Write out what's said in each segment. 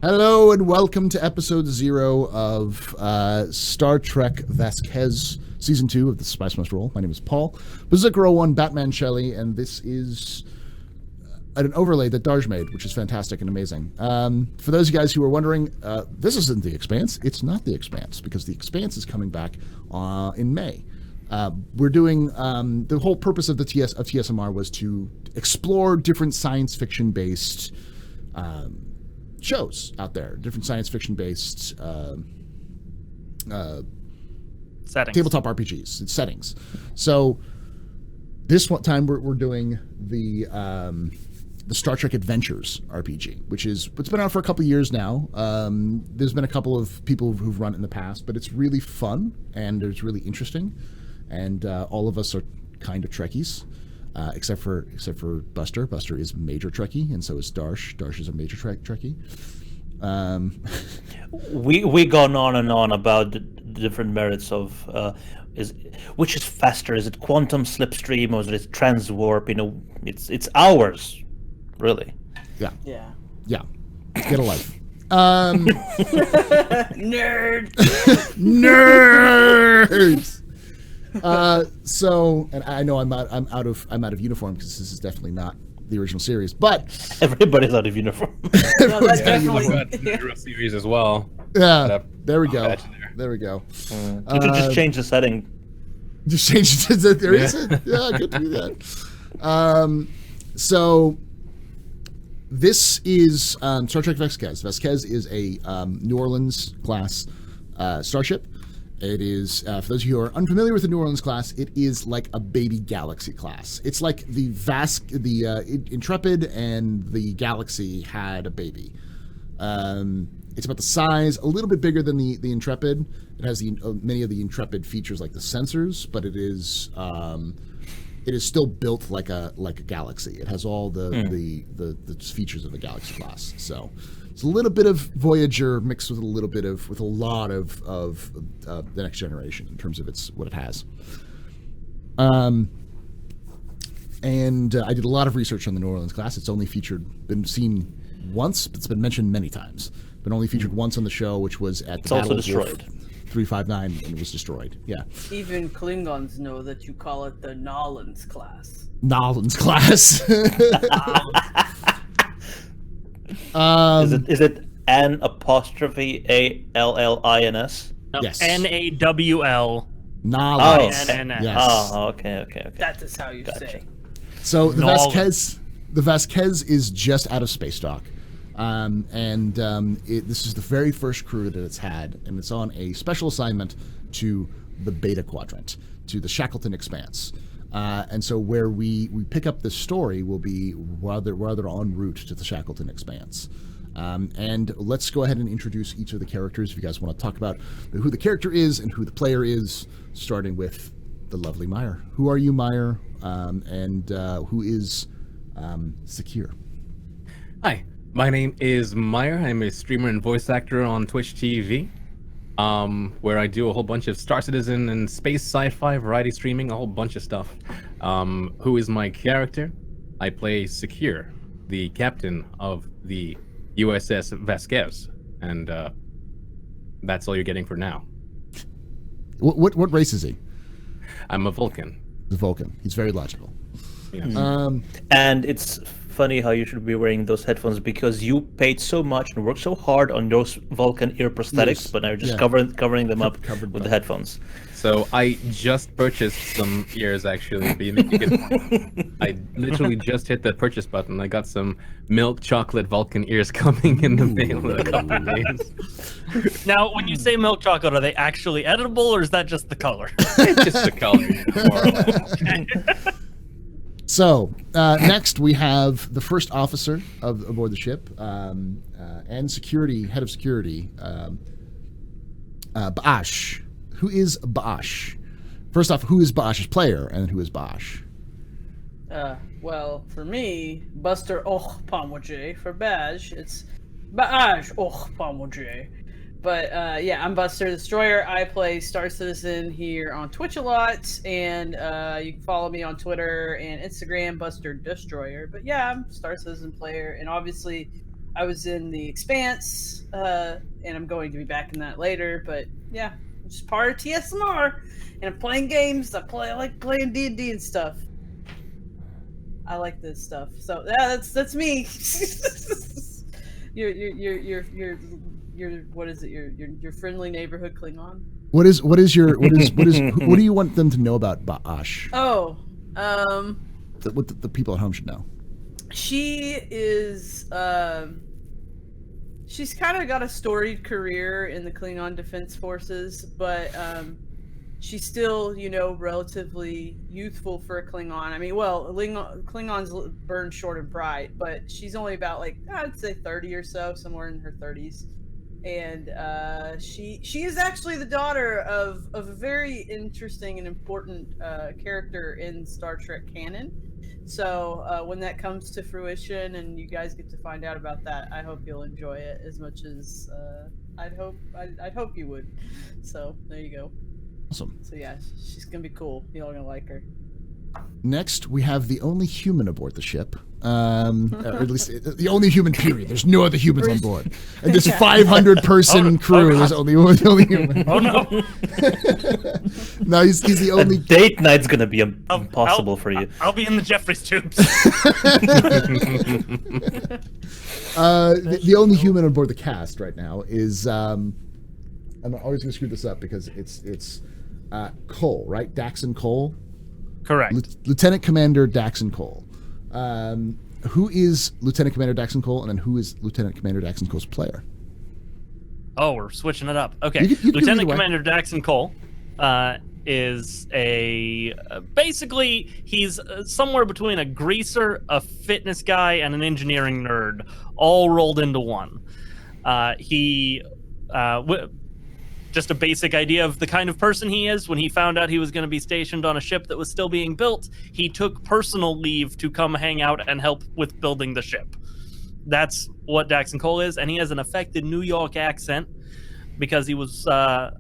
Hello and welcome to episode 0 of Star Trek Vasquez, season 2 of the Spice Must Roll. My name is Paul, Berserker 01, Batman Shelley, and this is an overlay that Darj made, which is fantastic and amazing. For those of you guys who are wondering, this isn't The Expanse. It's not The Expanse, because The Expanse is coming back in May. We're doing, the whole purpose of TSMR was to explore different science fiction-based shows out there, different science fiction-based settings, tabletop RPGs, settings. So this one time we're doing the Star Trek Adventures RPG, it's been out for a couple of years now. There's been a couple of people who've run it in the past, but it's really fun and it's really interesting. And all of us are kind of Trekkies. Except for Buster. Buster is major Trekkie, and so is Darsh. Darsh is a major Trekkie. We gone on and on about the different merits of which is faster? Is it quantum slipstream or is it transwarp? It's hours, really. Yeah. Get a life. Nerd. Nerds. And I know I'm out of uniform because this is definitely not the original series, but everybody's out of uniform. No, that's definitely the original series as well. Yeah, there we go. You could just change the setting. Just change it. There is it. Yeah, good to do that. So this is Star Trek Vasquez. Vasquez is a New Orleans class starship. It is, for those of you who are unfamiliar with the New Orleans class, it is like a baby Galaxy class. It's like the Intrepid and the Galaxy had a baby. It's about the size, a little bit bigger than the Intrepid. It has many of the Intrepid features like the sensors, but it is still built like a Galaxy. It has all the features of a Galaxy class. So it's a little bit of Voyager mixed with a lot of the Next Generation in terms of what it has. And I did a lot of research on the New Orleans class. It's only been seen once, but it's been mentioned many times. Been only featured once on the show, which was at the Battle of Wolf 359, and it was destroyed. Yeah. Even Klingons know that you call it the Nolans class. Nolans class. Is it an apostrophe ALLINS? No, yes. NAWL. Nolans. Yes. Oh, okay. That is how you say. So the Vasquez is just out of space dock. This is the very first crew that it's had, and it's on a special assignment to the Beta Quadrant, to the Shackleton Expanse. And so where we pick up this story will be while they're en route to the Shackleton Expanse. And let's go ahead and introduce each of the characters if you guys want to talk about who the character is and who the player is, starting with the lovely Meyer. Who are you, Meyer? And who is Secure? Hi, my name is Meyer. I'm a streamer and voice actor on Twitch TV, where I do a whole bunch of Star Citizen and space sci-fi variety streaming, a whole bunch of stuff. Who is my character? I play Secure, the captain of the USS Vasquez, and that's all you're getting for now. What race is he? I'm a Vulcan. The Vulcan. He's very logical. Yeah. And it's funny how you should be wearing those headphones because you paid so much and worked so hard on those Vulcan ear prosthetics, but now you're just covering them up with the headphones. So I just purchased some ears, actually. I literally just hit the purchase button. I got some milk chocolate Vulcan ears coming in the mail in a couple of days. Now, when you say milk chocolate, are they actually edible, or is that just the color? Just the color, more or less. So, next we have the first officer aboard the ship, and head of security, Baash. Who is Baash? First off, who is Baash's player, and who is Baash? Well, for me, Buster Pomoje. For Badge, it's Baash Pomoje. But I'm Buster the Destroyer. I play Star Citizen here on Twitch a lot, and you can follow me on Twitter and Instagram, Buster Destroyer. But yeah, I'm a Star Citizen player, and obviously I was in The Expanse, and I'm going to be back in that later. But yeah, I'm just part of TSMR, and I'm playing games. I like playing D&D and stuff. I like this stuff. So yeah, that's me. You're what is it? Your friendly neighborhood Klingon. What do you want them to know about Ba'ash? Oh, What the people at home should know. she is. She's kind of got a storied career in the Klingon Defense Forces, but she's still, relatively youthful for a Klingon. I mean, well, Klingons burn short and bright, but she's only about, I'd say 30 or so, somewhere in her 30s. And she is actually the daughter of a very interesting and important character in Star Trek canon. So when that comes to fruition and you guys get to find out about that, I hope you'll enjoy it as much as I'd hope you would. So there you go. Awesome. So yeah, she's gonna be cool. Y'all are gonna like her. Next, we have the only human aboard the ship. Or at least the only human, period. There's no other humans on board. And this 500-person crew is only human. Oh, no. No, he's the A only... date night's gonna be impossible for you. I'll be in the Jeffries tubes. The only human on board the cast right now is... I'm always going to screw this up because it's Cole, right? Daxon Cole? Correct. Lieutenant Commander Daxon Cole. Who is Lieutenant Commander Daxon Cole, and then who is Lieutenant Commander Daxon Cole's player? Oh, we're switching it up. Okay. You can Lieutenant either way. Commander Daxon Cole is basically he's somewhere between a greaser, a fitness guy, and an engineering nerd, all rolled into one. Just a basic idea of the kind of person he is. When he found out he was going to be stationed on a ship that was still being built, he took personal leave to come hang out and help with building the ship. That's what Daxon Cole is, and he has an affected New York accent because he was,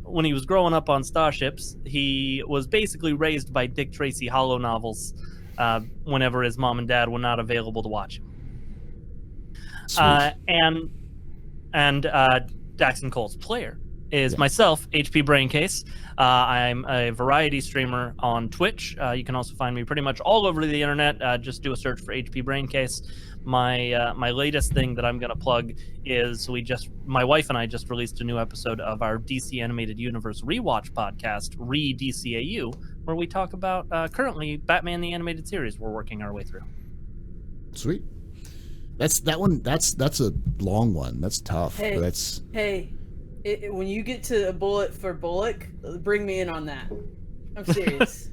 when he was growing up on starships, he was basically raised by Dick Tracy holo novels whenever his mom and dad were not available to watch him. And Daxon Cole's player is myself, HP Braincase. I'm a variety streamer on Twitch. You can also find me pretty much all over the internet. Just do a search for HP Braincase. My latest thing that I'm going to plug is my wife and I just released a new episode of our DC Animated Universe Rewatch podcast, Re-DCAU, where we talk about currently Batman the Animated Series we're working our way through. Sweet. That's a long one. That's tough. Hey, but when you get to a bullet for Bullock, bring me in on that. I'm serious.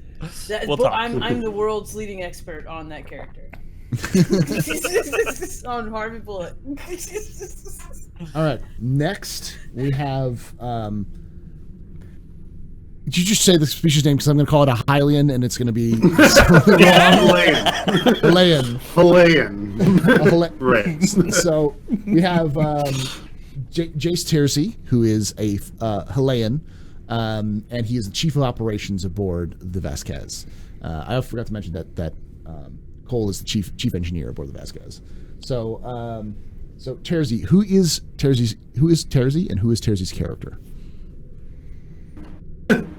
We'll talk. I'm the world's leading expert on that character. On Harvey Bullock. All right. Next, we have. Did you just say the species name? Because I'm going to call it a Hylian, and it's going to be Hylian. Right. So we have Jace Tersey, who is a Hylian, and he is the chief of operations aboard the Vasquez. I forgot to mention that Cole is the chief engineer aboard the Vasquez. So Tersey, who is Tersey, and who is Tersey's character?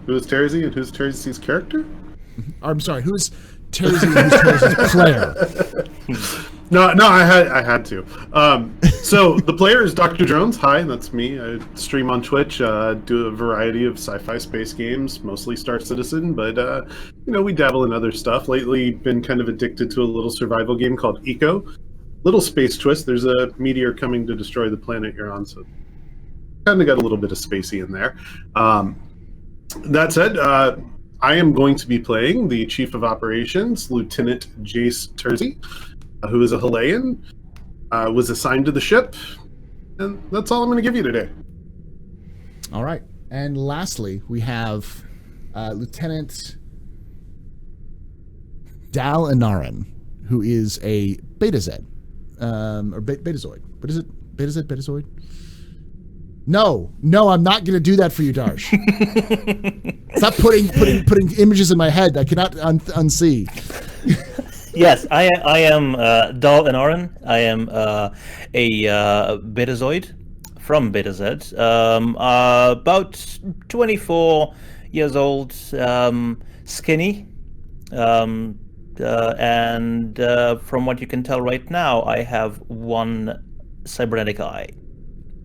Who is Tersey and who's Tersey's character? I'm sorry, who is Tersey and who's Tersey's player? No, I had to. So the player is Dr. Jones. Hi, that's me. I stream on Twitch, do a variety of sci-fi space games, mostly Star Citizen, but we dabble in other stuff. Lately, been kind of addicted to a little survival game called Eco. Little space twist. There's a meteor coming to destroy the planet you're on, so kind of got a little bit of spacey in there. That said, I am going to be playing the Chief of Operations, Lieutenant Jace Tersey, who is a Hylian, was assigned to the ship, and that's all I'm going to give you today. All right. And lastly, we have Lieutenant Dal Inaran, who is a Beta Z, or Betazoid. What is it? Beta Z, Betazoid? No, I'm not going to do that for you, Darsh. Stop putting images in my head I cannot unsee. Yes, I am Dal Inaran. I am a Betazoid from Beta Z. About 24 years old, skinny, and from what you can tell right now, I have one cybernetic eye.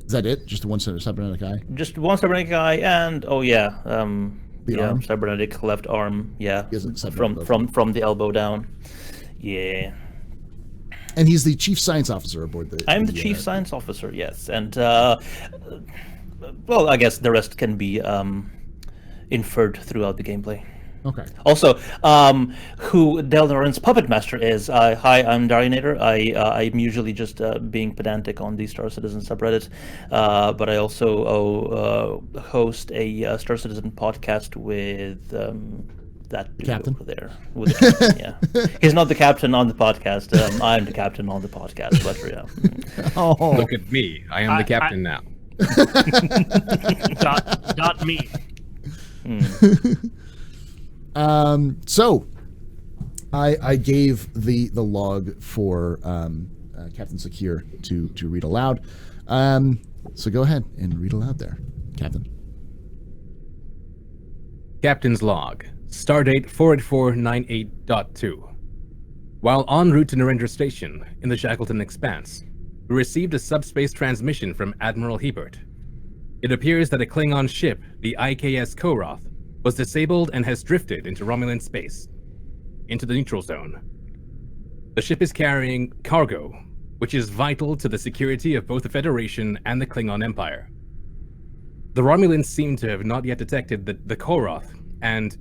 Is that it? Just one cybernetic eye? Just one cybernetic eye, and The arm? cybernetic left arm. Yeah, He has a cybernetic from the elbow down. Yeah. And he's the chief science officer aboard the. I'm the chief science officer, yes, and well, I guess the rest can be inferred throughout the gameplay. Okay. Also, who Delnaran's puppet master is. Hi, I'm Darionator. I'm usually just being pedantic on the Star Citizen subreddit, but I also host a Star Citizen podcast with that dude Captain? over there. With the captain, yeah. He's not the captain on the podcast. I'm the captain on the podcast, but yeah. Oh. Look at me. I am the captain now. Not me. So I gave the log for Captain Secure to read aloud. So go ahead and read aloud there, Captain. Captain's log. Stardate 48498.2. While en route to Narendra Station in the Shackleton Expanse, we received a subspace transmission from Admiral Hebert. It appears that a Klingon ship, the IKS Koroth, was disabled and has drifted into Romulan space, into the neutral zone. The ship is carrying cargo, which is vital to the security of both the Federation and the Klingon Empire. The Romulans seem to have not yet detected the Koroth, and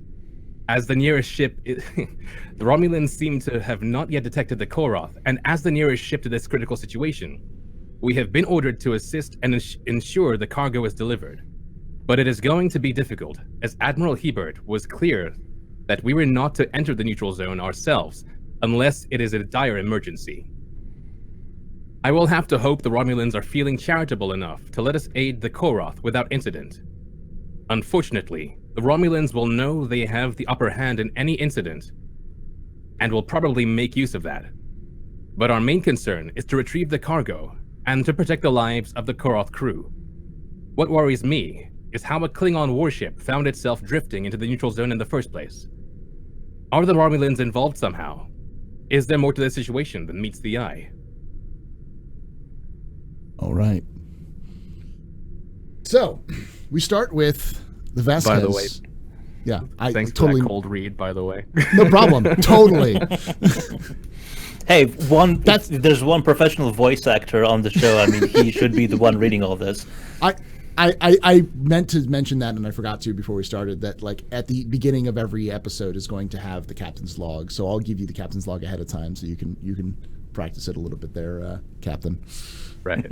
as the nearest ship, the Romulans seem to have not yet detected the Koroth, and as the nearest ship to this critical situation, we have been ordered to assist and ensure the cargo is delivered. But it is going to be difficult, as Admiral Hebert was clear that we were not to enter the neutral zone ourselves unless it is a dire emergency. I will have to hope the Romulans are feeling charitable enough to let us aid the Koroth without incident. Unfortunately, the Romulans will know they have the upper hand in any incident, and will probably make use of that. But our main concern is to retrieve the cargo and to protect the lives of the Koroth crew. What worries me is how a Klingon warship found itself drifting into the neutral zone in the first place. Are the Romulans involved somehow? Is there more to this situation than meets the eye? All right. So we start with the Vasquez. By the way, yeah, I thanks totally for that cold read, by the way. no problem. Totally. Hey, there's one professional voice actor on the show. I mean, he should be the one reading all this. I meant to mention that, and I forgot to before we started, that like at the beginning of every episode is going to have the captain's log. So I'll give you the captain's log ahead of time, so you can practice it a little bit there, Captain. Right.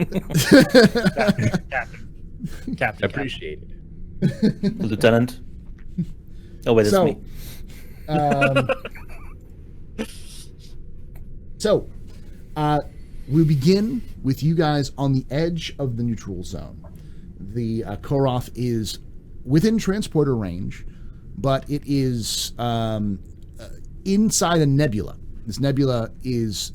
Captain. Appreciate it. Lieutenant. Oh wait, that's me. So, we begin with you guys on the edge of the neutral zone. The Koroth is within transporter range, but it is inside a nebula. This nebula is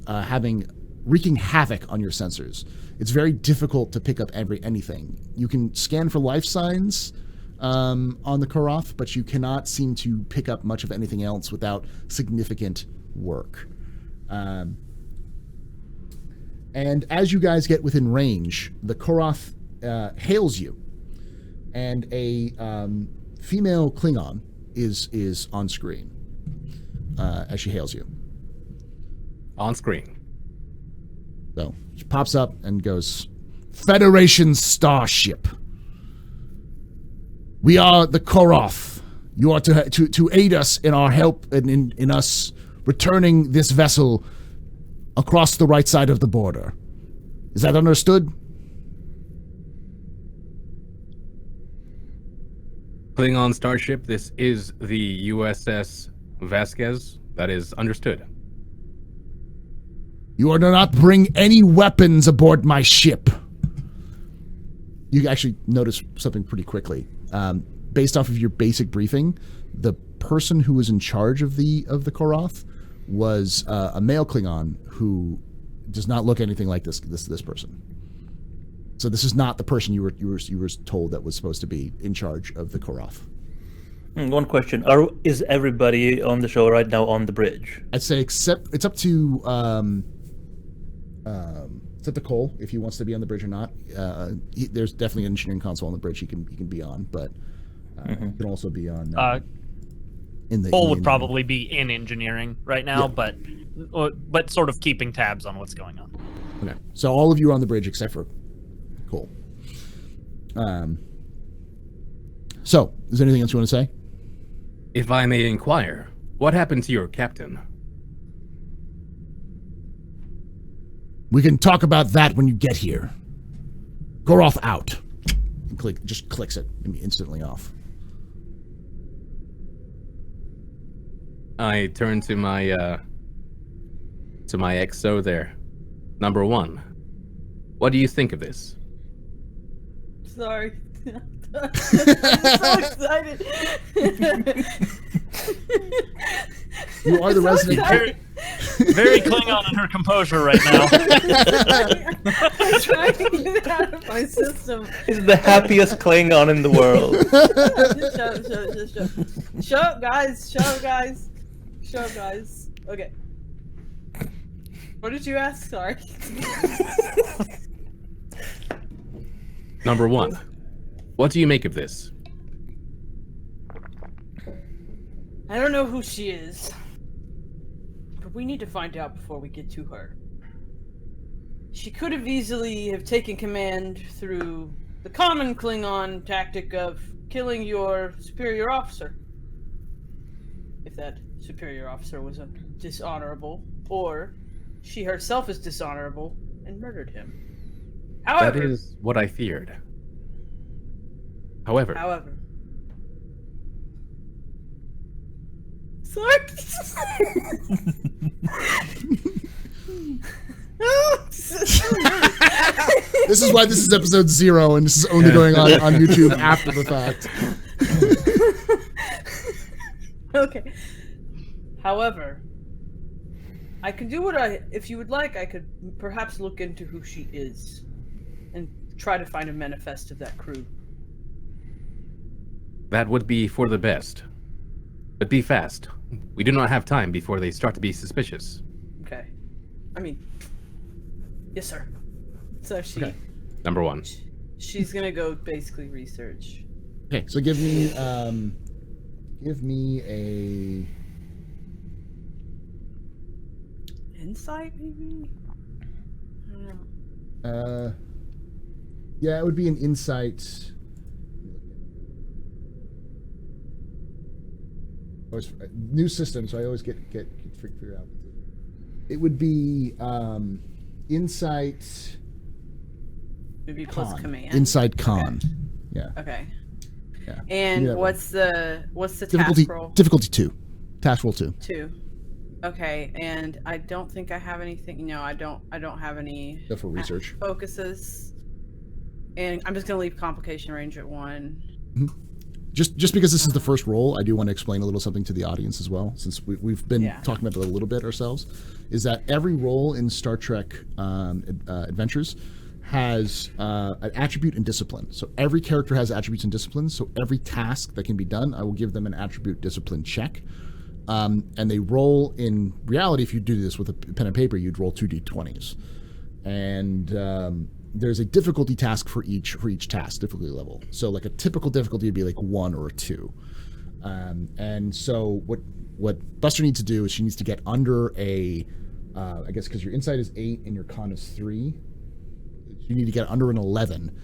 wreaking havoc on your sensors. It's very difficult to pick up anything. You can scan for life signs on the Koroth, but you cannot seem to pick up much of anything else without significant work. And as you guys get within range, the Koroth hails you, and a female Klingon is on screen as she hails you. On screen. So she pops up and goes, "Federation starship. We are the Koroth. You are to aid us in our help in us returning this vessel across the right side of the border. Is that understood?" Klingon starship, this is the USS Vasquez. That is understood. "You are to not bring any weapons aboard my ship." You actually notice something pretty quickly. Based off of your basic briefing, the person who was in charge of the Koroth was a male Klingon who does not look anything like this person. So this is not the person you were told that was supposed to be in charge of the Koroth. One question: is everybody on the show right now on the bridge? I'd say except it's up to Cole if he wants to be on the bridge or not. There's definitely an engineering console on the bridge he can be on, but he can also be on. Cole would probably be in engineering right now, but sort of keeping tabs on what's going on. Okay, so all of you are on the bridge except for Cole. So, is there anything else you want to say? If I may inquire, what happened to your captain? We can talk about that when you get here. Koroth out. And just clicks it instantly off. I turn to my XO there. Number 1. What do you think of this? Sorry. I'm so excited. You are the resident. Very Klingon in her composure right now. I'm trying to get it out of my system. He's the happiest Klingon in the world. Just shut up, guys. Shut up, guys. Shut up, guys. Okay. What did you ask? Sorry. Number 1. What do you make of this? I don't know who she is, but we need to find out before we get to her. She could have easily have taken command through the common Klingon tactic of killing your superior officer. If that superior officer was dishonorable, or she herself is dishonorable and murdered him. However, That is what I feared. However, sorry. This is why this is episode 0, and this is only going on YouTube after the fact. Okay. However, I can do if you would like, I could perhaps look into who she is and try to find a manifest of that crew. that would be for the best. But be fast. We do not have time before they start to be suspicious. Okay. I mean, yes, sir. So Okay. Number 1. she's gonna go basically research. Okay, so give me a Insight, maybe? I don't know. yeah, it would be an insight. Always, new system, so I always get figure out. It would be insight. Maybe plus Con. command. Insight con. Yeah. Okay. Yeah. And Yeah. what's the Difficulty task roll? difficulty 2. Task roll 2. 2. Okay, and I don't think I have anything. No, I don't have any Go for research. focuses. And I'm just gonna leave complication range at 1. Just because this is the first roll, I do want to explain a little something to the audience as well, since we've been talking about it a little bit ourselves, is that every role in Star Trek Adventures has an attribute and discipline. So every character has attributes and disciplines, so every task that can be done, I will give them an attribute discipline check. And they roll, in reality, if you do this with a pen and paper, you'd roll 2d20s. And there's a difficulty task for each task, difficulty level. So like a typical difficulty would be like 1 or a 2. And so what Buster needs to do is she needs to get under I guess because your insight is 8 and your con is 3, you need to get under an 11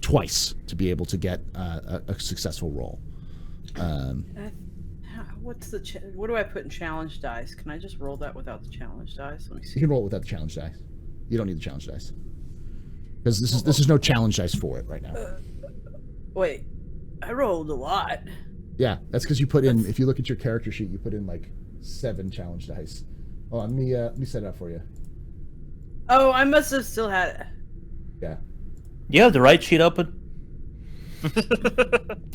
twice to be able to get a successful roll. What do I put in challenge dice? Can I just roll that without the challenge dice? Let me You see. can roll it without the challenge dice. You don't need the challenge dice. Because this is no challenge dice for it right now. Wait, I rolled a lot. Yeah, that's because you put in, if you look at your character sheet, you put in like 7 challenge dice. Oh, let me set it up for you. Oh, I must have still had it. Yeah. You have the right sheet open?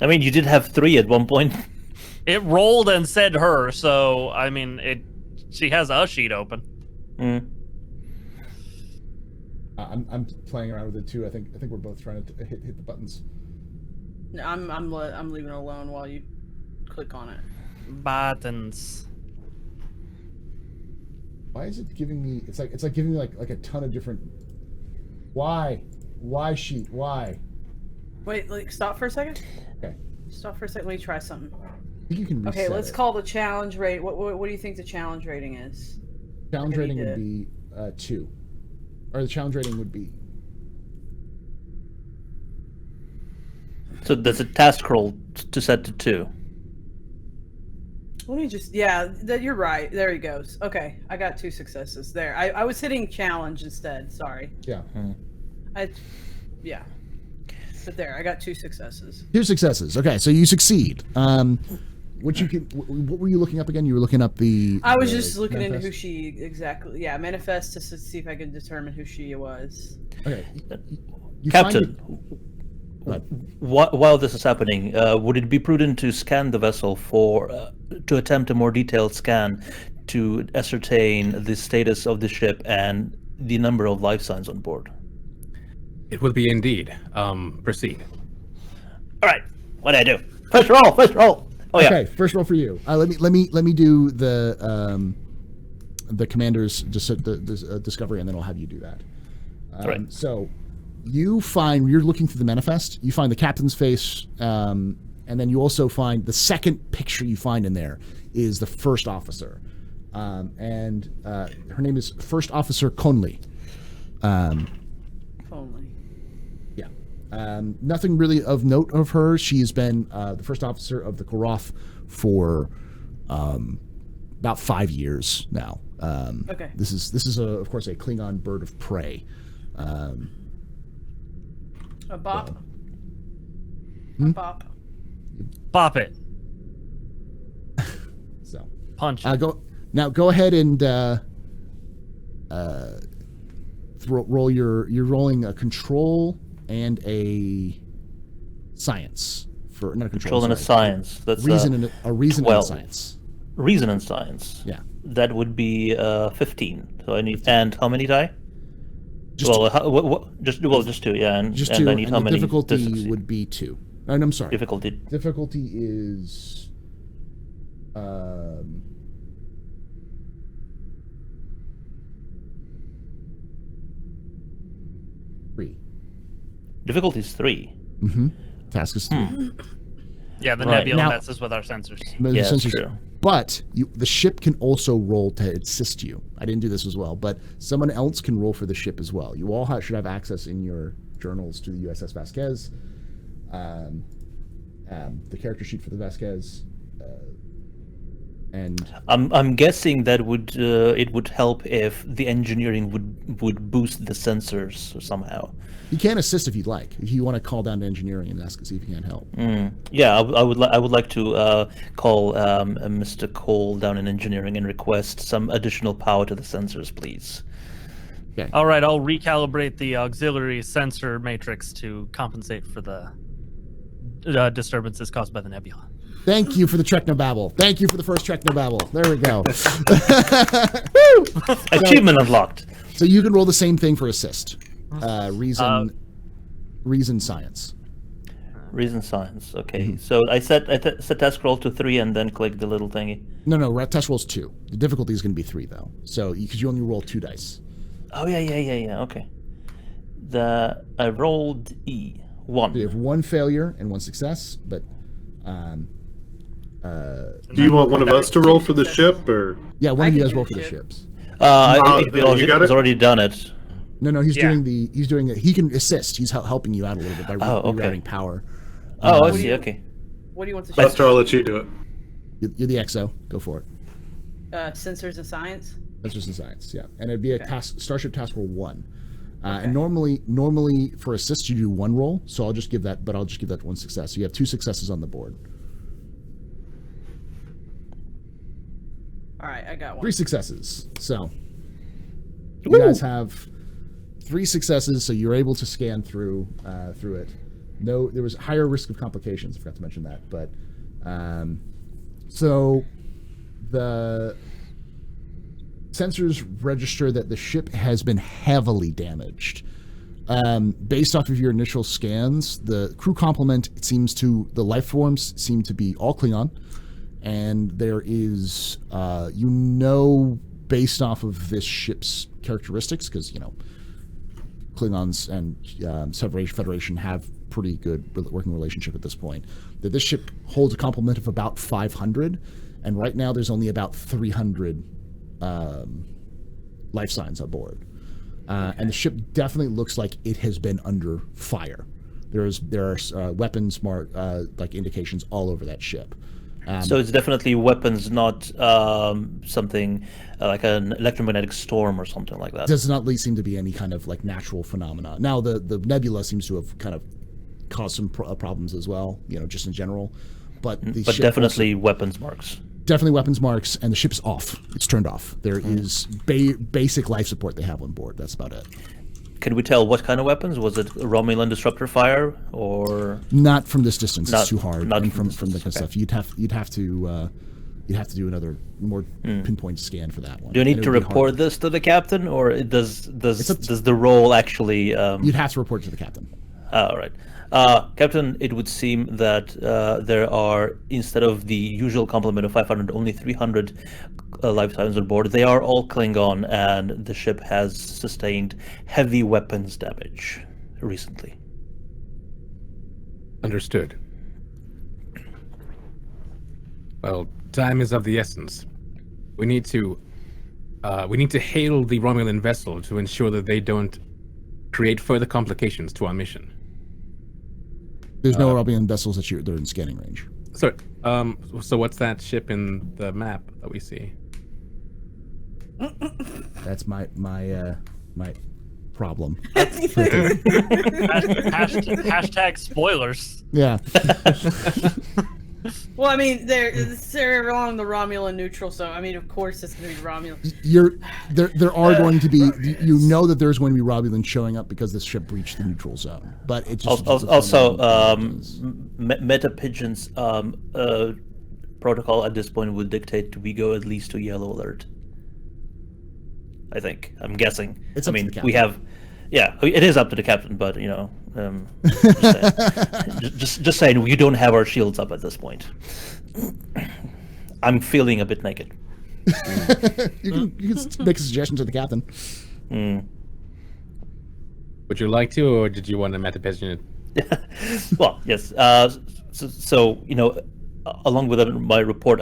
I mean, you did have 3 at one point. It rolled and said her, so I mean, She has a sheet open. Mm. I'm playing around with it too. I think we're both trying to hit the buttons. No, I'm leaving it alone while you click on it. Buttons. Why is it giving me? It's like giving me like a ton of different. Why sheet? Why? Wait, stop for a second. Okay. Stop for a second. Let me try something. I think you can reset Okay, let's it. call the challenge rate. What do you think the challenge rating is? Challenge I rating need would be 2, or the challenge rating would be. So there's a task roll to set to 2. Let me just, you're right. There he goes. Okay, I got 2 successes there. I was hitting challenge instead. Sorry. Yeah. Yeah. But there, I got 2 successes. 2 successes. Okay, so you succeed. What were you looking up again? You were looking up the. I was just looking into manifest? who she exactly. Yeah, manifest to see if I could determine who she was. Okay. You Captain, find it- while this is happening, would it be prudent to scan the vessel to attempt a more detailed scan to ascertain the status of the ship and the number of life signs on board? It will be indeed. Proceed. All right, what do I do? First roll. Oh yeah. Okay, first roll for you. Let me do the commander's discovery, and then I'll have you do that. All right. So you're looking through the manifest. You find the captain's face, and then you also find the second picture you find in there is the first officer, and her name is First Officer Conley. Only. Yeah. Nothing really of note of her. She has been the first officer of the Koroth for about 5 years now. Okay. This is of course a Klingon bird of prey. A bop. Hmm? A bop. Pop it. So Punch it. go ahead and roll you're rolling a control and a science for not a control And a sorry. science. That's reason and a reason and a 12. science. Reason and science. Yeah. That would be 15. So I need and how many die? Just just 2. Yeah, and Just and two, I need and how the many? to difficulty succeed? would be 2. No, I'm sorry. Difficulty. Difficulty is 3. Difficulty is 3. Mm-hmm. Task is 3. Yeah, the Right. nebula Now- messes with our sensors. The Yeah, sensors- that's true. But the ship can also roll to assist you. I didn't do this as well, but someone else can roll for the ship as well. You all should have access in your journals to the USS Vasquez, the character sheet for the Vasquez, and I'm guessing that it would help if the engineering would boost the sensors somehow. you can assist if you'd like. If you want to call down to engineering and ask to see if you can help. Yeah, I would like to call Mr. Cole down in engineering and request some additional power to the sensors, please. All right, I'll recalibrate the auxiliary sensor matrix to compensate for the disturbances caused by the nebula. Thank you for the Technobabble. Thank you for the first Technobabble. There we go. Achievement unlocked. So you can roll the same thing for assist. Reason science. Reason science. Okay, so I set task roll to 3 and then click the little thingy. No. Test roll's 2. The difficulty is going to be 3 though. So because you only roll 2 dice. Oh yeah. Okay. I rolled 1. So you have 1 failure and 1 success, but Do you want one of us to roll for the ship, or yeah, one I of you can guys do roll the for the ship. ships. you got He's it? already done it. No, he's Yeah. doing it. He can assist. He's helping you out a little bit by okay. rerouting power. Oh, I do see. you- Okay. What do you want to Buster, I'll let you do it. You're the XO. Go for it. Sensors and science. That's just in science, yeah. And it'd be a Starship Task Roll 1. And normally for assist you do 1 roll, so I'll just give that 1 success. So you have 2 successes on the board. All right, I got 1. 3 successes. So you guys have 3 successes, so you're able to scan through it. No, there was higher risk of complications. I forgot to mention that, but so the sensors register that the ship has been heavily damaged. Based off of your initial scans, the crew complement the life forms seem to be all Klingon, and there is, based off of this ship's characteristics, because Klingons and Federation have pretty good working relationship at this point, that this ship holds a complement of about 500, and right now there's only about 300 life signs on board. And the ship definitely looks like it has been under fire. There are weapons like indications all over that ship. So it's definitely weapons, not something like an electromagnetic storm or something like that. Does not seem to be any kind of like natural phenomena. Now the nebula seems to have kind of caused some problems as well, just in general. But definitely weapons marks. Definitely weapons marks, and the ship's off. It's turned off. There is basic life support they have on board. That's about it. Can we tell what kind of weapons? Was it Romulan disruptor fire or not from this distance? It's too hard. Not from the kind of stuff. You'd have to do another more pinpoint scan for that one. Do you need to report this to the captain, or does the role actually? You'd have to report it to the captain. All right. Captain, it would seem that there are, instead of the usual complement of 500, only 300 lifetimes on board. They are all Klingon, and the ship has sustained heavy weapons damage recently. Understood. Well, time is of the essence. We need to hail the Romulan vessel to ensure that they don't create further complications to our mission. There's no Romulan vessels they're in scanning range. So what's that ship in the map that we see? That's my problem. Hashtag spoilers. Yeah. Well, I mean, they're along the Romulan neutral, so I mean, of course, it's going to be Romulan. There are going to be, that there's going to be Romulan showing up because this ship breached the neutral zone. But it just also Meta Pigeon's protocol at this point would dictate we go at least to yellow alert. I think. I'm guessing. It's up to the captain. We have. Yeah, it is up to the captain, but just saying, we don't have our shields up at this point. I'm feeling a bit naked. You can make a suggestion to the captain. Would you like to, or did you want to Meta Pigeon? Well, yes. So along with my report,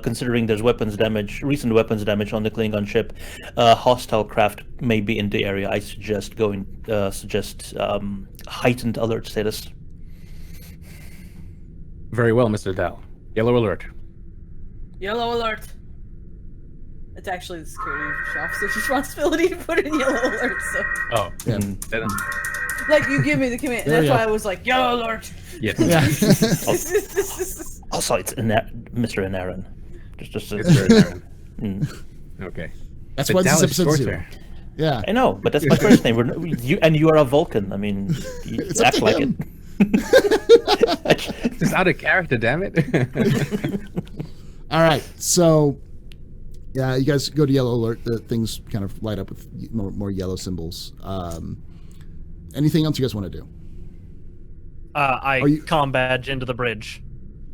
considering there's recent weapons damage on the Klingon ship, hostile craft may be in the area. I suggest heightened alert status. Very well, Mr. Dal. Yellow alert. Yellow alert. It's actually the security officer's responsibility to put in yellow alert. So. Oh, yeah. Like, you give me the command. That's why I was like, yellow alert. Yes. Yeah. Also, it's Mr. Inaran. Just Mr. Inaran. Okay. That's why this episode's here. Yeah. I know, but that's my first name. You are a Vulcan. I mean, you act like it. Just out of character, damn it. All right, so yeah, you guys go to yellow alert. The things kind of light up with more yellow symbols. Anything else you guys want to do? I comm badge into the bridge.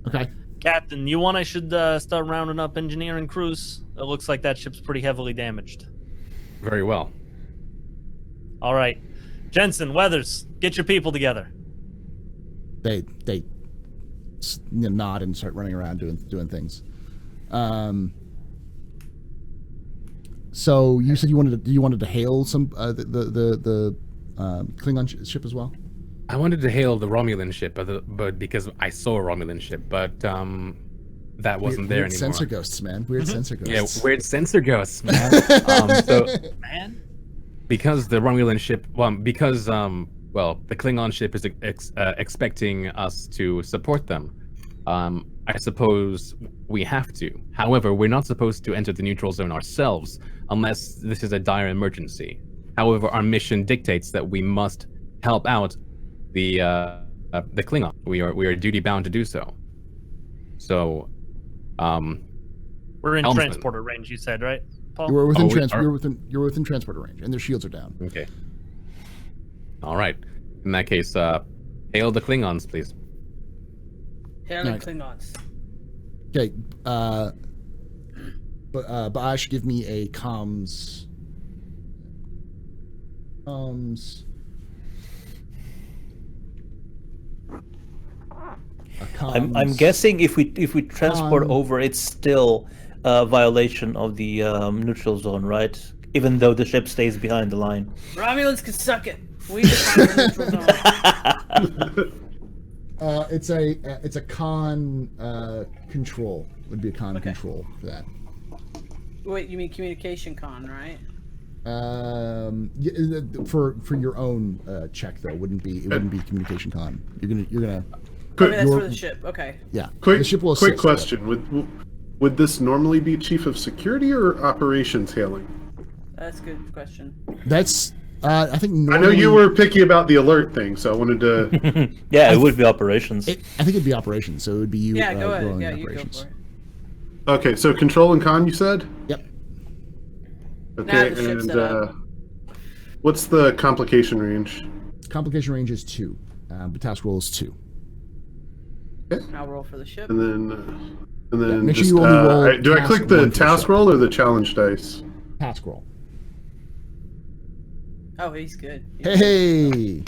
Okay. Captain, I should start rounding up engineering crews? It looks like that ship's pretty heavily damaged. Very well. All right. Jensen, Weathers, get your people together. They nod and start running around doing things. So you said you wanted to hail some the Klingon ship as well? I wanted to hail the Romulan ship, but because I saw a Romulan ship, but that wasn't there anymore. Sensor ghosts, man. Weird sensor ghosts. Yeah, weird sensor ghosts, man. Because the Romulan ship, the Klingon ship is expecting us to support them. I suppose we have to. However, we're not supposed to enter the neutral zone ourselves unless this is a dire emergency. However, our mission dictates that we must help out the Klingon. We are duty bound to do so. So, We're in Helmsman. transporter range, you said, right, Paul? You were within we are- you're within transporter range, and their shields are down. Okay. All right. In that case, hail the Klingons, please. Hail the Right. Klingons. Okay, Baash, give me a comms. I'm guessing if we transport Con- over, it's still a violation of the neutral zone, right? Even though the ship stays behind the line. Romulans can suck it. We define the neutral zone. It's a con control. Would be a con control for that. Wait, you mean communication con, right? For your own check though, it wouldn't be communication con. You're gonna Okay, that's your- for the ship. Okay. yeah. Quick, the ship will quick assist, question: Would this normally be chief of security or operations hailing? That's a good question. but That's I think. Normally, I know you were picky about the alert thing, so I wanted to. Yeah, it would be operations. I think it'd be operations, so it would be you. Yeah, go ahead. rolling Yeah, the you go operations. for it. Okay, so control and con, you said. Yep. Okay, the ship's and set up. what's the complication range? Complication range is 2. But task roll is 2. I'll roll for the ship. And then make sure just, you only roll do I task click the 1 for the task ship. roll or the challenge dice? Task roll. Oh, he's good. Hey.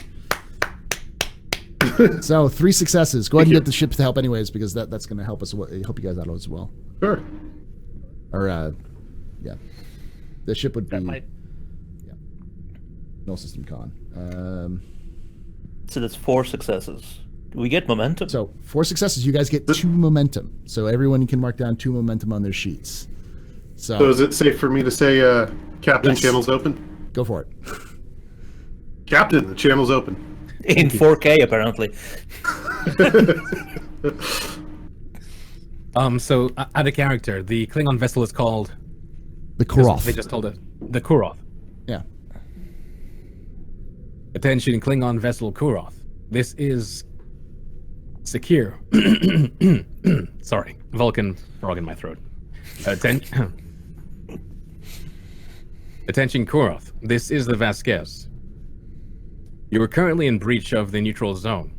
So 3 successes. Go ahead and you. get the ship to help anyways, because that's going to help us. Help you guys out as well. Sure. Or yeah, the ship would be That might. null system con. So that's 4 successes. Do we get momentum? So 4 successes. You guys get 2 momentum. So everyone can mark down 2 momentum on their sheets. So is it safe for me to say, Captain, Yes. channel's open? Go for it. Captain, the channel's open. In 4K, apparently. So out of character, the Klingon vessel is called. The Koroth. They just told us the Koroth. Yeah. Attention, Klingon vessel Koroth. This is secure. Sorry, Vulcan frog in my throat. Attention, Koroth. This is the Vasquez. You are currently in breach of the neutral zone,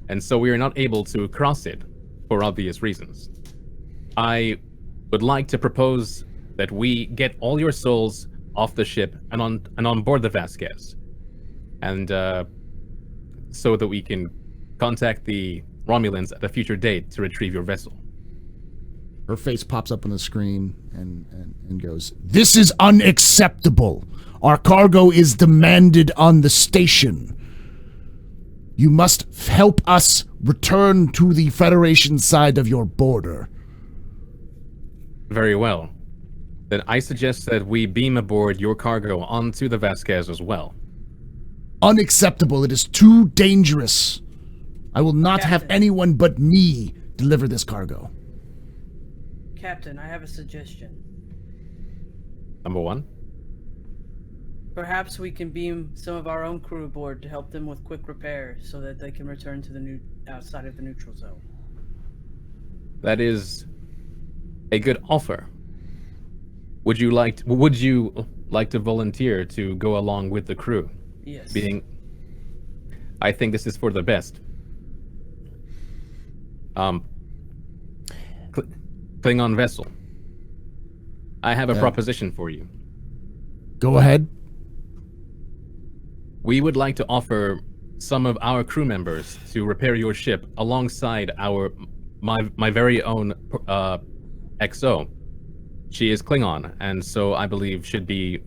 and so we are not able to cross it for obvious reasons. I would like to propose that we get all your souls off the ship and on board the Vasquez, and so that we can contact the Romulans at a future date to retrieve your vessel. Her face pops up on the screen and goes, "This is unacceptable. Our cargo is demanded on the station. You must help us return to the Federation side of your border." Very well. Then I suggest that we beam aboard your cargo onto the Vasquez as well. Unacceptable. It is too dangerous. I will not have Captain. anyone but me deliver this cargo. Captain, I have a suggestion. Number 1. Perhaps we can beam some of our own crew aboard to help them with quick repairs so that they can return to the outside of the neutral zone. That is a good offer. Would you like to volunteer to go along with the crew? Yes. I think this is for the best. Klingon vessel. I have a proposition for you. Go ahead. We would like to offer some of our crew members to repair your ship alongside my very own XO. She is Klingon, and so I believe should be.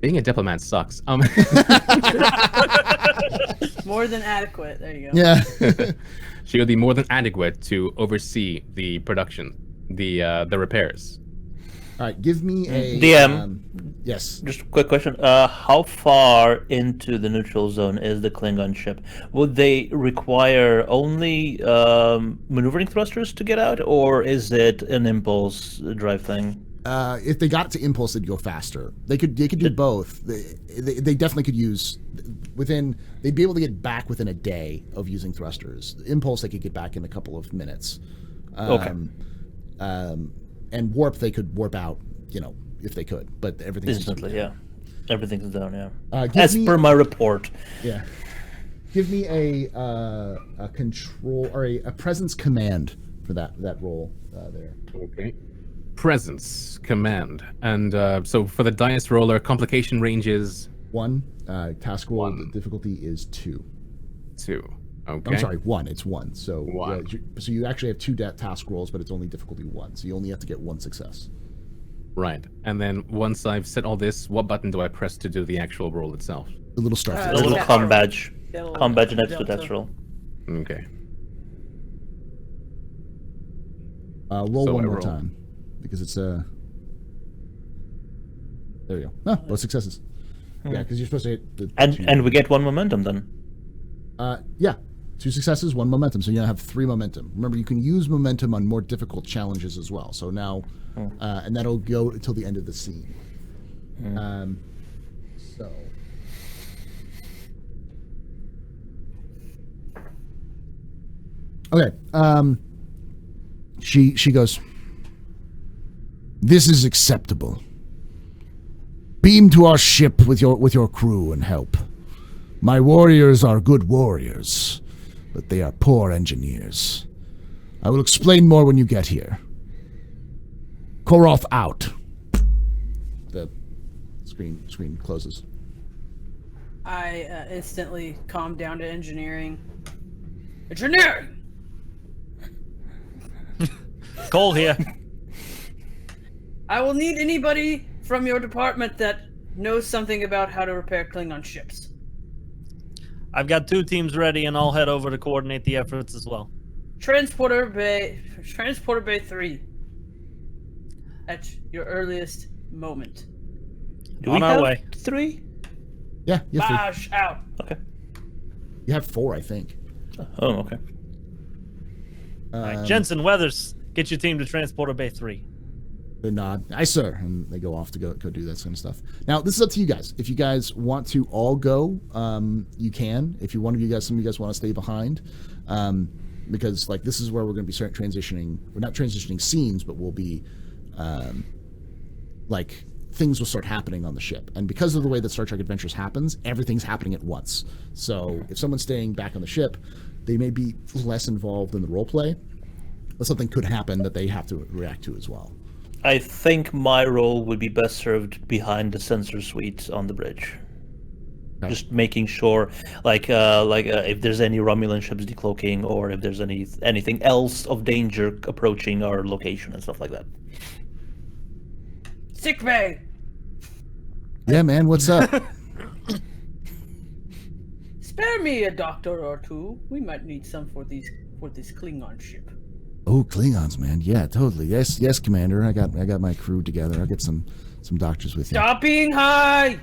Being a diplomat sucks. More than adequate. There you go. Yeah. She would be more than adequate to oversee the production, the repairs. All right. Give me a DM. Yes. Just a quick question. How far into the neutral zone is the Klingon ship? Would they require only maneuvering thrusters to get out, or is it an impulse drive thing? If they got to impulse, they'd go faster. They could do both. They definitely could use they'd be able to get back within a day of using thrusters. Impulse, they could get back in a couple of minutes. Okay. And warp, they could warp out, if they could, but everything's Instantly, yeah. Everything's done, yeah. Give me- per my report. Yeah. Give me a control or a presence command for that roll there. Okay. Presence command, and so for the dice roller, complication range is 1. Task roll 1. difficulty is 2. 2. Okay. I'm sorry, 1. It's 1. So 1. So you actually have 2 task rolls, but it's only difficulty 1. So you only have to get 1 success. Right. And then once I've set all this, what button do I press to do the actual roll itself? The little star. A little Yeah. com badge. Delta. Com badge next to Delta. that roll. Okay. Roll So one I more roll. time, because it's there you go. Ah, both successes. Yeah, because you're supposed to hit the And we get 1 momentum then. yeah, 2 successes, 1 momentum. So you now have 3 momentum. Remember, you can use momentum on more difficult challenges as well. So now, and that'll go until the end of the scene. So. Okay. She goes, "This is acceptable. Beam to our ship with your crew and help. My warriors are good warriors, but they are poor engineers. I will explain more when you get here. Koroth out." The screen closes. I instantly calm down to engineering. Engineering! Cole here. I will need anybody from your department that knows something about how to repair Klingon ships. I've got 2 teams ready, and I'll head over to coordinate the efforts as well. Transporter Bay 3. At your earliest moment. Do On we our have way. 3? Yeah, you have, Bash out. Okay. you have 4, I think. Oh, okay. All right, Jensen, Weathers, get your team to Transporter Bay 3. They nod. Aye, sir. And they go off to go do that kind of stuff. Now, this is up to you guys. If you guys want to all go, you can. If some of you guys want to stay behind, because this is where we're going to be start transitioning. We're not transitioning scenes, but we'll be, things will start happening on the ship. And because of the way that Star Trek Adventures happens, everything's happening at once. So if someone's staying back on the ship, they may be less involved in the role play, but something could happen that they have to react to as well. I think my role would be best served behind the sensor suite on the bridge. Okay. Just making sure, if there's any Romulan ships decloaking, or if there's anything else of danger approaching our location and stuff like that. Sick bay! Yeah, man, what's up? Spare me a doctor or 2. We might need some for this Klingon ship. Oh, Klingons, man. Yeah, totally. Yes, Commander. I got my crew together. I'll get some doctors with you. Stop being high!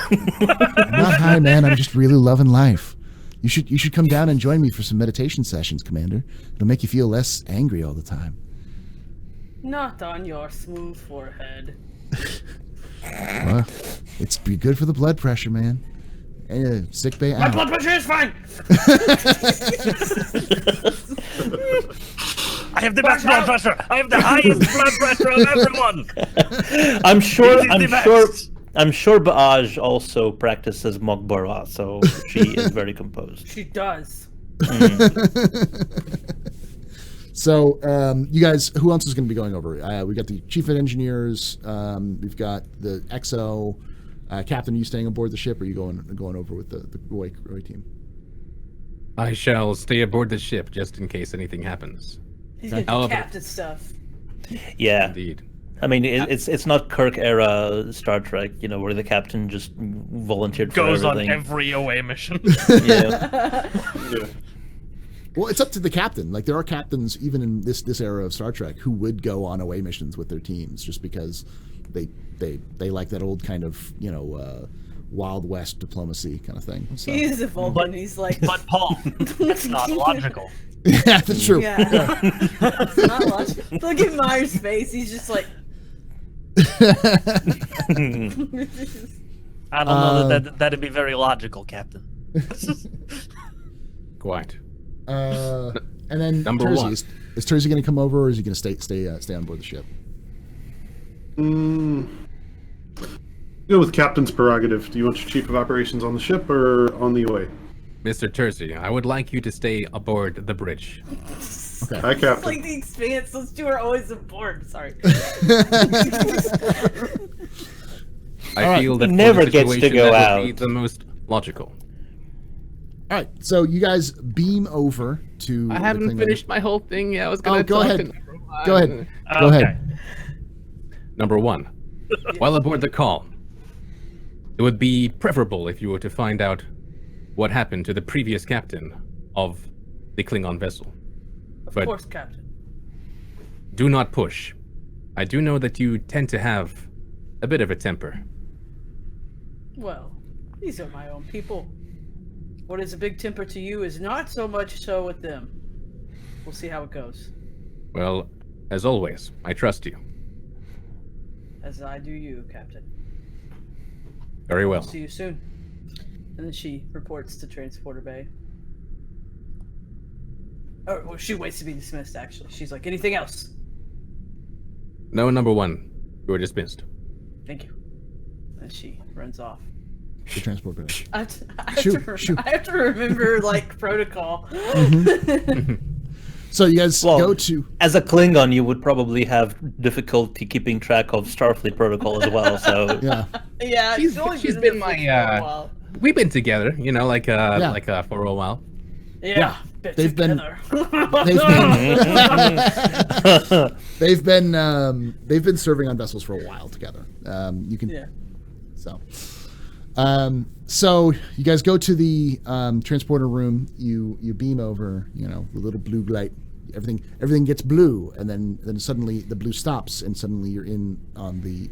I'm not high, man. I'm just really loving life. You should come down and join me for some meditation sessions, Commander. It'll make you feel less angry all the time. Not on your smooth forehead. Well, it's be good for the blood pressure, man. Sick bay My out. blood pressure is fine! I have the best blood pressure. I have the highest blood pressure of everyone. I'm sure. This is the best. I'm sure Baaj also practices Mogbara, so she is very composed. She does. So, you guys, who else is going to be going over? We got the chief of engineers. We've got the XO. Captain, are you staying aboard the ship, or are you going over with the Roy team? I shall stay aboard the ship just in case anything happens. He's gonna do However- captain stuff. Yeah, Indeed. I mean it's not Kirk era Star Trek, where the captain just volunteered for Goes on everything. every away mission. Yeah. Well, it's up to the captain. There are captains even in this era of Star Trek who would go on away missions with their teams just because they like that old kind of Wild West diplomacy kind of thing. So. He's a Vulcan. He's like, But Paul, it's not logical. Yeah, that's true. yeah. It's not logical. Look at Meyer's face. He's just like, I don't know that'd be very logical, Captain. Quite. And then Number Terzies. one. Is Terzi going to come over, or is he going to stay on board the ship? Go with Captain's prerogative. Do you want your chief of operations on the ship or on the way? Mr. Terzi, I would like you to stay aboard the bridge. Okay. Hi, It's Captain. like the Expanse. Those two are always aboard. Sorry. I feel that He never for the gets to situation, go that would be out. the most logical. All right, so you guys beam over to. I the haven't Klingon. finished my whole thing yet. I was gonna go talk ahead. to number Go one. ahead. Go ahead. Number one, while aboard the call, it would be preferable if you were to find out what happened to the previous captain of the Klingon vessel. Of But course, Captain. do not push. I do know that you tend to have a bit of a temper. Well, these are my own people. What is a big temper to you is not so much so with them. We'll see how it goes. Well, as always, I trust you. As I do you, Captain. Very well. See you soon. And then she reports to Transporter Bay. Oh, well, she waits to be dismissed, actually. She's like, anything else? No, number one, you were dismissed. Thank you. And she runs off. The transport bay. I Shoot. have to remember, like, protocol. So you guys Well, go to. As a Klingon, you would probably have difficulty keeping track of Starfleet protocol as well. So Yeah. Yeah, She's only been in the my, fleet for a while. We've been together, you know, for a while. Yeah, they've been- together. They've been serving on vessels for a while together. You can. Yeah. So you guys go to the transporter room. You beam over. You know, the little blue light. Everything gets blue, and then suddenly the blue stops, and suddenly you're in on the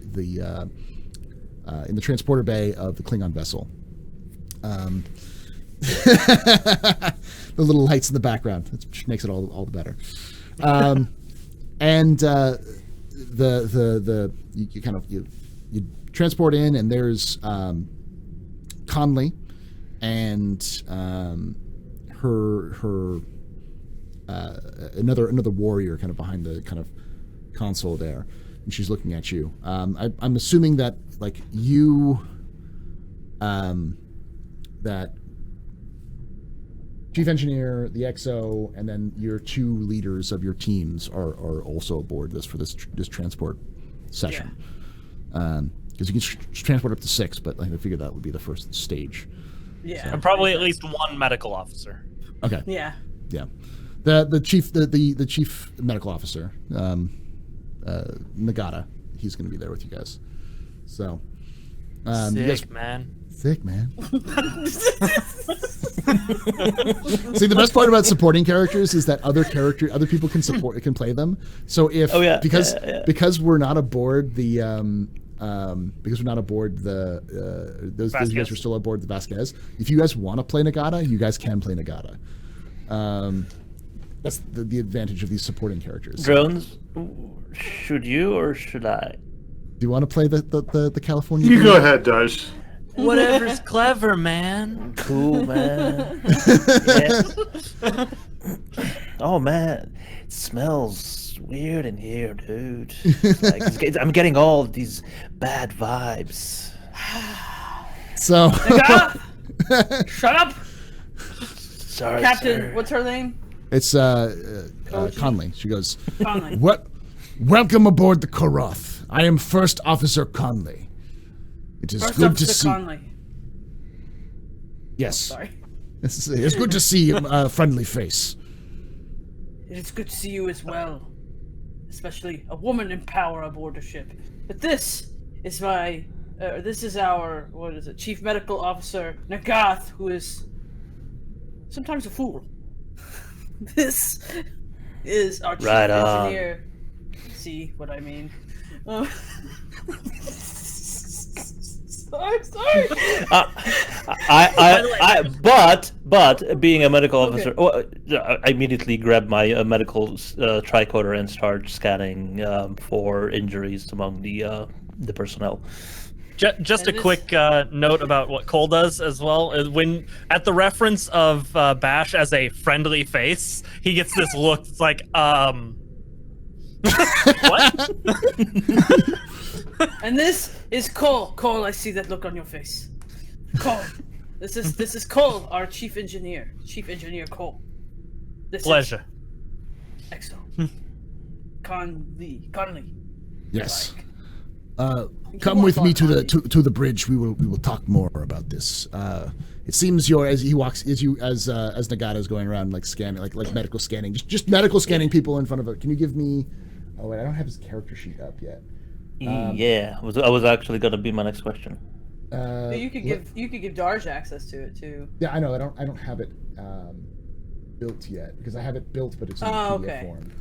in the transporter bay of the Klingon vessel. The little lights in the background, it makes it all the better. And you transport in, and there's Conley and her another warrior kind of behind the kind of console there, and she's looking at you. I'm assuming that like you that chief engineer, the XO, and then your two leaders of your teams are also aboard this transport session. Because you can transport up to 6, but I figured that would be the first stage. Yeah. And probably at least one medical officer. Okay. Yeah. Yeah. The chief medical officer, Nagata, he's going to be there with you guys. So, Sick, you guys, man. sick, man. See, the best part about supporting characters is that other people can play them. So if because we're not aboard the those guys are still aboard the Vasquez. If you guys want to play Nagata, you guys can play Nagata. That's the advantage of these supporting characters. Drones, should you or should I? Do you want to play the California? You go ahead, Daj. Whatever's clever, man. Cool, man. Yeah. Oh man, it smells weird in here, dude. I'm getting all these bad vibes. So, Shut up, Sorry, Captain. sir. What's her name? it's Conley. She goes, Conley. Welcome aboard the Koroth. I am First Officer Conley. It is First good to Officer see. Conley. Yes, Sorry. it's good to see a friendly face. It is good to see you as well, especially a woman in power aboard a ship. But this is our Chief Medical Officer Nagath, who is sometimes a fool. This is our Chief Right on. Engineer. See what I mean? Sorry. But being a medical officer, I immediately grab my medical tricorder and start scanning for injuries among the personnel. Just a And quick note about what Cole does as well. When at the reference of Bash as a friendly face, he gets this look. It's like, what? And this is Cole. Cole, I see that look on your face. Cole, this is Cole, our chief engineer. Chief engineer Cole. This Pleasure. Is Exo. Conley. Yes. Like. Come with me to the bridge. We will talk more about this. It seems as Nagata's going around like scanning, like medical scanning, just medical scanning people in front of it. Can you give me? Oh wait, I don't have his character sheet up yet. Yeah, I was actually gonna be my next question. You could give Darj access to it too. Yeah, I know. I don't have it built yet because I have it built, but it's in PDF form.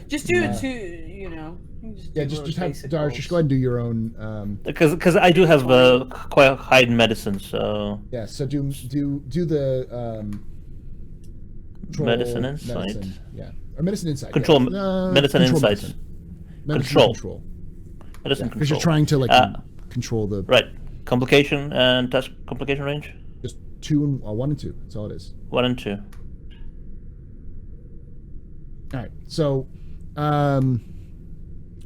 Just do it to you know. You Just have Darj. Just go ahead and do your own. Because I do have quite high in medicine, so Yeah. So do the medicine insight. Medicine, yeah, or medicine insight. Control yeah. medicine control insights. Medicine. Control. Medicine Medicine because control. you're trying to like control the Right. Complication and test complication range. just 1 and 2. That's all it is. 1 and 2. All right. So,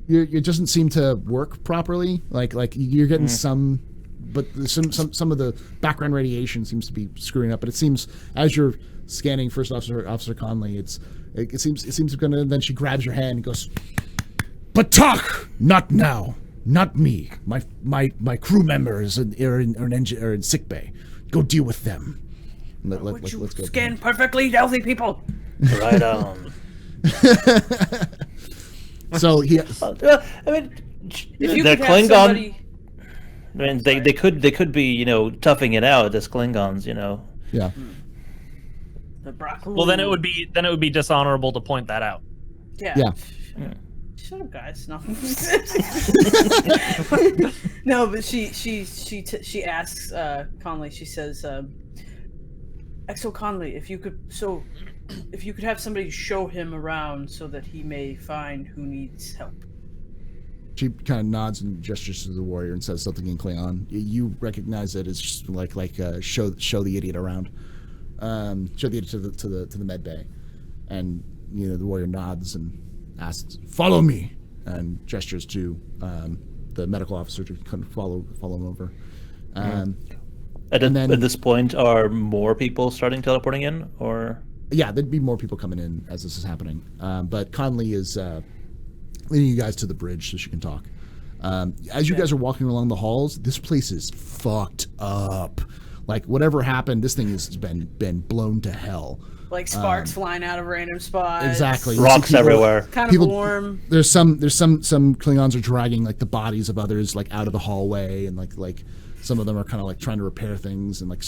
it doesn't seem to work properly. Like you're getting some, but some of the background radiation seems to be screwing up. But it seems as you're scanning First Officer Conley, it seems gonna. Then she grabs your hand and goes, "But talk, not now, not me. My crew members are in sick bay. Go deal with them. Let's go. Scan perfectly healthy people. Right on. So he. I mean, If you they're could have Klingon. somebody, I mean, they could be toughing it out as Klingons. Yeah. the broccoli. Well, then it would be dishonorable to point that out. Yeah. Yeah. Shut up, guys. No. No, but she asks Conley. She says, "Exo Conley, if you could have somebody show him around so that he may find who needs help." She kind of nods and gestures to the warrior and says something in Klingon. You recognize it as just like show the idiot around, show the idiot to the med bay, and the warrior nods and asks, "Follow me," and gestures to the medical officer to kind of follow him over. At this point, are more people starting teleporting in, or? Yeah, there'd be more people coming in as this is happening. But Conley is leading you guys to the bridge so she can talk. As you guys are walking along the halls, this place is fucked up. Like, whatever happened, this thing has been blown to hell. Like sparks flying out of random spots. Exactly. Rocks everywhere. Kind of warm. There's some Klingons are dragging like the bodies of others like out of the hallway, and like some of them are kind of like trying to repair things and like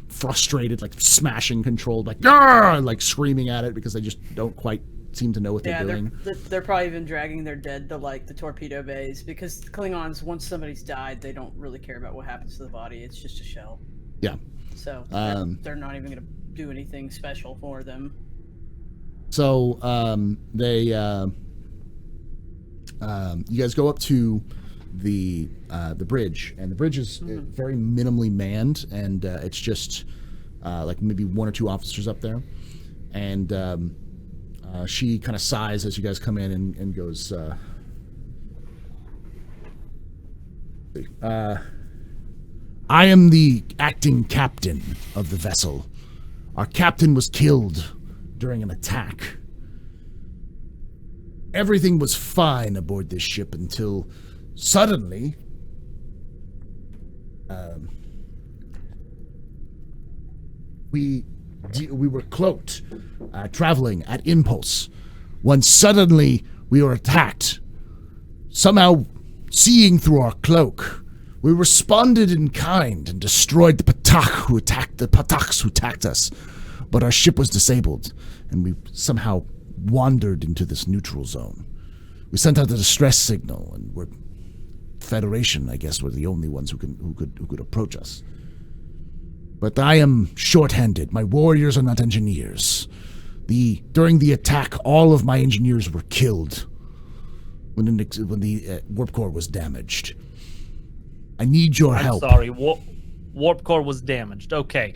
frustrated, like smashing controlled, like "Arr!" like screaming at it because they just don't quite seem to know what they're doing. They're probably even dragging their dead to like the torpedo bays because Klingons, once somebody's died, they don't really care about what happens to the body. It's just a shell. Yeah. So they're not even going to do anything special for them. So they you guys go up to the bridge, and the bridge is very minimally manned, and it's just like maybe 1 or 2 officers up there, and she kind of sighs as you guys come in and goes, "I am the acting captain of the vessel. Our captain was killed during an attack. Everything was fine aboard this ship until suddenly we were cloaked, traveling at impulse, when suddenly we were attacked. Somehow, seeing through our cloak, we responded in kind and destroyed the Pataks who attacked us. But our ship was disabled, and we somehow wandered into this neutral zone. We sent out a distress signal, and we're Federation, I guess, were the only ones who could approach us. But I am short-handed. My warriors are not engineers. During the attack, all of my engineers were killed when the warp core was damaged. I need your I'm help. sorry. Warp core was damaged. Okay.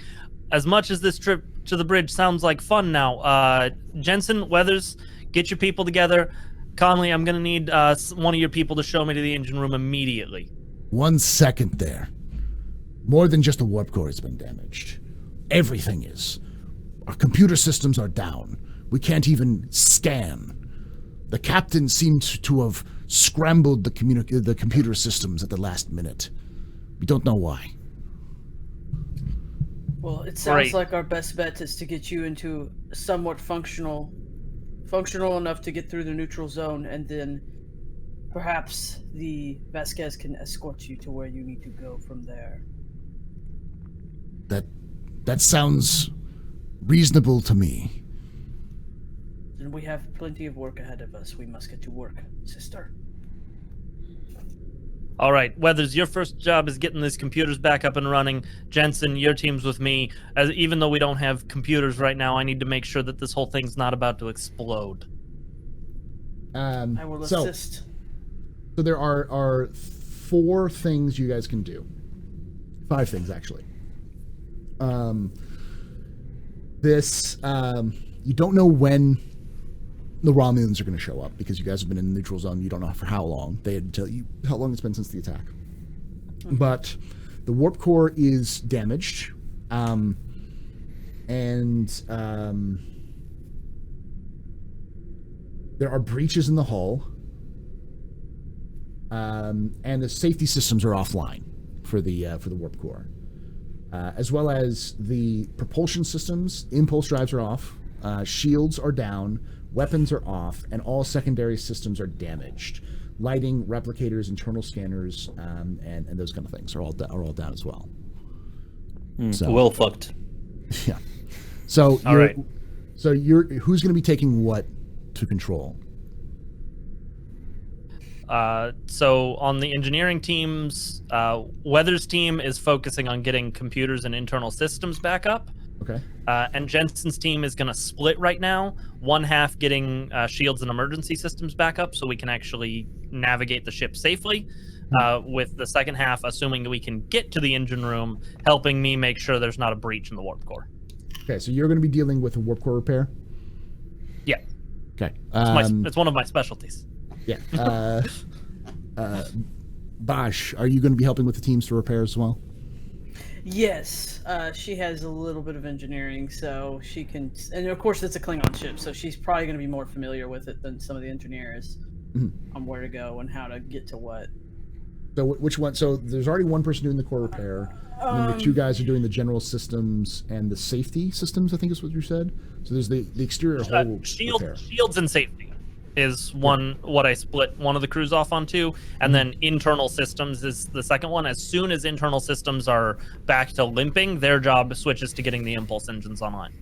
As much as this trip to the bridge sounds like fun now, Jensen, Weathers, get your people together. Conley, I'm going to need one of your people to show me to the engine room immediately. 1 second there. More than just the warp core has been damaged. Everything is. Our computer systems are down. We can't even scan. The captain seemed to have scrambled the computer systems at the last minute. We don't know why. Well, it sounds Right. like our best bet is to get you into somewhat functional enough to get through the neutral zone, and then perhaps the Vasquez can escort you to where you need to go from there. That sounds reasonable to me. And we have plenty of work ahead of us. We must get to work, sister. All right, Weathers, your first job is getting these computers back up and running. Jensen, your team's with me. Even though we don't have computers right now, I need to make sure that this whole thing's not about to explode. I will assist. So there are 4 things you guys can do. 5 things, actually. You don't know when the Romulans are going to show up because you guys have been in the neutral zone. You don't know for how long. They had to tell you how long it's been since the attack. But the warp core is damaged, and there are breaches in the hull, and the safety systems are offline for the warp core, as well as the propulsion systems. Impulse drives are off, shields are down, weapons are off, and all secondary systems are damaged. Lighting, replicators, internal scanners, and those kind of things are all down as well. So, Well fucked. yeah. So All right. who's going to be taking what to control? So on the engineering teams, Weathers' team is focusing on getting computers and internal systems back up. Okay. And Jensen's team is going to split right now. One half getting shields and emergency systems back up so we can actually navigate the ship safely. With the second half, assuming we can get to the engine room, helping me make sure there's not a breach in the warp core. Okay, so you're going to be dealing with a warp core repair? Yeah, Okay. it's one of my specialties. Yeah. Bosch, are you going to be helping with the teams to repair as well? Yes, she has a little bit of engineering, so she can. And of course, it's a Klingon ship, so she's probably going to be more familiar with it than some of the engineers on where to go and how to get to what. So which one? So there's already one person doing the core repair, and then the 2 guys are doing the general systems and the safety systems, I think is what you said. So there's the exterior hull repair. Shields and safety is what I split one of the crews off onto, and then internal systems is the second one. As soon as internal systems are back to limping, their job switches to getting the impulse engines online.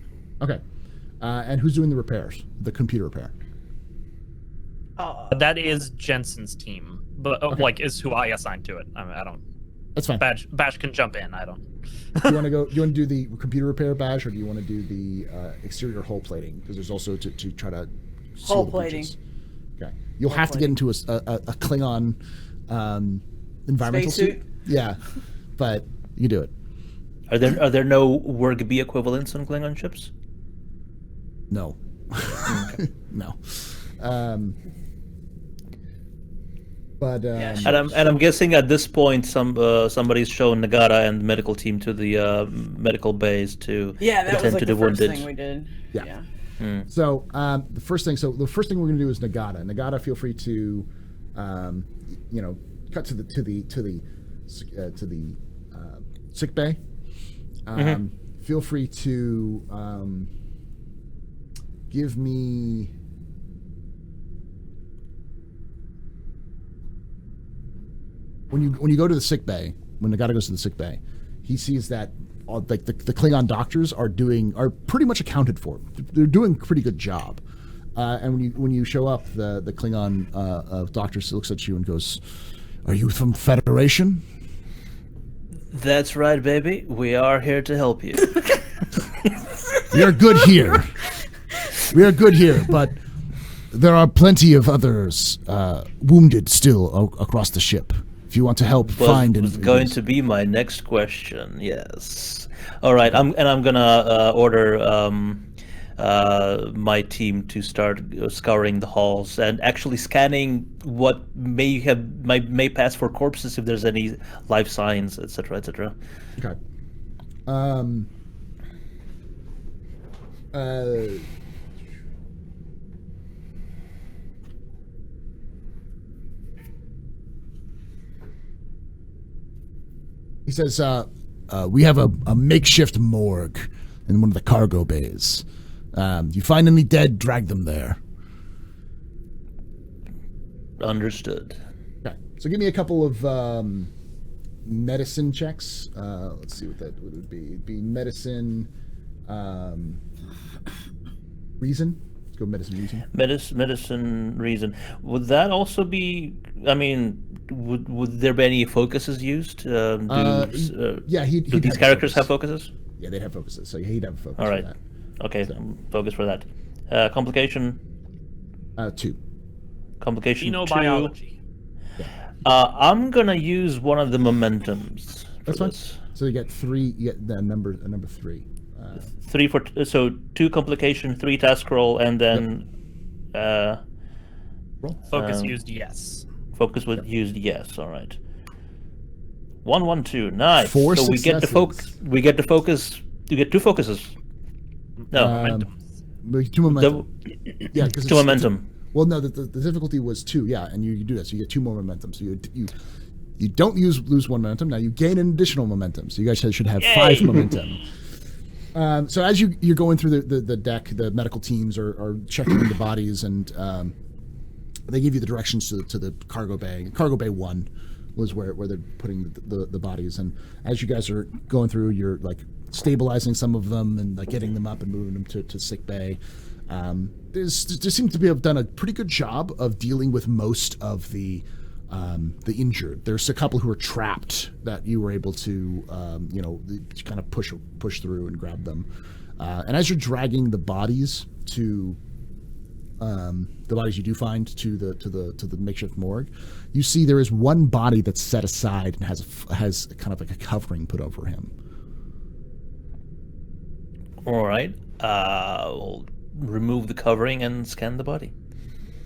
Okay. And who's doing the repairs? The computer repair? That is Jensen's team, but Okay. is who I assigned to it. I don't. That's fine. Bash can jump in. I don't. Do you want to do the computer repair, Bash, or do you want to do the exterior hull plating? Because there's also to try to seal Hull the plating. breaches. Okay. You'll have to get into a Klingon environmental Spacesuit? suit. Yeah, but you do it. Are there no Werg B equivalents on Klingon ships? No. No. But Yeah, And I'm guessing at this point somebody's shown Nagata and the medical team to the medical bays to Yeah, that was attend like to the the first wounded. thing we did. Yeah. So the first thing we're going to do is Nagata. Nagata, feel free to, cut to the sick bay. Feel free to give me. When you go to the sick bay, when Nagata goes to the sick bay, he sees that like the Klingon doctors are pretty much accounted for. They're doing a pretty good job. And when you show up, the Klingon doctor looks at you and goes, "Are you from Federation?" That's right, baby. We are here to help you. We are good here. We are good here, but there are plenty of others wounded still across the ship. if you want to help find was going to be my next question. Yes. All right. I'm gonna order my team to start scouring the halls and actually scanning what may pass for corpses if there's any life signs, etc., etc. Okay. He says, we have a makeshift morgue in one of the cargo bays. You find any dead, drag them there. Understood. Okay. So give me a couple of medicine checks. Let's see what that would be. It'd be medicine, reason. Let's go medicine, reason. Medicine reason. Would that also be? I mean, would there be any focuses used? Yeah, do these characters have focuses? Yeah, they'd have focuses. So he'd have a focus. All right. For that. Okay, focus for that. Complication. 2. Complication 2. Xenobiology. I'm gonna use one of the momentums. That's fine. So you get 3. You get the number 3. 3 for 2 complication, 3 task roll, and then Focus used, yes. Focus with used, yes. All right. 1, 1, 2. Nice. 4 so successes. we get to focus. We get to focus. You get 2 focuses. No. Momentum. 2 momentum. Yeah, because 2 momentum. Well, no, the difficulty was 2. Yeah, and you do that, so you get 2 more momentum. So you don't lose 1 momentum. Now you gain an additional momentum. So you guys should have 5 momentum. So as you're going through the deck, the medical teams are checking the bodies, and they give you the directions to the cargo bay. Cargo bay 1 was where they're putting the bodies. And as you guys are going through, you're like stabilizing some of them and like getting them up and moving them to sick bay. There seems to be have done a pretty good job of dealing with most of the injured. There's a couple who are trapped that you were able to, kind of push through and grab them. And as you're dragging the bodies to the bodies you do find to the makeshift morgue, you see there is one body that's set aside and has kind of like a covering put over him. All right. We'll remove the covering and scan the body.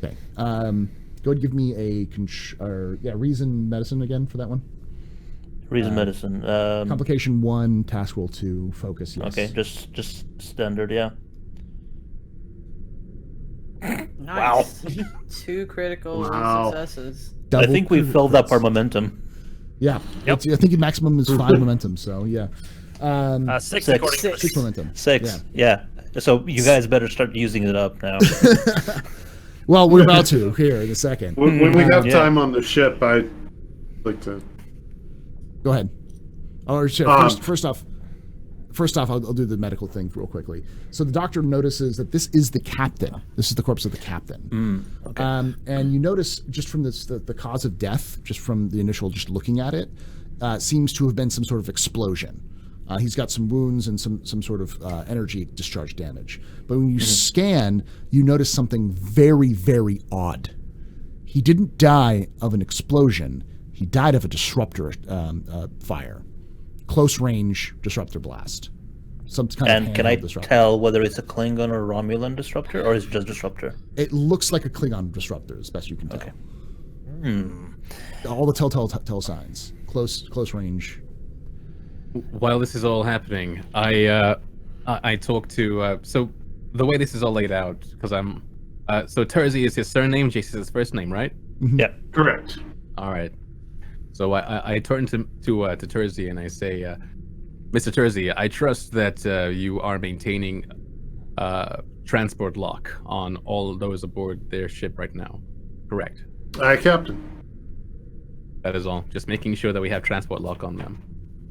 Okay. Go ahead and give me a reason medicine again for that one. Reason medicine. Complication 1, task roll 2, focus. Yes. Okay, just standard, yeah. Nice. 2 critical successes. I think we filled up our momentum. Yeah. Yep. I think the maximum is 5 momentum. So yeah. 6 Six. according to 6 momentum. 6. Yeah. So you guys better start using it up now. Well, we're about to here in a second. When we have time on the ship, I'd like to. Go ahead. Or first off, I'll do the medical thing real quickly. So the doctor notices that this is the captain. This is the corpse of the captain. Okay. And you notice just from this, the cause of death, just from the initial, just looking at it, seems to have been some sort of explosion. He's got some wounds and some sort of energy discharge damage. But when you scan, you notice something very, very odd. He didn't die of an explosion. He died of a disruptor fire. Close range disruptor blast. Some kind of And can I disruptor. tell whether it's a Klingon or Romulan disruptor, or is it just disruptor? It looks like a Klingon disruptor, as best you can tell. Okay. All the telltale signs. Close range. While this is all happening, I talked to so the way this is all laid out, because I'm so Terzi is his surname, Jace is his first name, right? Yeah. Correct. All right. So I turn to Terzi and I say, Mr. Terzi, I trust that you are maintaining transport lock on all those aboard their ship right now. Correct. Aye, Captain. That is all. Just making sure that we have transport lock on them.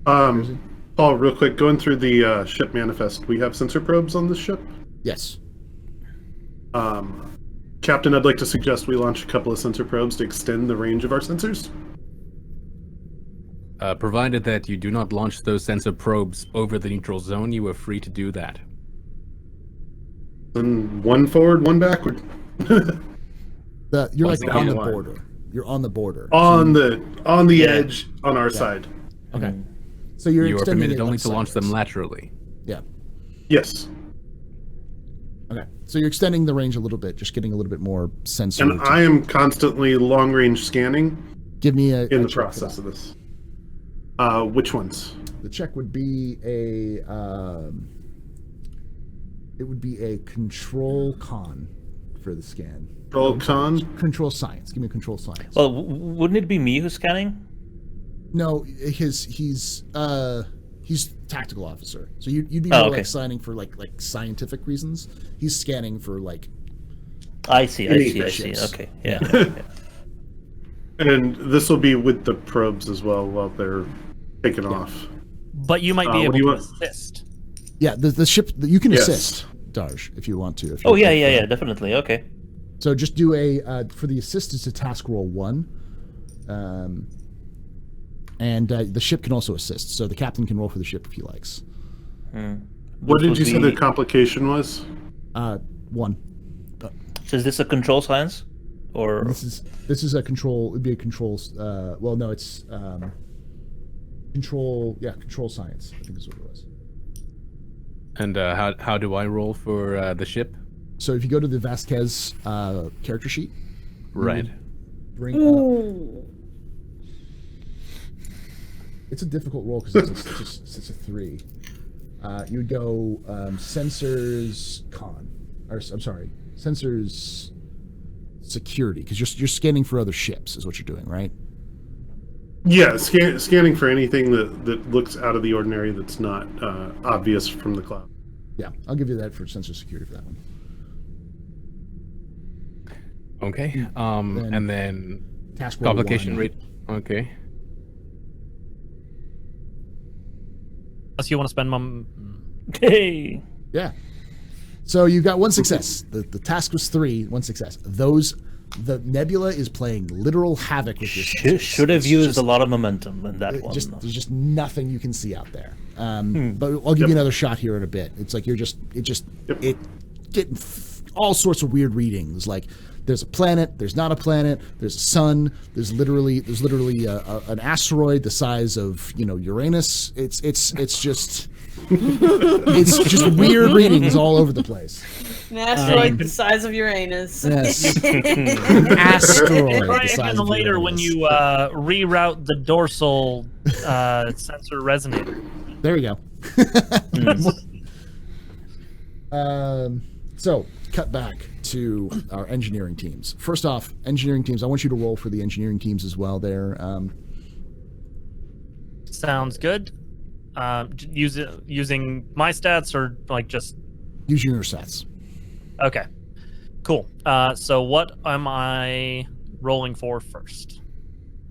Paul, real quick, going through the ship manifest, we have sensor probes on this ship? Yes. Captain, I'd like to suggest we launch a couple of sensor probes to extend the range of our sensors. Provided that you do not launch those sensor probes over the neutral zone, you are free to do that. Then one forward, one backward. You're What's like the on the line? border. You're on the border. On the edge on our side. Okay. So you're You are extending permitted it, only like, to launch them sideways. laterally. Yeah. Yes. Okay. So you're extending the range a little bit, just getting a little bit more sensor. And I am constantly long range scanning Give me a in the check for process that. of this. Which ones? The check would be it would be a control con for the scan. Control con? Control science. Give me a control science. Well, wouldn't it be me who's scanning? No, he's tactical officer. So you'd be more okay. like signing for like scientific reasons. He's scanning for like I see. Ships. Okay, yeah. And this will be with the probes as well while they're taking off. But you might be what able do you to want? assist. Yeah, the ship you can Yes. assist Darj if you want to. If Oh you're- yeah, definitely. Okay. So just do a for the assist it's a task roll 1. And the ship can also assist, so the captain can roll for the ship if he likes. What did would you say be- the complication was? 1. So is this a control science, or This is a control. It'd be a control. Well, no, it's control. Yeah, control science. I think is what it was. And how do I roll for the ship? So if you go to the Vasquez character sheet, Right. bring up. It's a difficult roll because it's a 3. You would go sensors con, or I'm sorry, sensors security, because you're scanning for other ships is what you're doing, right? Yeah, scanning for anything that looks out of the ordinary that's not obvious from the cloud. Yeah, I'll give you that for sensor security for that one. Okay. And then Task roll complication 1. rate. Okay. Unless you want to spend hey? Yeah. So you've got 1 success. The task was 3, 1 success. The nebula is playing literal havoc with your sensors. Should have It's used just- a lot of momentum in that one. There's just nothing you can see out there. But I'll give you another shot here in a bit. It's like it getting all sorts of weird readings. Like there's a planet, there's not a planet, there's a sun, there's literally an asteroid the size of Uranus. It's just it's just weird readings all over the place. An asteroid the size of Uranus. Yes, an asteroid Try the size again of later when Uranus. you reroute the dorsal sensor resonator. There you go. So, cut back to our engineering teams. First off, engineering teams, I want you to roll for the engineering teams as well there. Sounds good. Using my stats or like just Use your stats. okay. Cool. So what am I rolling for first?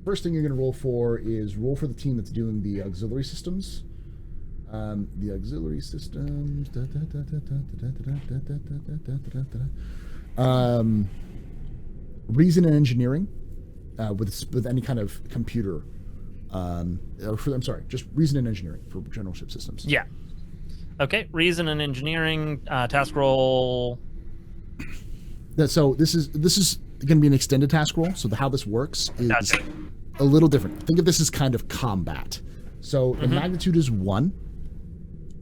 First thing you're going to roll for is roll for the team that's doing the auxiliary systems. The auxiliary systems. Reason and engineering with any kind of computer. I'm sorry, just reason and engineering for general ship systems. Yeah. Okay. Reason and engineering. Task roll. So this is going to be an extended task roll. So how this works is Gotcha. a little different. Think of this as kind of combat. So the magnitude is 1,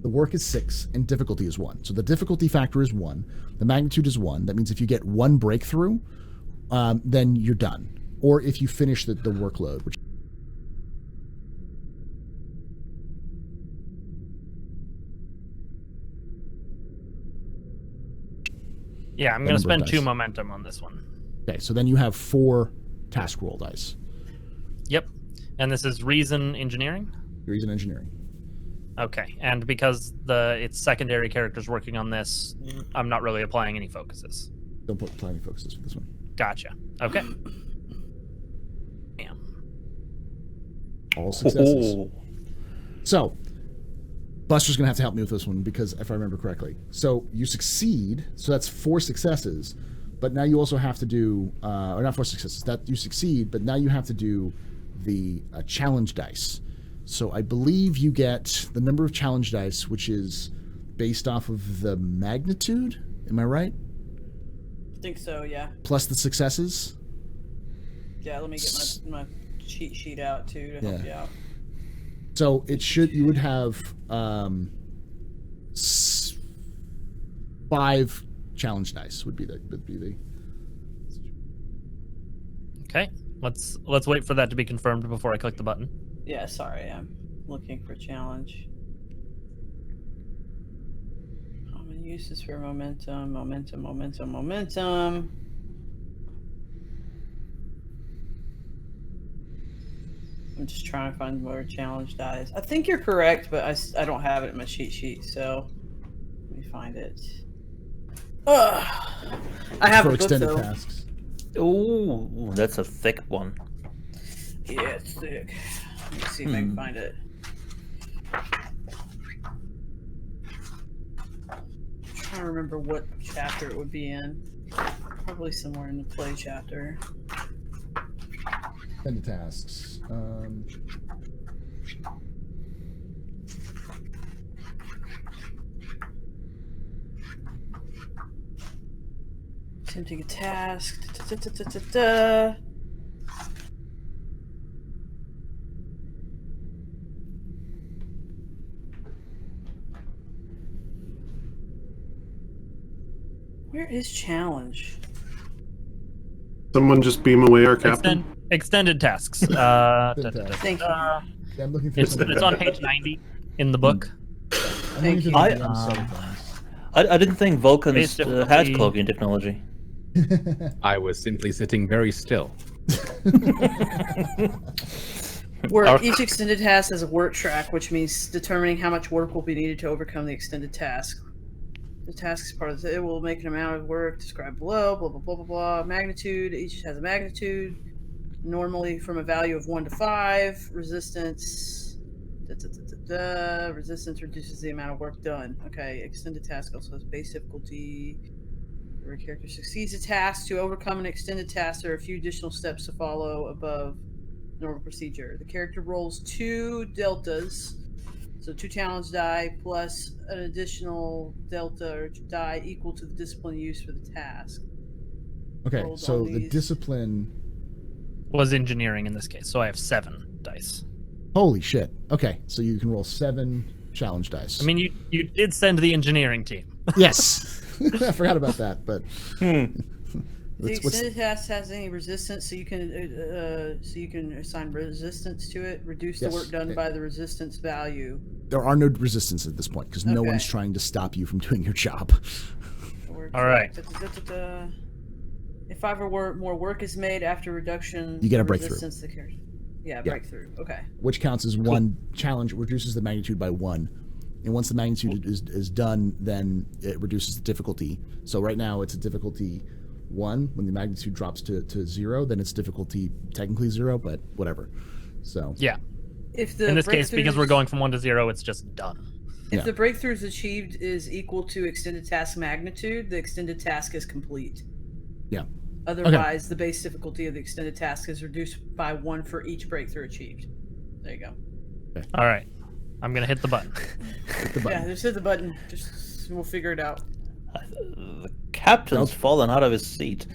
the work is 6, and difficulty is 1. So the difficulty factor is 1, the magnitude is 1. That means if you get 1 breakthrough, then you're done. Or if you finish the workload, which Yeah, I'm going to number of spend 2 dice. momentum on this one. okay, so then you have 4 task roll dice. Yep. And this is reason engineering. Reason engineering. Okay. And because it's secondary characters working on this, I'm not really applying any focuses. Don't put planning focuses for this one. Gotcha. Okay. Damn. All successes. Oh. So, Buster's going to have to help me with this one because if I remember correctly. So, you succeed. So, that's 4 successes. But now you also have to do, or not 4 successes, that you succeed, but now you have to do the challenge dice. So, I believe you get the number of challenge dice, which is based off of the magnitude. Am I right? I think so, yeah. Plus the successes. Yeah, let me get my cheat sheet out too to help you out. So you would have 5 challenge dice would be the. Okay. Let's wait for that to be confirmed before I click the button. Yeah, sorry, I'm looking for challenge. Common uses for momentum. I'm just trying to find more challenge dice. I think you're correct, but I don't have it in my cheat sheet, so let me find it. I have for a book, extended though. tasks. Ooh, that's a thick one. Yeah, it's thick. Let me see if I can find it. I'm trying to remember what chapter it would be in. Probably somewhere in the play chapter. Extended tasks. Attempting a task. Da-da-da-da-da-da. Where is challenge? Someone just beam away our captain. Extended tasks. Thank you. you. Yeah, I'm looking for It's on page 90 in the book. Thank you. I didn't think Vulcans Base difficulty. had cloaking technology. I was simply sitting very still. Work. Each extended task has a work track, which means determining how much work will be needed to overcome the extended task. The task is part of it. It will make an amount of work described below. Blah blah blah blah blah. Magnitude. Each has a magnitude. Normally from a value of 1 to 5. Resistance. Resistance reduces the amount of work done. Okay. Extended task also has base difficulty. Where a character succeeds a task, to overcome an extended task, there are a few additional steps to follow above normal procedure. The character rolls 2 deltas, so 2 challenge die plus an additional delta or die equal to the discipline used for the task. Okay, Rolled so on the these. discipline. Was engineering in this case, so I have 7 dice. Holy shit. Okay, so you can roll 7 challenge dice. I mean, you did send the engineering team. Yes. I forgot about that, but The what's- extended task has any resistance, so you can assign resistance to it. Reduce the Yes. work done by the resistance value. there are no resistance at this point because no Okay. one's trying to stop you from doing your job. All right. If 5 or more work is made after reduction, You get a of breakthrough. resistance, the character. Yeah, Yeah. breakthrough. Okay. Which counts as one challenge, reduces the magnitude by 1. And once the magnitude is done, then it reduces the difficulty. So right now it's a difficulty 1. When the magnitude drops to 0, then it's difficulty technically 0, but whatever. So Yeah. If the In this case, because we're breakthroughs- going from 1 to 0, it's just done. If Yeah. the breakthroughs achieved is equal to extended task magnitude, the extended task is complete. yeah. Otherwise, the base difficulty of the extended task is reduced by 1 for each breakthrough achieved. There you go. All right. I'm going to hit the button. Hit the button. Yeah, just hit the button. Just we'll figure it out. The captain's fallen out of his seat.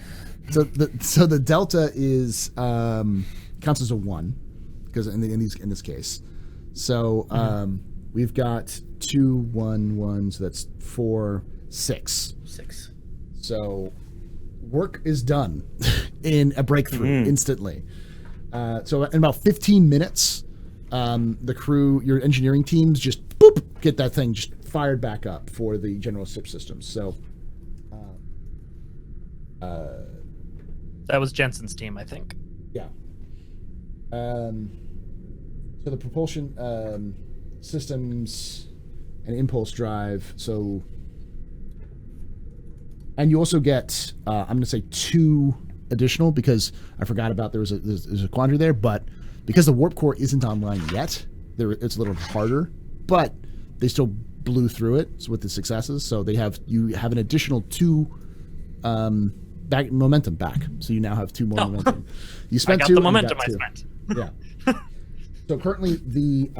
So the delta is counts as a 1 because in this case. So we've got 2 1 1, so that's 4 6. 6. So work is done in a breakthrough instantly. So in about 15 minutes, the crew, your engineering teams, just boop, get that thing just fired back up for the general SIP systems. So That was Jensen's team, I think. yeah. So the propulsion systems and impulse drive. So, and you also get I'm going to say 2 additional because I forgot about there's a quandary there, but because the warp core isn't online yet, it's a little harder, but they still blew through it with the successes. So you have an additional 2 momentum back. So you now have 2 more momentum. You I spent got 2. the and you momentum got I 2. spent. Yeah. So currently the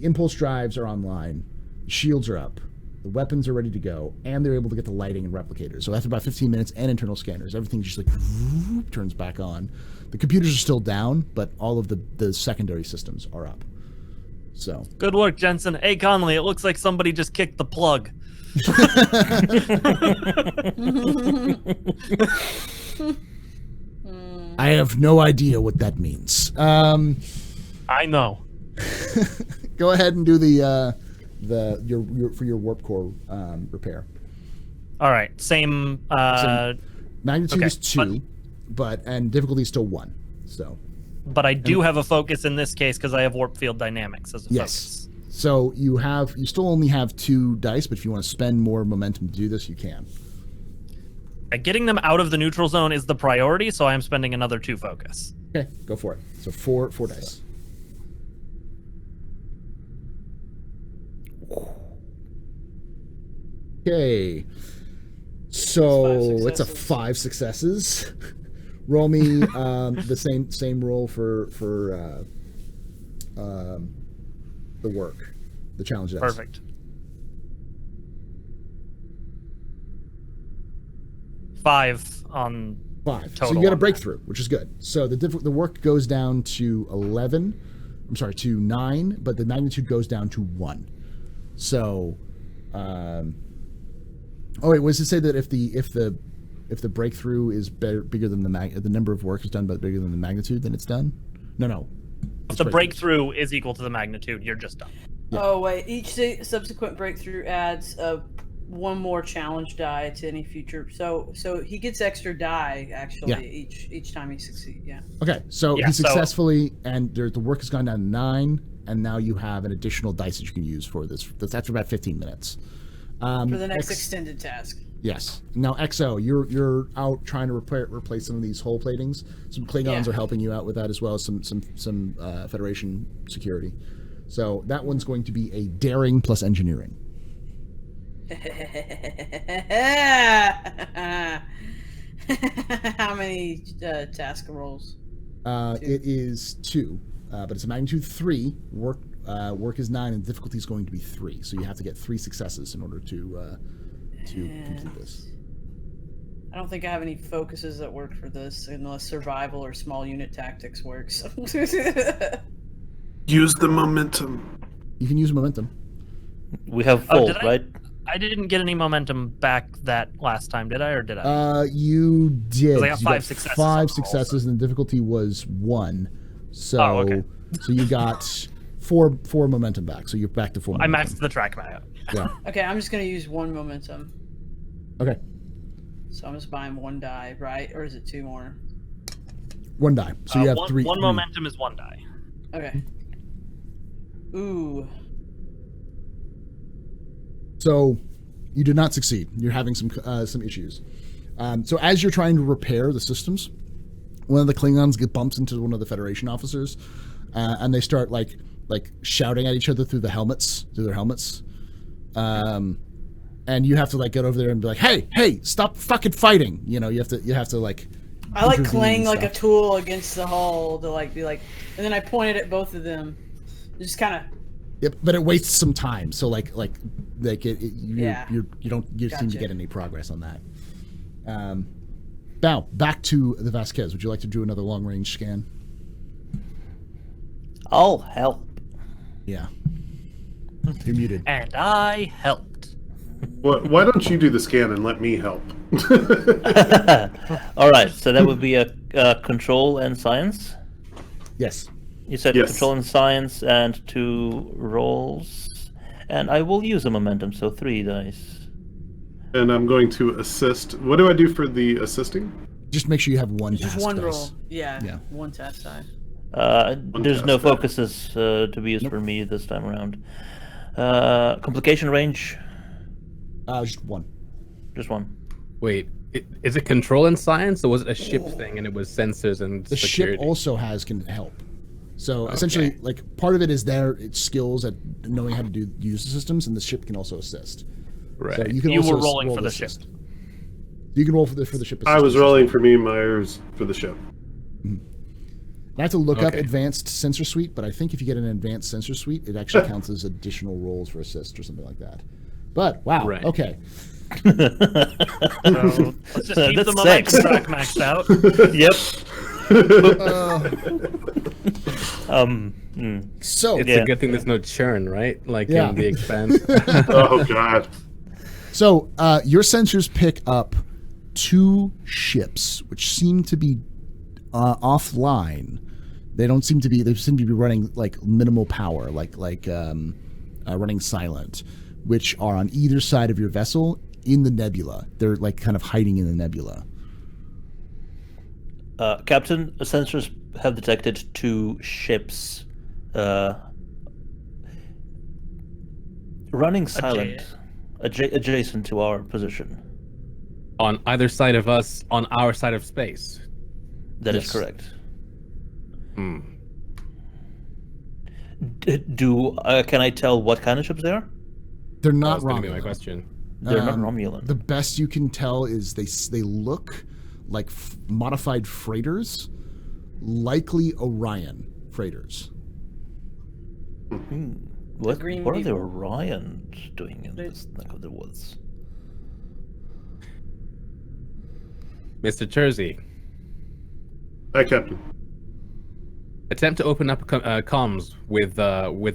impulse drives are online, shields are up, the weapons are ready to go, and they're able to get the lighting and replicators. So after about 15 minutes and internal scanners, everything just like turns back on. The computers are still down, but all of the secondary systems are up. So Good work, Jensen. Hey, Conley, it looks like somebody just kicked the plug. I have no idea what that means. I know. Go ahead and do your for your warp core repair. All right, same. Magnitude okay, is 2, and difficulty is still 1. So. But I do have a focus in this case because I have warp field dynamics as a focus. So you still only have 2 dice, but if you want to spend more momentum to do this, you can. Getting them out of the neutral zone is the priority, so I am spending another 2 focus. Okay, go for it. So 4 dice. Okay. So it's a 5 successes. Roll me the same roll for the work, the challenge dice. Perfect. 5 on 5. total. So you got a breakthrough, which is good. So the work goes down to 11. I'm sorry, to 9, but the magnitude goes down to 1. So, oh wait, was it say that if the breakthrough is bigger than the number of work is done, but bigger than the magnitude, then it's done? No. If the breakthrough is equal to the magnitude, you're just done. Yeah. Oh wait, each subsequent breakthrough adds one more challenge die to any future. So he gets extra die actually each time he succeeds. Yeah. Okay, so he successfully and the work has gone down to 9, and now you have an additional dice that you can use for this. That's after about 15 minutes. For the next extended task. Yes. Now, XO, you're out trying to replace some of these hull platings. Some Klingons are helping you out with that as well as some Federation security. So that one's going to be a daring plus engineering. How many task rolls? It is 2, but it's a magnitude 3. Work is 9, and difficulty is going to be 3. So you have to get 3 successes in order to complete this. I don't think I have any focuses that work for this, unless survival or small unit tactics works. Use the momentum. You can use momentum. We have full, right? I didn't get any momentum back that last time, did I, or did I? You did. I got you 5 got successes. 5 successes, and the difficulty was 1. So, okay. So you got 4 momentum back. So you're back to full momentum. I maxed the track out. Yeah. Okay, I'm just gonna use 1 momentum. Okay. So I'm just buying 1 die, right? Or is it 2 more? 1 die. So you have 3. One momentum is 1 die. Okay. Ooh. So you did not succeed. You're having some issues. So as you're trying to repair the systems, one of the Klingons bumps into one of the Federation officers, and they start like shouting at each other through their helmets. And you have to get over there and be like, hey, stop fucking fighting. You have to like. I clang like a tool against the hull to be like, and then I pointed at both of them, just kind of. Yep, but it wastes some time. So you don't seem to get any progress on that. Now back to the Vasquez. Would you like to do another long range scan? I'll help. Yeah. You're muted. And I helped. Why don't you do the scan and let me help? All right, so that would be a control and science. Yes. You said Yes. control and science and 2 rolls, and I will use a momentum, so 3 dice. And I'm going to assist. What do I do for the assisting? Just make sure you have 1 Just task 1 dice. roll. Yeah. Yeah. 1 task die. There's no task die. focuses to be used for me this time around. Complication range, Just 1. just 1. Wait, is it control and science, or was it a ship thing and it was sensors and The security? ship also can help. So essentially, part of it is its skills at knowing how to use the systems, and the ship can also assist. Right. So you can You also were rolling roll for the assist. You can roll for the ship. I was assist. rolling for me, Myers for the ship. I have to look up Okay. advanced sensor suite, but I think if you get an advanced sensor suite, it actually counts as additional rolls for assist or something like that. But wow, Right. okay. So let's just keep the momentum That's track maxed out. Yep. So It's Yeah. a good thing there's no churn, right? Like Yeah. in The Expanse. Oh god. So your sensors pick up 2 ships, which seem to be offline. They don't seem to be. They seem to be running like minimal power, like running silent, which are on either side of your vessel in the nebula. They're like kind of hiding in the nebula. Captain, sensors have detected 2 ships running silent, adjacent to our position. On either side of us, on our side of space. That is Yes. correct. Hmm. Can I tell what kind of ships they are? They're That not was going to be my Romulan. question. They're not Romulan. The best you can tell is they look like modified freighters, likely Orion freighters. What green are the people. Orions doing in this neck of the woods? Mr. Jersey, Hi, Captain. attempt to open up comms with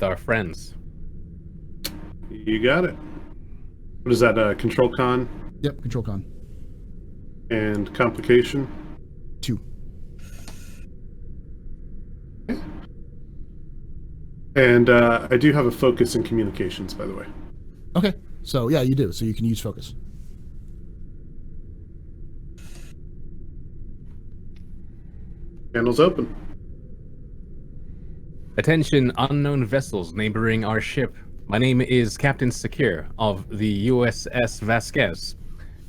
our friends. You got it. What is that? Control con Yep, control con and complication. 2. And I do have a focus in communications, by the way. Okay, so yeah, you do. So you can use focus. Panel's open. Attention, unknown vessels neighboring our ship. My name is Captain Secure of the USS Vasquez.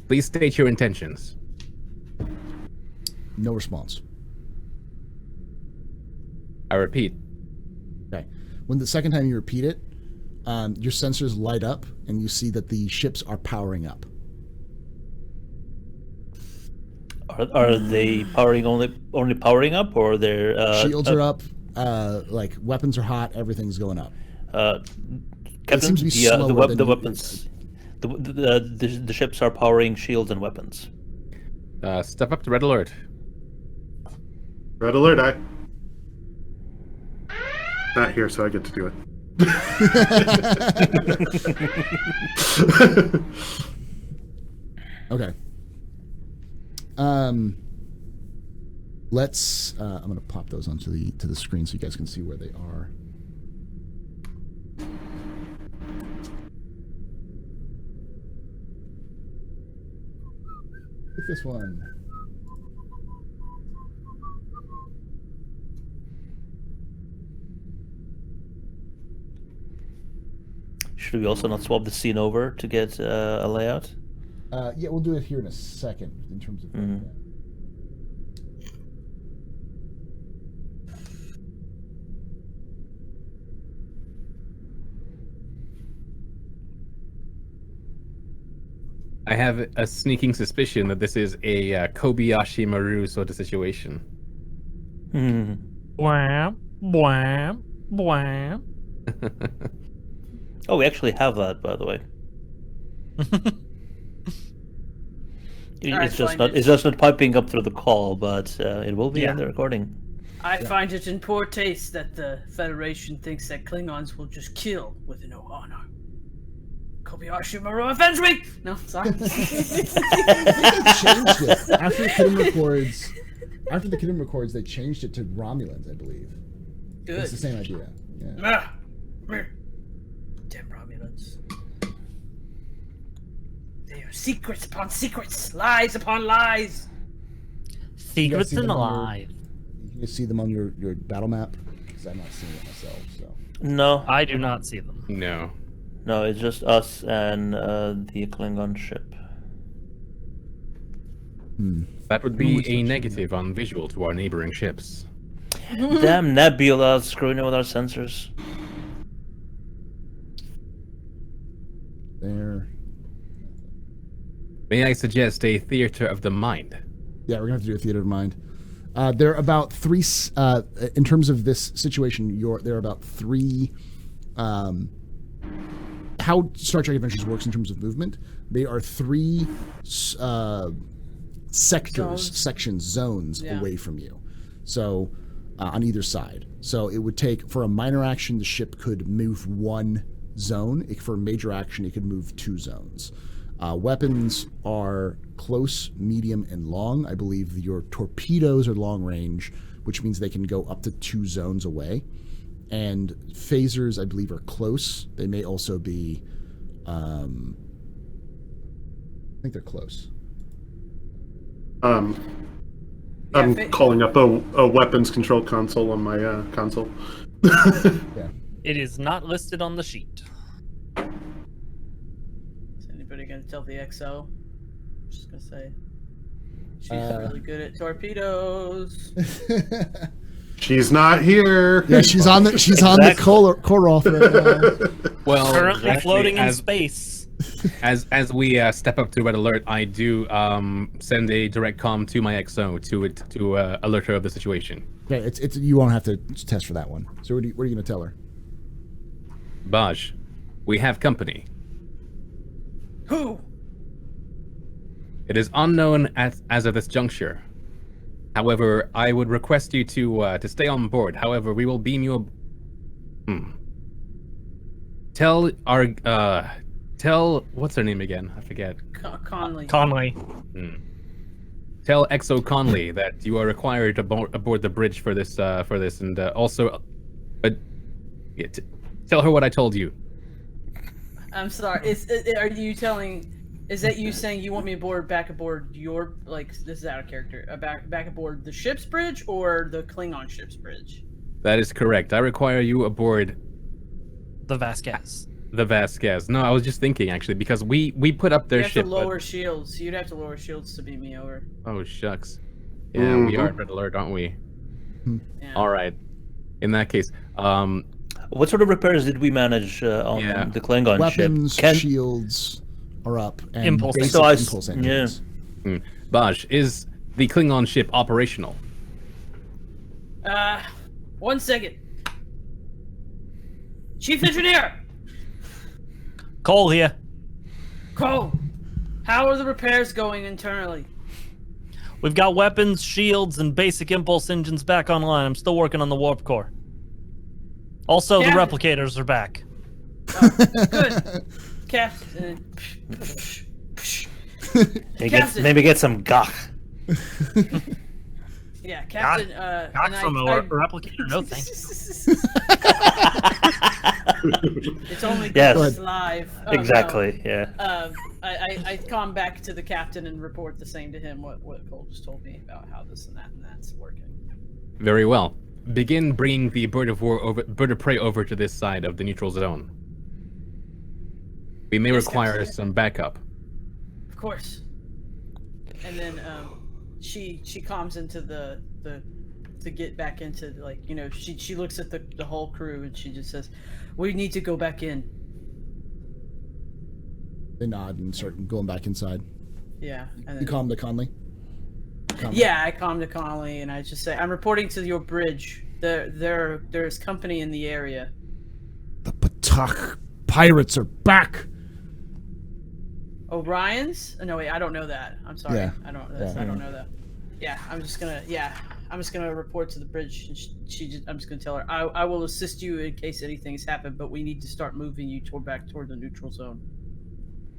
Please state your intentions. No response. I repeat, Okay. When the second time you repeat it, your sensors light up, and you see that the ships are powering up. Are they powering only powering up, or they're Shields are up. Like weapons are hot. Everything's going up. Captain, seems to be the slower than you- weapons, the ships are powering shields and weapons. step up to red alert. Red alert, I. Not here, so I get to do it. Okay. Let's. I'm gonna pop those onto the screen so you guys can see where they are. Pick this one. Should we also not swap the scene over to get a layout? Yeah, we'll do it here in a second in terms of. I have a sneaking suspicion that this is a Kobayashi Maru sort of situation. Wham, wham, wham. Oh, we actually have that, by the way. Alright, fine. It's just not piping up through the call, but it will be Yeah. on the recording. I find it in poor taste that the Federation thinks that Klingons will just kill with no honor. Kobayashi Maru, avenge me! No, sorry. They changed it after the Kidum records. After the Kidum records, they changed it to Romulans, I believe. Good. It's the same idea. Yeah. Ah, damn Romulans. They are secrets upon secrets, lies upon lies. Secrets see and them on your- alive. You can just see them on your battle map because I'm not seeing it myself. So No, I do not see them. No. no, it's just us and the Klingon ship. That would be a negative on visual to our neighboring ships. Damn Nebula screwing with our sensors. there. May I suggest a theater of the mind? Yeah, we're gonna have to do a theater of mind. There are about three. In terms of this situation, there are about three how Star Trek Adventures works in terms of movement. They are 3 sections, zones away from you. So on either side. So it would take, for a minor action, the ship could move 1 zone. For a major action, it could move 2 zones. Weapons are close, medium, and long. I believe your torpedoes are long range, which means they can go up to 2 zones away. And phasers, I believe, are close. They may also be, I think they're close. I'm calling up a weapons control console on my console. Yeah. It is not listed on the sheet. Is anybody gonna tell the XO? I'm just gonna say she's really good at torpedoes. She's not here. Yeah, she's on the Koroth right now. Well, Currently floating in as- space. As we step up to red alert, I do send a direct comm to my XO to alert her of the situation. Okay, it's you won't have to test for that one. So what are you going to tell her? Baj, we have company. Who? It is unknown as of this juncture. However, I would request you to stay on board. However, we will beam you. Tell what's her name again? I forget. Conley. Conley. Tell XO Conley that you are required aboard the bridge for this, and also, tell her what I told you. I'm sorry. Are you telling? Is that you saying you want me back aboard your, like, this is out of character, back aboard the ship's bridge or the Klingon ship's bridge? That is correct. I require you aboard The Vasquez. the Vasquez. No, I was just thinking actually because we put up their You have ship. to but- lower shields. You'd have to lower shields to beam me over. Oh shucks. Yeah, we are at red alert, aren't we? Yeah. All right. In that case, What sort of repairs did we manage on Yeah. the Klingon Weapons, ship? shields are up, and Impulse basic So I s- impulse yeah. engines. Baj, is the Klingon ship operational? 1 second. Chief Engineer! Cole here. Cole! How are the repairs going internally? We've got weapons, shields, and basic impulse engines back online. I'm still working on the warp core. Also, Yeah. the replicators are back. Good. Captain. Maybe get some gach. Yeah, Captain. Not from a I- replicator, no thanks. It's only Yes. because it's live. Oh, no. Exactly. Yeah. I come back to the captain and report the same to him. What Cole just told me about how this and that's working. Very well. Begin bringing the bird of prey over to this side of the neutral zone. We may Yes, require Captain. some backup. Of course. And then she calms into the to get back into, like, you know, she looks at the whole crew and she just says, "We need to go back in." They nod and start going back inside. Yeah. And You then, calm to Conley. Conley. yeah, I calm to Conley and I just say, "I'm reporting to your bridge. There's company in the area." The Patak pirates are back. Orion's? Oh, no, wait, I don't know that. I'm sorry. Yeah. I don't Yeah. know that. Yeah, I'm just gonna report to the bridge. And I'm just gonna tell her I will assist you in case anything has happened, but we need to start moving you back toward the neutral zone.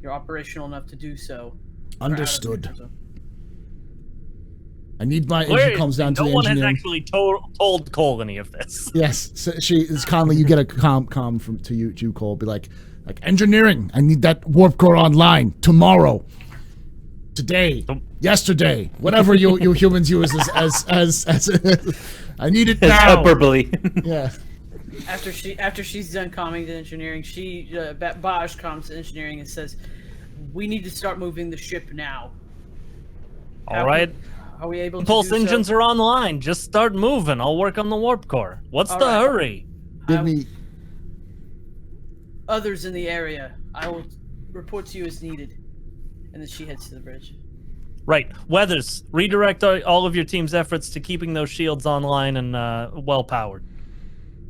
You're operational enough to do so. Or out of the Understood. neutral zone. I need my. Where She comes down to no the one has engineering. actually told Cole any of this. Yes, so it's Conley. You get a com from to you, Cole. Be like engineering. I need that warp core online tomorrow, today, yesterday, whatever you humans use as I need it now. Hyperbole. Yeah. After she's done calming to engineering, Baj calms to engineering and says, "We need to start moving the ship now." All right. Are we able Impulse to do engines so? are online. Just start moving. I'll work on the warp core. What's All the right. hurry? Give me. Others in the area. I will report to you as needed. And then she heads to the bridge. Right. Weathers, redirect all of your team's efforts to keeping those shields online and well powered.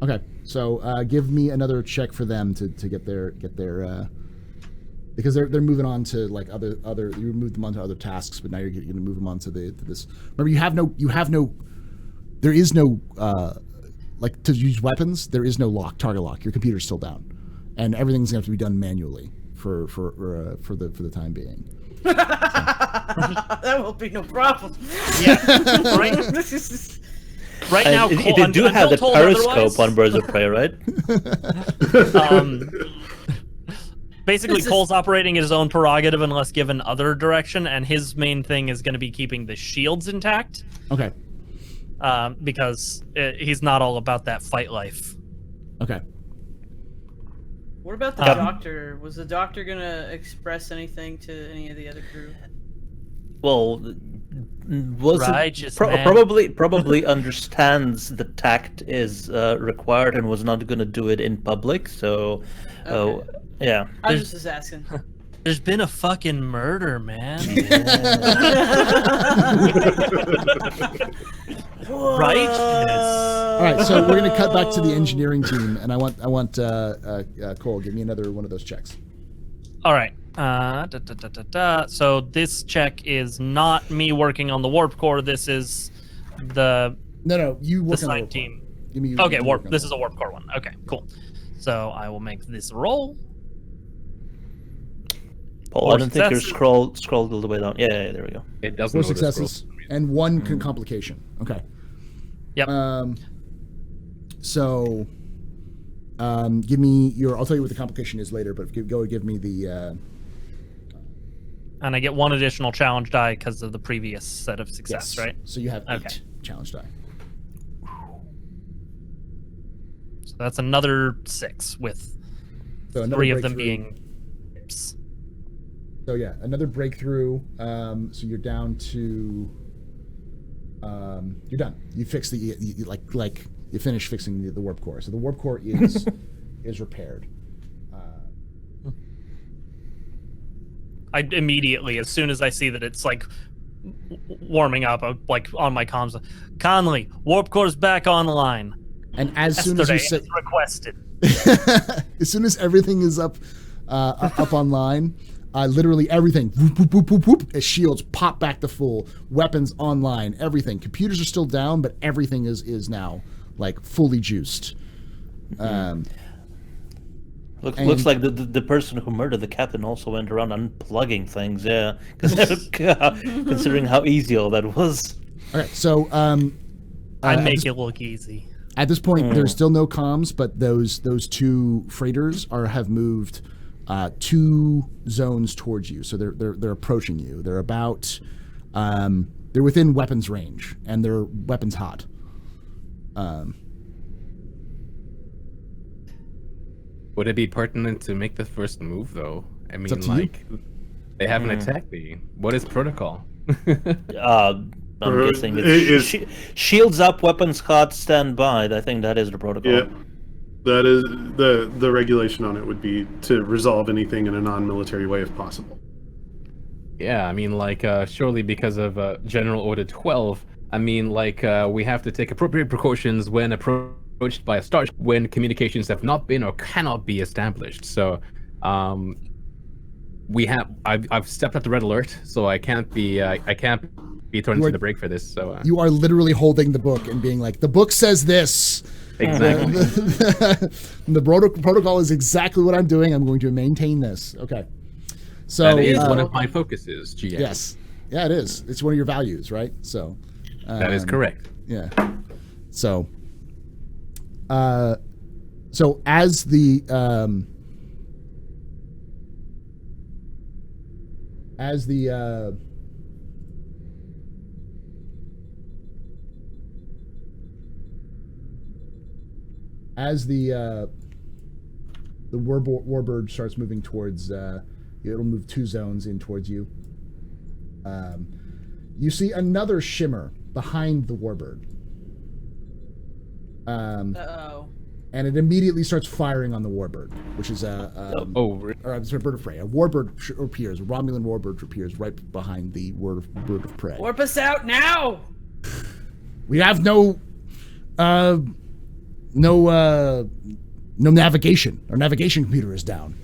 Okay, so give me another check for them to get their because they're moving on to like other you moved them onto other tasks, but now you're going to move them on to this. Remember, there is no like to use weapons. There is no target lock. Your computer's still down, and everything's going to have to be done manually for the time being. That will be no problem. Yeah, right. Right now, they do have the periscope on Birds of Prey, right? Basically, Cole's operating his own prerogative unless given other direction, and his main thing is going to be keeping the shields intact. Okay. Because he's not all about that fight life. Okay. What about the doctor? Was the doctor gonna express anything to any of the other crew? Well, probably understands the tact is required and was not going to do it in public. So, yeah. I was just asking. There's been a fucking murder, man. Right? All right, so we're gonna cut back to the engineering team, and I want Cole, give me another one of those checks. All right. So this check is not me working on the warp core. This is the you work the on the side team. Give me Okay, warp. This is a warp core one. Okay, cool. So I will make this roll. Paul, I don't think you're scrolled all the way down. Yeah, there we go. It doesn't. 4 successes and 1 complication. Okay. Yep. So, give me I'll tell you what the complication is later, but give me the. And I get 1 additional challenge die because of the previous set of success, yes. right? So you have 8 challenge die. So that's another 6 with So 3 of them being tips. So yeah, another breakthrough. So you're down to. You're done. You fix you finish fixing the warp core. So the warp core is repaired. I immediately, as soon as I see that it's like warming up, I'm like on my comms, Conley, warp core's back online. And as soon as you say requested, as soon as everything is up online. Literally everything, whoop, whoop, whoop, whoop, whoop, as shields pop back to full, weapons online, everything. Computers are still down, but everything is now like fully juiced. Looks like the person who murdered the captain also went around unplugging things. Yeah, considering how easy all that was. All right, so I make it look easy. At this point, there's still no comms, but those 2 freighters have moved 2 zones towards you, so they're approaching you. They're about they're within weapons range, and their weapons hot. Would it be pertinent to make the first move, though? I mean, they haven't attacked me. What is protocol? I'm guessing it's shields up, weapons hot, stand by. I think that is the protocol. Yeah. That is the regulation on it would be to resolve anything in a non-military way if possible. Yeah, I mean, surely because of General Order 12, I mean, we have to take appropriate precautions when approached by a starship when communications have not been or cannot be established. So, I've stepped up the red alert, so I can't be thrown into the break for this. So you are literally holding the book and being like, the book says this. Exactly. The protocol is exactly what I'm doing. I'm going to maintain this. Okay. So that is one of my focuses, GM. Yes. Yeah, it is. It's one of your values, right? So that is correct. Yeah. So as the warbird starts moving towards, it'll move 2 zones in towards you. You see another shimmer behind the warbird. Uh-oh. And it immediately starts firing on the warbird, which is or I'm sorry, bird of prey. A warbird appears. A Romulan warbird appears right behind the bird of prey. Warp us out now! We have no no navigation. Our navigation computer is down.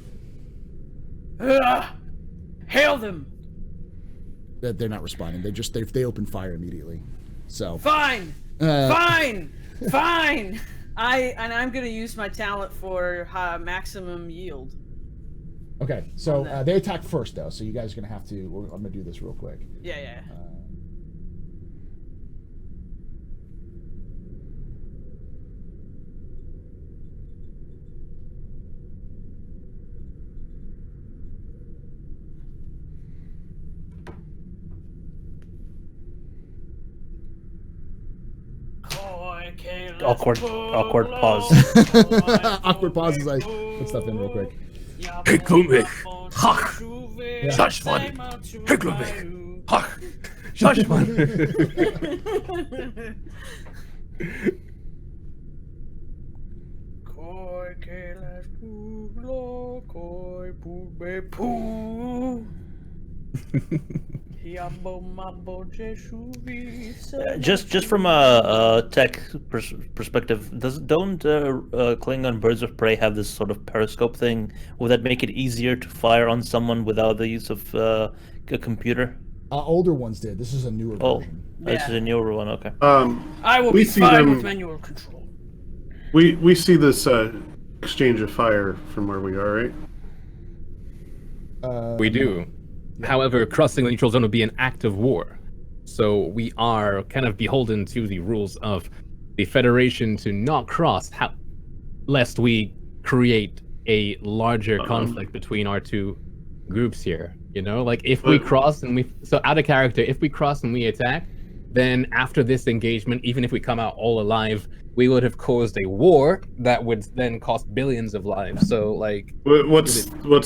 Hail them. That they're not responding. They open fire immediately. So Fine. Fine. I'm gonna use my talent for maximum yield. okay. So they attack first though. So you guys are gonna have to. I'm gonna do this real quick. Yeah. Awkward pause. Awkward pause as I put stuff in real quick. Hicklumich. Hach. Schachmann. Hicklumich. Hach. Schachmann. Just from a tech perspective, don't Klingon birds of prey have this sort of periscope thing? Would that make it easier to fire on someone without the use of a computer? Older ones did. This is a newer version. This is a newer one. Okay. I will be fine with manual control. We see this exchange of fire from where we are, right? We do. However, crossing the neutral zone would be an act of war. So we are kind of beholden to the rules of the Federation to not cross, lest we create a larger conflict between our two groups here. You know, like if we cross and so out of character, if we cross and we attack, then after this engagement, even if we come out all alive, we would have caused a war that would then cost billions of lives. So, like, what's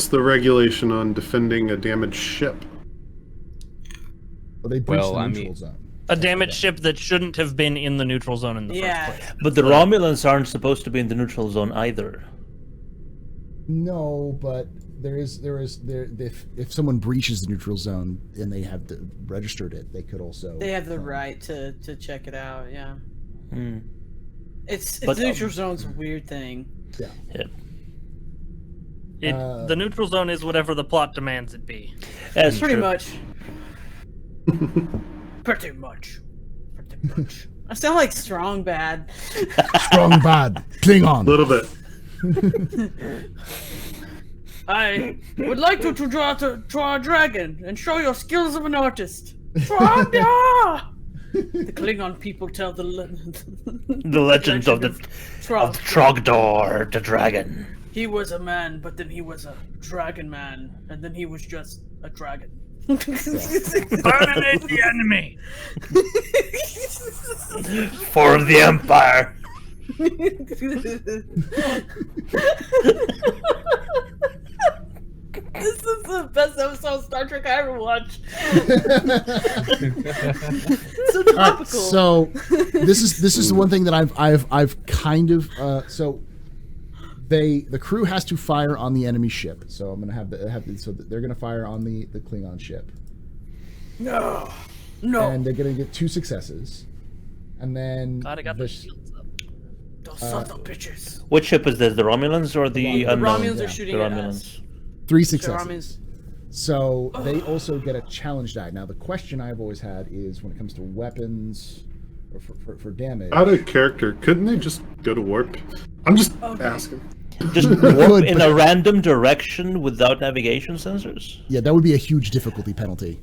the regulation on defending a damaged ship? Well, they breached the neutral zone. A damaged ship that shouldn't have been in the neutral zone in the first place. But the Romulans aren't supposed to be in the neutral zone either. No, but if someone breaches the neutral zone and they have registered it, they could also. They have the right to check it out. Yeah. Hmm. The neutral zone's a weird thing. Yeah. The neutral zone is whatever the plot demands it be. That's Pretty true. much. Pretty much. I sound like strong bad. Strong bad. Klingon. A little bit. I would like to draw a dragon and show your skills of an artist. Draga! The Klingon people tell the legend of the Trogdor, the dragon. He was a man, but then he was a dragon man, and then he was just a dragon. Terminate the enemy. For the Empire. This is the best episode of Star Trek I ever watched. So topical. So this is the one thing that I've kind of so the crew has to fire on the enemy ship. So I'm gonna so they're gonna fire on the Klingon ship. No. And they're gonna get 2 successes, and then God, I got the shields up. Those sons of bitches. Which ship is this? The Romulans or the The unknown? Romulans are The shooting at us. Romulans. 3 The successes. So they also get a challenge die. Now the question I've always had is when it comes to weapons or for damage. Out of character, couldn't they just go to warp? I'm just asking. Just warp in a random direction without navigation sensors? Yeah, that would be a huge difficulty penalty.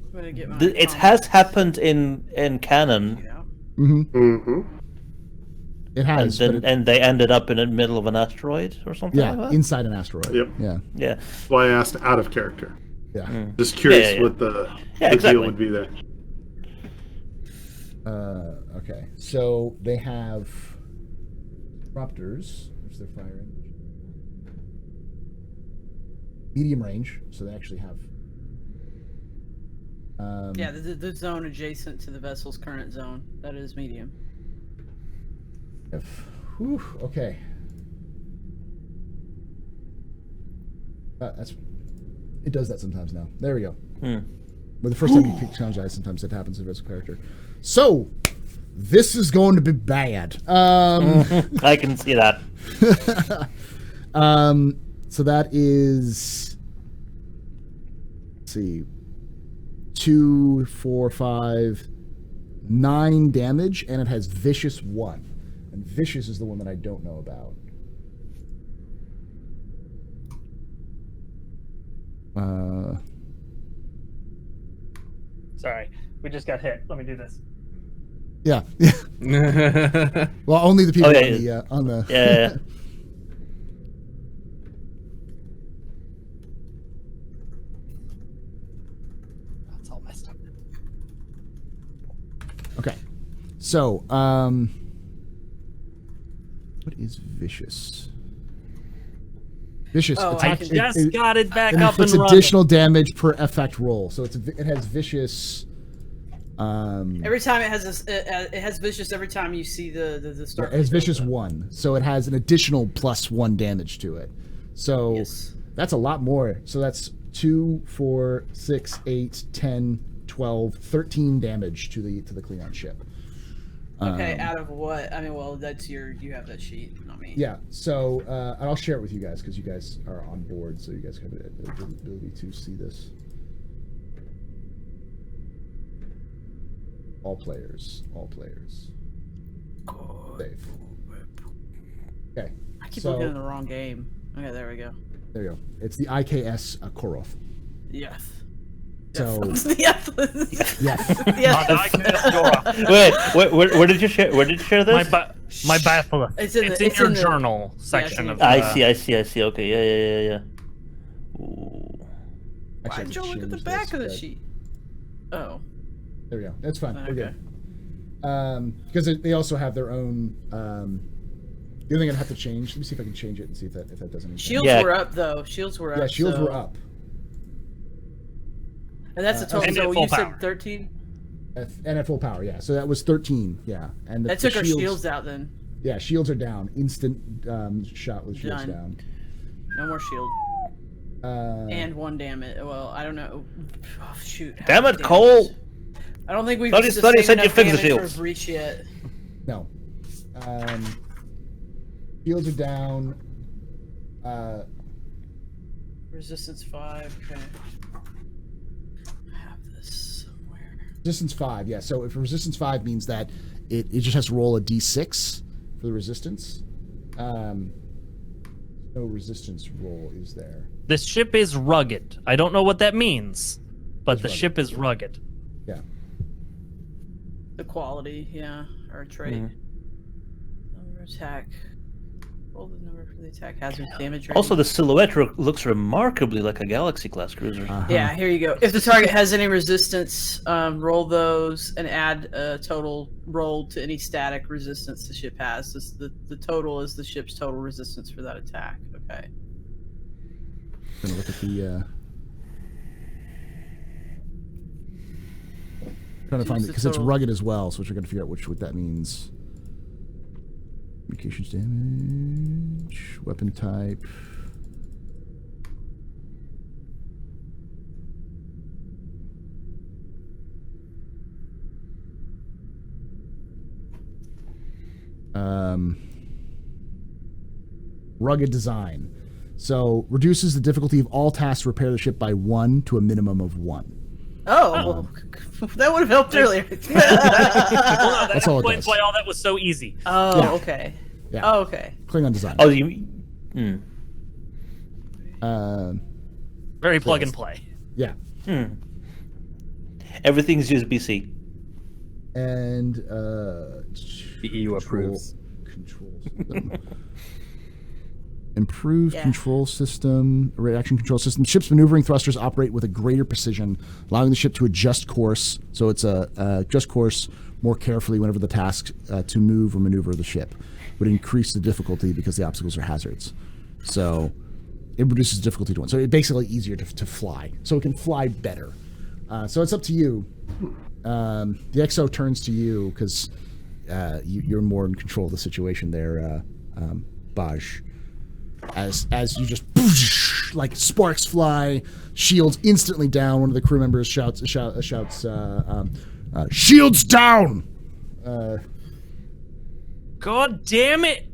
I'm gonna get my It has happened in canon, It has. and they ended up in the middle of an asteroid or something like that? Inside an asteroid. Yep. Yeah. Yeah. That's why I asked out of character. Yeah. Just curious Yeah. what the exactly. deal would be there. Okay. So they have disruptors, which they're firing. Medium range, so they actually have. The zone adjacent to the vessel's current zone. That is medium. Okay. It does that sometimes now. There we go. But the first time you pick challenge eyes, sometimes it happens in a character. So, this is going to be bad. I can see that. So that is, let's see, 2, 4, 5, 9 damage, and it has Vicious 1. And Vicious is the one that I don't know about. Sorry, we just got hit. Let me do this. Yeah. Well, only the people on the Yeah. That's all messed up. Okay. So, what is Vicious? Vicious. Oh, attack, I Just got it back up and it's running. additional damage per effect roll. So it has Vicious. Every time it has vicious every time you see the start. It has Vicious 1, so it has an additional +1 damage to it. So Yes. that's a lot more. So that's 2, 4, 6, 8, 10, 12, 13 damage to the Klingon ship. Okay, out of what? I mean, well, that's you have that sheet, not me. Yeah, so and I'll share it with you guys because you guys are on board, so you guys have the ability to see this. All players. Save. Okay. I keep so, looking at the wrong game. Okay, there we go. There you go. It's the IKS Koroth. Yes. So Yes. yes. Wait, where did you share? Where did you share this? My baffle. It's in your the journal section in of. the- I see. Okay, yeah. Ooh. Actually, I Why'd could you look at the change back this, of the but- sheet? Oh. There we go. That's fine. We're Okay. good. Because they also have their own. The only thing I'd have to change. Let me see if I can change it and see if that does anything. Shields Yeah. were up though. Shields were up. Yeah, shields so- were up. And that's a total. And So at full you power. said 13. And at full power, yeah. So that was 13, yeah. And That took our shields out then. Yeah, shields are down. Instant shot with shields Done. down. No more shield. Uh, And 1 damage. Well, I don't know. Oh, shoot. How Damn much it, damage? Cole! I don't think we've Thought you sustained said you enough fixed the damage for shields. a breach yet. no. Shields are down. Resistance 5. Okay. I have this somewhere. Resistance 5, yeah. So if resistance 5 means that it just has to roll a d6 for the resistance. No resistance roll is there. This ship is rugged. I don't know what that means, but It's the rugged. ship is rugged. Yeah. The quality, yeah, or a trait. Number attack. Roll the number for the attack hazard damage rating. Also, the silhouette looks remarkably like a Galaxy class cruiser. Yeah, here you go. If the target has any resistance, roll those and add a total roll to any static resistance the ship has. The total is the ship's total resistance for that attack. Okay. I'm gonna look at the. Trying to find it because it's rugged as well, so we're gonna figure out what that means. Communications damage, weapon type. Rugged design. So reduces the difficulty of all tasks to repair the ship by 1 to a minimum of 1. Oh, well, that would have helped earlier. That's all it Explains does. why all that was so easy. Oh, Yeah. okay. Yeah. Oh, okay. Klingon design. Oh, you. Very plug and play. Yeah. Everything's USB-C. And The EU approves. Control system. Improved Yeah. control system, reaction control system. Ship's maneuvering thrusters operate with a greater precision, allowing the ship to adjust course. So it's adjust course more carefully whenever the task to move or maneuver the ship would increase the difficulty because the obstacles are hazards. So it reduces difficulty to 1. So it's basically easier to fly. So it can fly better. So it's up to you. The XO turns to you because you're more in control of the situation there, Baj. As you just like sparks fly, shields instantly down. One of the crew members shouts, "Shields down!" God damn it!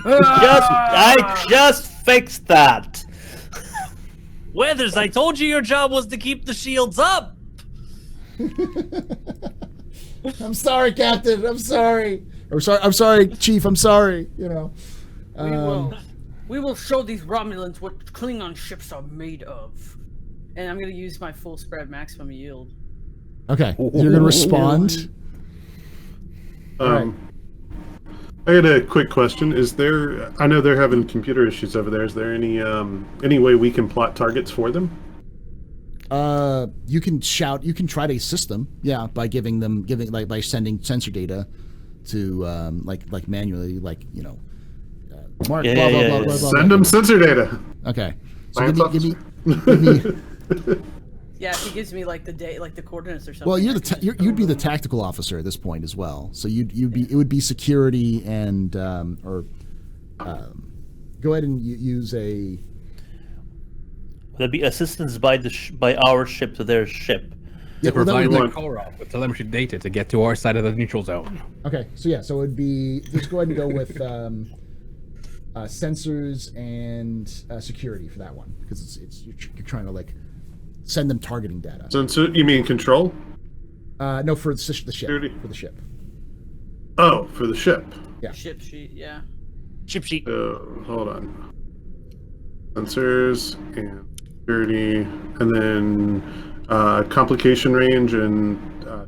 I just fixed that. Weathers, I told you your job was to keep the shields up. I'm sorry, Captain. I'm sorry. I'm sorry, Chief. I'm sorry. You know. We will show these Romulans what Klingon ships are made of. And I'm going to use my full spread maximum yield. Okay, you're gonna respond. I got a quick question. Is there? I know they're having computer issues over there. Is there any way we can plot targets for them? You can shout. You can try to assist them. Yeah, by by sending sensor data to like manually, like Mark. Yeah, blah, yeah, blah, yeah, blah, yeah. blah, blah, Send blah. them sensor data. Okay. So Science give me. Yeah, if he gives me like the coordinates or something. Well, you'd be the tactical officer at this point as well. So it would be security and go ahead and use a. There'd be assistance by by our ship to their ship. Yeah, well, that Provide would be, Koroth with telemetry data to get to our side of the neutral zone. okay, so it would be just go ahead and go with sensors and security for that one because you're trying to like send them targeting data. Sensor? You mean control? No, for the ship. Security? For the ship. Oh, for the ship. Yeah. Ship sheet, yeah. Chip sheet. Hold on. Sensors and security, and then complication range and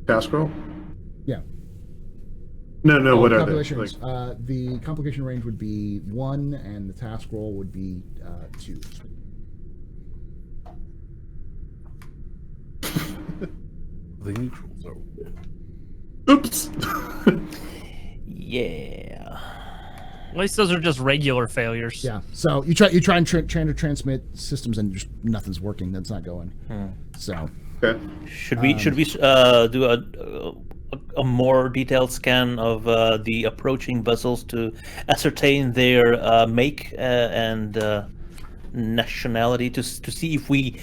task roll. Yeah. No, whatever. Calculations. The complication range would be 1, and the task roll would be 2. The neutral zone. Oops. Yeah. At least those are just regular failures. Yeah. So you try and try to transmit systems, and just nothing's working. That's not going. So. Okay. Should we do a more detailed scan of the approaching vessels to ascertain their make and nationality to see if we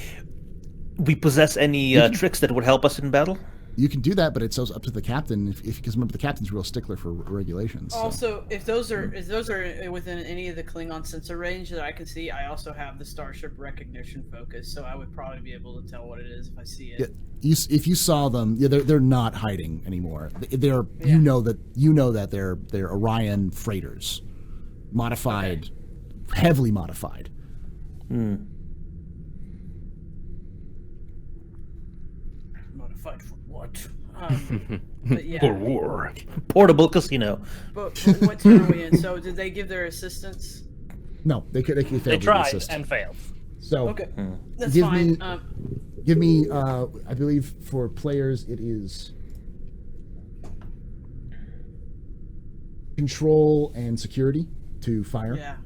possess any tricks that would help us in battle? You can do that, but it's up to the captain. Because remember, the captain's a real stickler for regulations. So. Also, if those are within any of the Klingon sensor range that I can see, I also have the starship recognition focus, so I would probably be able to tell what it is if I see it. Yeah, if you saw them, they're not hiding anymore. You know that they're Orion freighters, modified, heavily modified. Modified for what? But yeah. For war. Portable casino. But what turn are we in? So did they give their assistance? No, they failed They to tried assist. and failed. So Okay, that's give fine. me- give me. I believe for players it is control and security to fire. Yeah.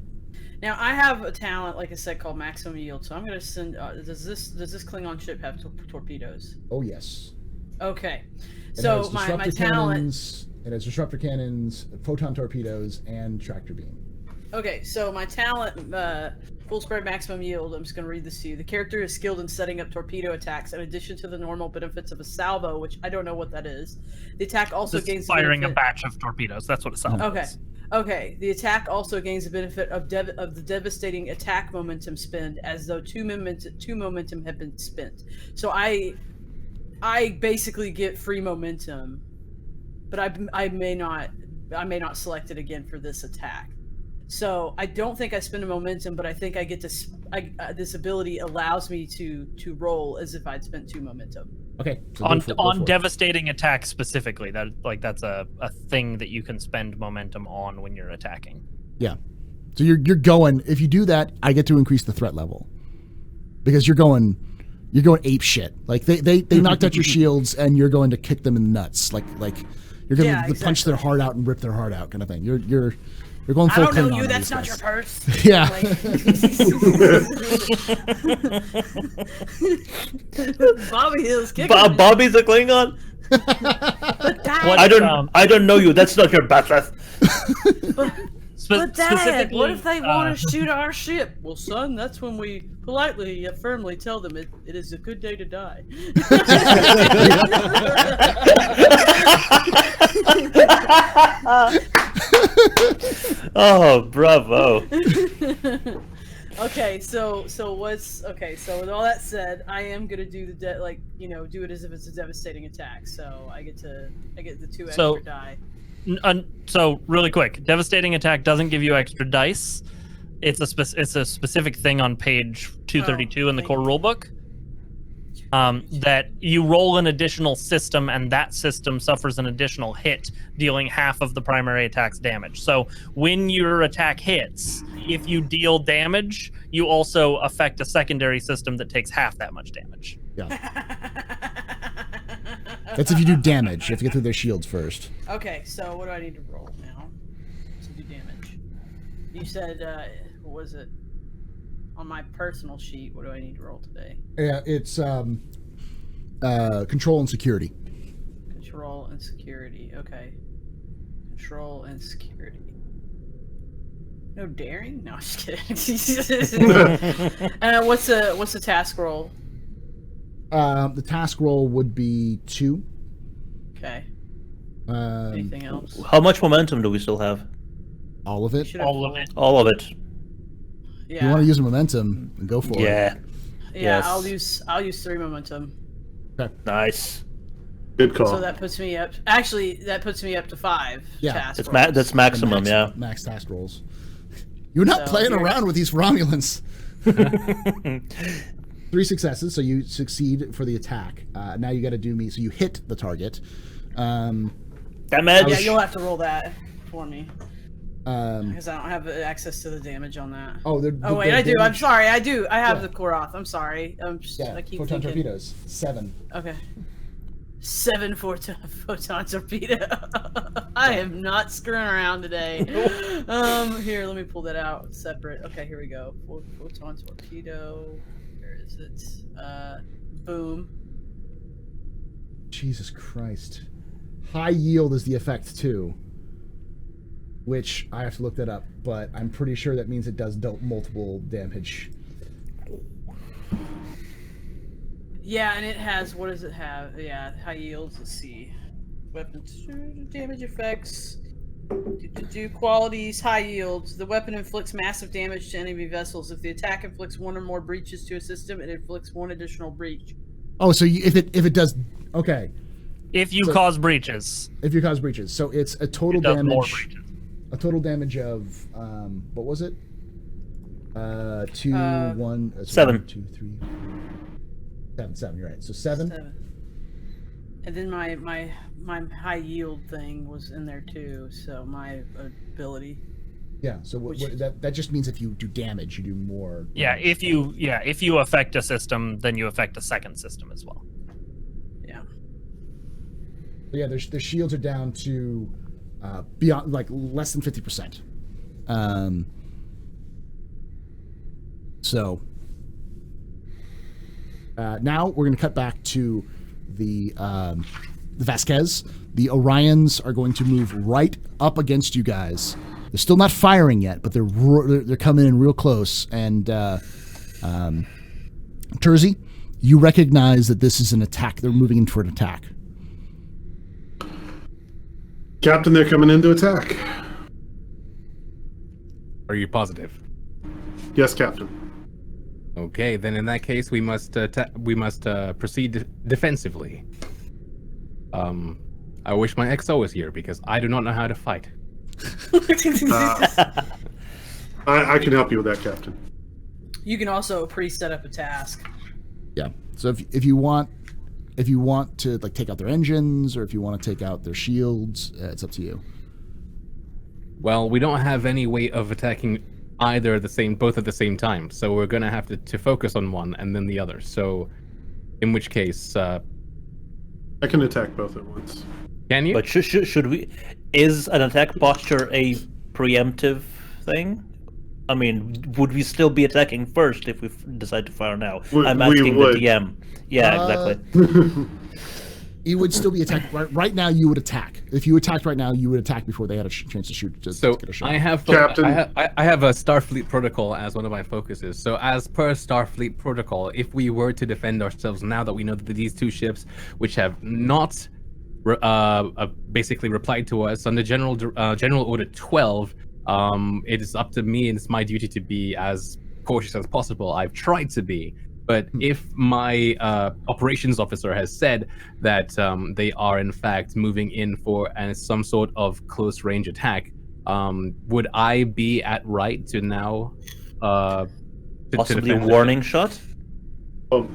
Now I have a talent, like I said, called maximum yield. So I'm gonna send. Does this Klingon ship have torpedoes? Oh yes. Okay. It So has my disruptor talent. cannons. It has disruptor cannons, photon torpedoes, and tractor beam. Okay, so my talent, full spread maximum yield. I'm just gonna read this to you. The character is skilled in setting up torpedo attacks, in addition to the normal benefits of a salvo, which I don't know what that is. The attack also Just gains firing a benefit... batch of torpedoes. That's what it sounds like. Okay. Okay. The attack also gains the benefit of the devastating attack momentum spend, as though two momentum have been spent. So I basically get free momentum, but I may not select it again for this attack. So I don't think I spend a momentum, but I think I get to. This ability allows me to roll as if I'd spent 2 momentum. Okay. So On go for it. devastating attacks specifically, that's a thing that you can spend momentum on when you're attacking. Yeah. So you're going. If you do that, I get to increase the threat level because you're going ape shit. Like they knocked out your shields, and you're going to kick them in the nuts. Like you're going to punch their heart out and rip their heart out, kind of thing. You're going full I don't know Klingon you. on That's these not guys. your purse. Yeah. Bobby Hill's kicking. Bobby's a Klingon. But Dad, I don't know you. That's not your Batheth. but Dad, specifically, what if they want to shoot our ship? Well, son, that's when we politely yet firmly tell them it is a good day to die. Oh, bravo. Okay, so what's okay? So with all that said, I am gonna do the do it as if it's a devastating attack. So I get the 2 So- extra die. So really quick, devastating attack doesn't give you extra dice. It's a specific thing on page 232 in the thank core you. rulebook. That you roll an additional system, and that system suffers an additional hit, dealing half of the primary attack's damage. So when your attack hits, if you deal damage, you also affect a secondary system that takes half that much damage. Yeah. That's if you do damage. You have to get through their shields first. Okay, so what do I need to roll now to do damage? You said what was it? On my personal sheet, what do I need to roll today? Yeah, it's control and security. Control and security. Okay. Control and security. No daring? No, I'm just kidding. What's the task roll? The task roll would be 2. Okay. Anything Anything else? How much momentum do we still have? All of it. Should have All of rolled- it. All of it. If Yeah. you want to use a momentum, then go for it. Yeah. Yeah, Yes. I'll use 3 momentum. Nice. Good call. So that puts me up. Actually, that puts me up to 5. Yeah. task That's rolls. that's maximum, yeah. Max task rolls. You're not So playing here- around with these Romulans. 3 successes, so you succeed for the attack. Now you got to do me, so you hit the target. Damage. Yeah, you'll have to roll that for me Um, because I don't have access to the damage on that. oh, Oh wait, I do. I'm sorry. I do. I have Yeah. the Koroth. I'm sorry. Yeah, I keep photon thinking. torpedoes. 7. Okay. 7 photon torpedo. I am not screwing around today. Here, let me pull that out separate. Okay, here we go. Photon torpedo. Where is it? Boom. Jesus Christ. High yield is the effect too, which I have to look that up, but I'm pretty sure that means it does multiple damage. Yeah, and it has, what does it have? Yeah, high yields, let's see. Weapons, damage effects, qualities, high yields. The weapon inflicts massive damage to enemy vessels. If the attack inflicts 1 or more breaches to a system, it inflicts 1 additional breach. Oh, so if it does, okay. If you So- cause breaches, If you cause breaches, so it's a total it does more damage. breaches. A total damage of what was it? 2, 1, 7. 1, 2, 3, 7. You're right. So 7. 7. And then my high yield thing was in there too, so my ability. Yeah. So that just means if you do damage, you do more. Yeah, damage. if you affect a system, then you affect a second system as well. Yeah. But yeah, their shields are down to beyond, like, less than 50%. So now we're going to cut back to the Vasquez. The Orions are going to move right up against you guys. They're still not firing yet, but they're coming in real close. And Terzi, you recognize that this is an attack. They're moving in for an attack. Captain, they're coming in to attack. Are you positive? Yes, Captain. Okay, then in that case, we must proceed defensively. I wish my XO was here because I do not know how to fight. I can help you with that, Captain. You can also pre-set up a task. Yeah. So if you want to, like, take out their engines, or if you want to take out their shields, it's up to you. Well, we don't have any way of attacking both at the same time, so we're gonna have to focus on one and then the other. So, in which case, I can attack both at once. can you? But should we? Is an attack posture a preemptive thing? I mean, would we still be attacking first if we decide to fire now? I'm We asking the would. DM. Yeah, exactly. You would still be attacked. Right now, you would attack. If you attacked right now, you would attack before they had a chance to shoot. To So get a shot. I have Captain. I have a Starfleet protocol as one of my focuses. So as per Starfleet protocol, if we were to defend ourselves now that we know that these two ships, which have not basically replied to us on the General Order 12. It is up to me and it's my duty to be as cautious as possible. I've tried to be. But if my operations officer has said that they are in fact moving in for some sort of close range attack, would I be at right to now Possibly a defend warning shot? Well,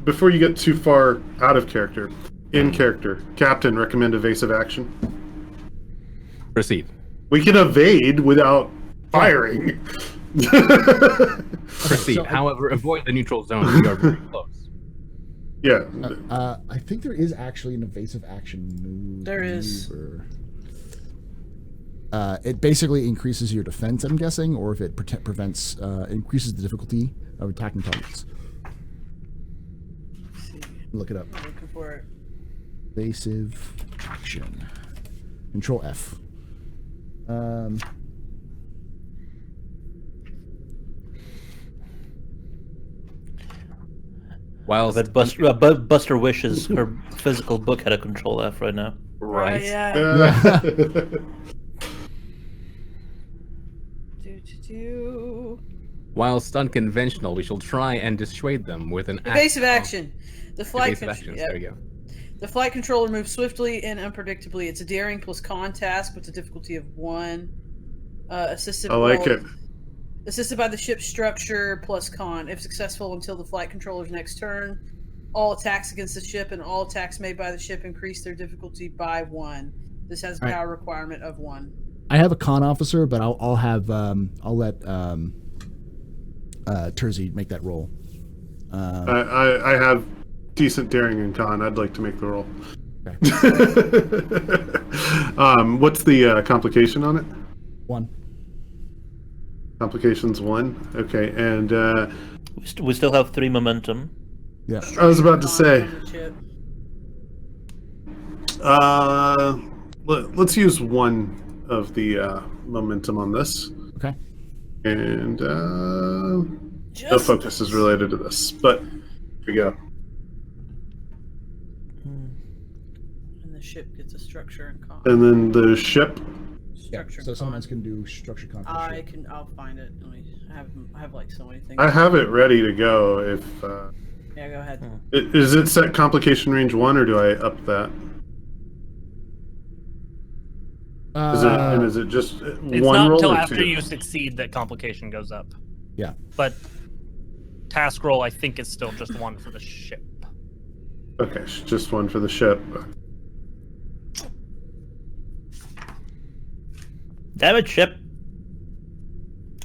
before you get too far out of character, in character, Captain, recommend evasive action. Proceed. We can evade without firing. Proceed. So However, avoid the neutral zone. We are very close. Yeah. I think there is actually an evasive action move. There is. It basically increases your defense, I'm guessing, or if it prevents, increases the difficulty of attacking targets. Let's see. Look it up. I'm looking for it. Evasive action. Control F. While But Buster wishes her physical book had a control F right now. right. Yeah. Whilst unconventional, we shall try and dissuade them with an Evasive action. The flight Evasive actions. yep. There you go. The flight controller moves swiftly and unpredictably. It's a daring plus con task with a difficulty of 1. Assisted. I like it. Assisted by the ship's structure plus con. If successful until the flight controller's next turn, all attacks against the ship and all attacks made by the ship increase their difficulty by 1. This has a All right. power requirement of 1. I have a con officer, but I'll let Terzi make that roll. I have decent daring and con. I'd like to make the roll. Okay. What's the complication on it? 1. Complications 1. Okay, and We still have 3 momentum. Yeah. I was about to say, On the ship. let's use 1 of the momentum on this, Okay. and the focus is related to this. But here we go. And the ship gets a structure and con. And then the ship. Yeah. Structure So and someone con. else can do structure con. for sure. I'll find it. I have like so many things. I have it ready to go. If Yeah, go ahead. is it set complication range 1, or do I up that? Is it just It's one not roll until or after 2? you succeed that complication goes up. Yeah. But task roll, I think, is still just 1 for the ship. Okay, just 1 for the ship. Damn it, ship.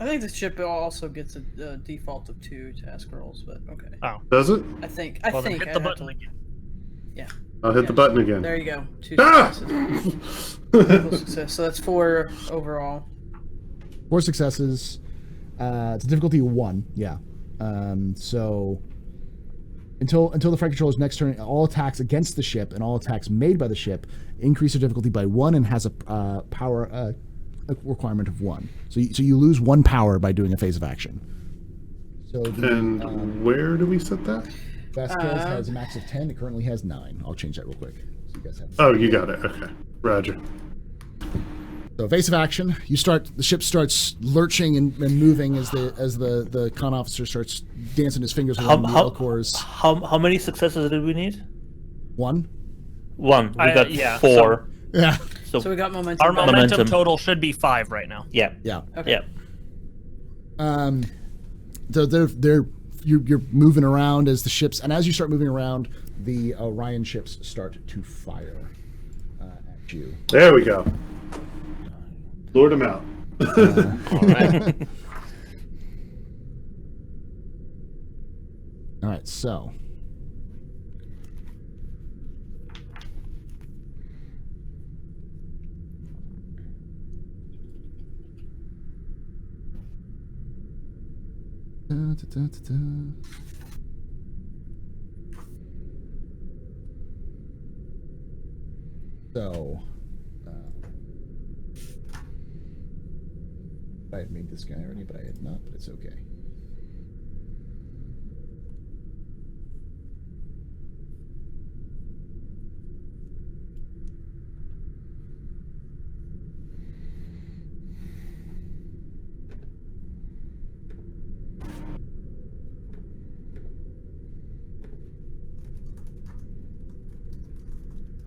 I think the ship also gets a default of 2 task rolls, but okay. Does it? I think. Well, then hit the I'd have button to- again. I'll hit the button again. There you go. 2 Ah! successes. Critical success. So that's 4 overall. 4 successes. It's a difficulty of 1. Yeah. So until the flight controller's next turn, all attacks against the ship and all attacks made by the ship increase their difficulty by 1 and has a power a requirement of 1. So you lose 1 power by doing a phase of action. So And where do we set that? Vasquez has a max of 10. It currently has 9. I'll change that real quick. So you guys have. Oh, you got it. Okay, Roger. So evasive action. The ship starts lurching and moving as the con officer starts dancing his fingers around the Elcor's. How many successes did we need? 1. 1. We got yeah, 4. Yeah. So, So we got momentum. Our back. momentum total should be 5 right now. yeah. Yeah. Okay. Yeah. You're moving around as the ships, and as you start moving around, the Orion ships start to fire at you. There we go. Lord him out. All right, so. So, I had made this guy already, but I had not, but it's okay.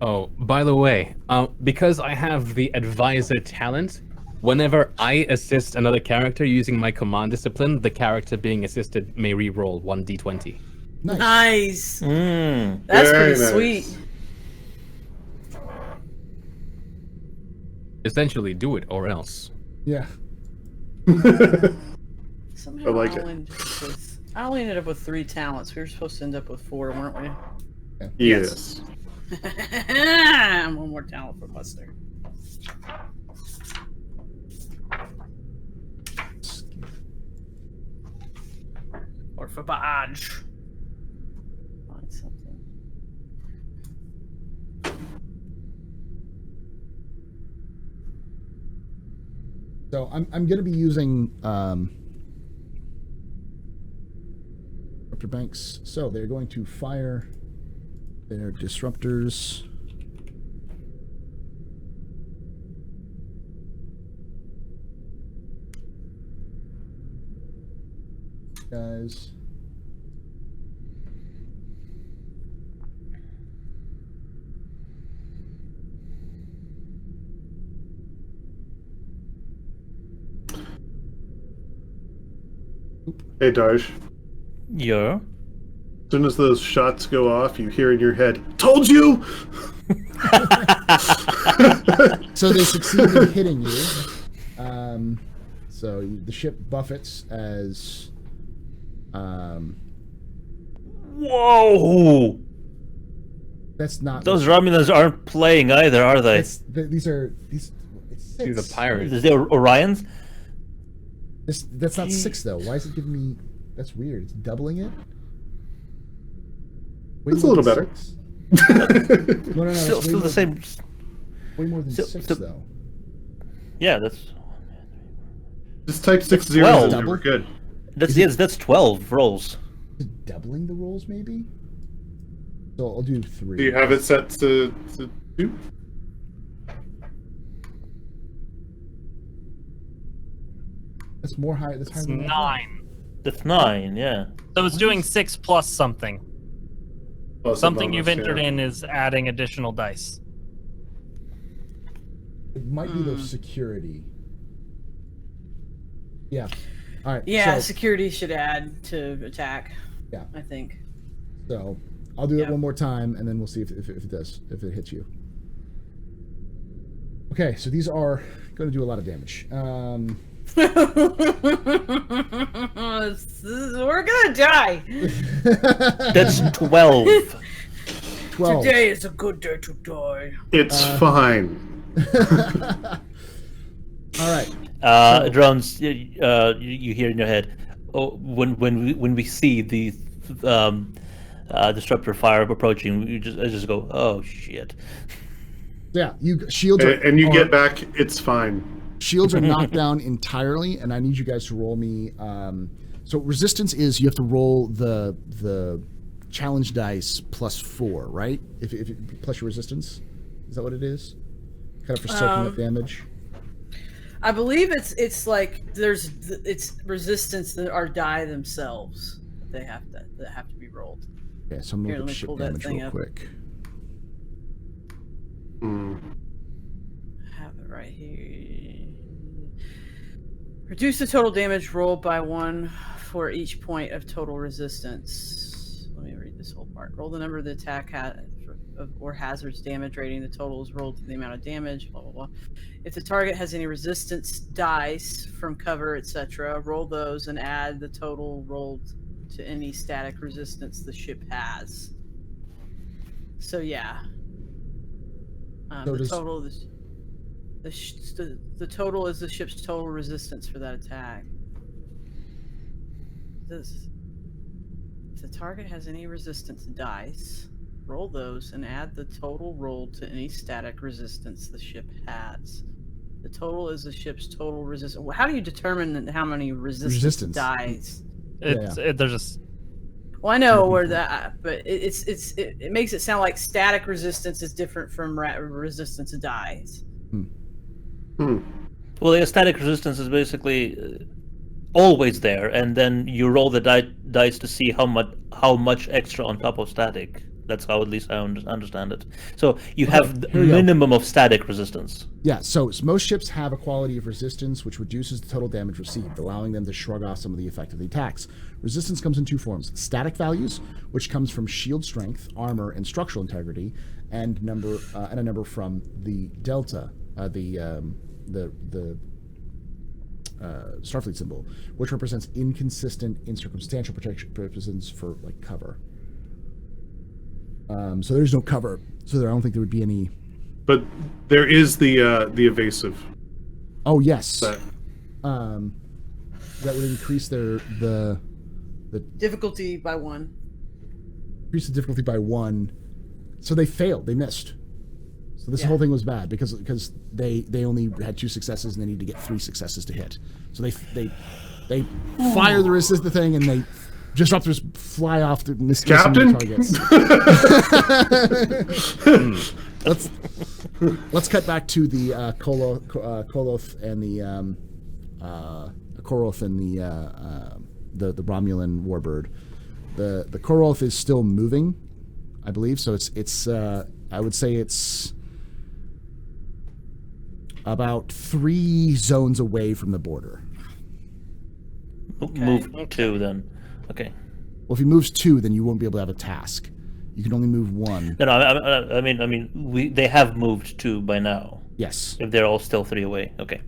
Oh, by the way, because I have the advisor talent, whenever I assist another character using my command discipline, the character being assisted may re-roll 1d20. Nice. Nice. Mm. That's Very pretty nice. sweet. Essentially, do it or else. Yeah. Somehow I like it. I only ended up with 3 talents. We were supposed to end up with 4, weren't we? Yes. One more talent for Buster. Or for Badge. Find something. So I'm going to be using disruptor banks. So they're going to fire their disruptors. Guys. Hey, Darsh. Yeah. As soon as those shots go off, you hear in your head, "Told you!" So they succeed in hitting you. The ship buffets as. Whoa! That's not. Those Romulans aren't playing either, are they? These are these. It's 6. These are pirates. Is there Orions? That's not 6 though. Why is it giving me? That's weird. It's doubling it. Way It's a more little than better. 6. No, it's Still way the more- same. Way more than Still- 6 still- though. Yeah, that's Just type 6 It's zeros 12. and we're good. that's 12 rolls. Is it doubling the rolls maybe? So I'll do 3. Do you have it set to 2? That's more high. That's higher It's than that. 9. That's 9. Yeah. So it's doing 6 plus something. Plus a Something you've bonus, entered yeah. in is adding additional dice. It might be those security. Yeah. All right. Yeah, So, security should add to attack. Yeah. I think. so I'll do it Yeah. one more time, and then we'll see if it does, if it hits you. Okay, so these are going to do a lot of damage. We're gonna die. That's 12. 12. Today is a good day to die. It's fine. All right. Drones, you hear in your head. Oh, when we see the disruptor fire approaching, I just go, oh shit. Yeah, you shields are, And you are- get back, it's fine. shields are knocked down entirely, and I need you guys to roll me. So resistance is you have to roll the challenge dice plus 4, right? If plus your resistance, is that what it is? Kind of for soaking up damage. I believe it's like it's resistance that are die themselves. That have to be rolled. Okay, so I'm gonna Here, look let at me ship pull that damage thing real up. quick. Mm. I have it right here. Reduce the total damage rolled by 1 for each point of total resistance. Let me read this whole part. Roll the number of the attack or hazard's damage rating. The total is rolled to the amount of damage. Blah blah blah. If the target has any resistance dice from cover, etc., roll those and add the total rolled to any static resistance the ship has. So yeah. So The does- total is the total is the ship's total resistance for that attack. If the target has any resistance dice, roll those and add the total rolled to any static resistance the ship has. The total is the ship's total resistance. How do you determine how many resistance dice? There's just Well, I know where that, but it makes it sound like static resistance is different from resistance to dice. Well, the static resistance is basically always there, and then you roll the dice to see how much extra on top of static That's how at least I understand it. So you have the here we go. minimum of static resistance. Yeah, so most ships have a quality of resistance which reduces the total damage received, allowing them to shrug off some of the effect of the attacks. Resistance comes in two forms: static values, which comes from shield strength, armor, and structural integrity, and a number from the delta, the Starfleet symbol, which represents inconsistent, incircumstantial protection purposes for like cover. So there's no cover, so I don't think there would be any. But there is the evasive. Oh yes, That that would increase the Difficulty by 1. increase the difficulty by 1. So they failed. They missed. So this Yeah. whole thing was bad because they only had 2 successes and they need to get 3 successes to hit. So they fire the thing and they disruptors fly off to miss Captain? targets. Let's cut back to the Koloth and the Koroth and the Romulan warbird. The Koroth is still moving, I believe. So it's I would say it's about 3 zones away from the border. Move 2 then. Okay. Well, if he moves 2, then you won't be able to have a task. You can only move 1. No, I mean, they have moved 2 by now. Yes. If they're all still 3 away, okay.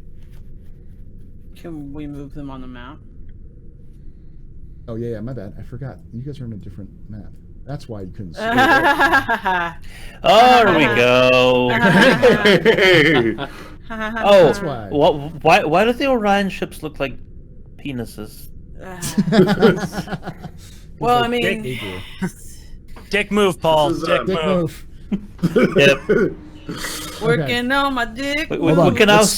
Can we move them on the map? Oh yeah, my bad. I forgot. You guys are on a different map. That's why you couldn't see. Oh, there we go. Hey! Oh, That's why. Why do the Orion ships look like penises? Well, I mean, Dick move, Paul. This is, Dick Dick move. move. Yep. working on my dick. We on, can now let's-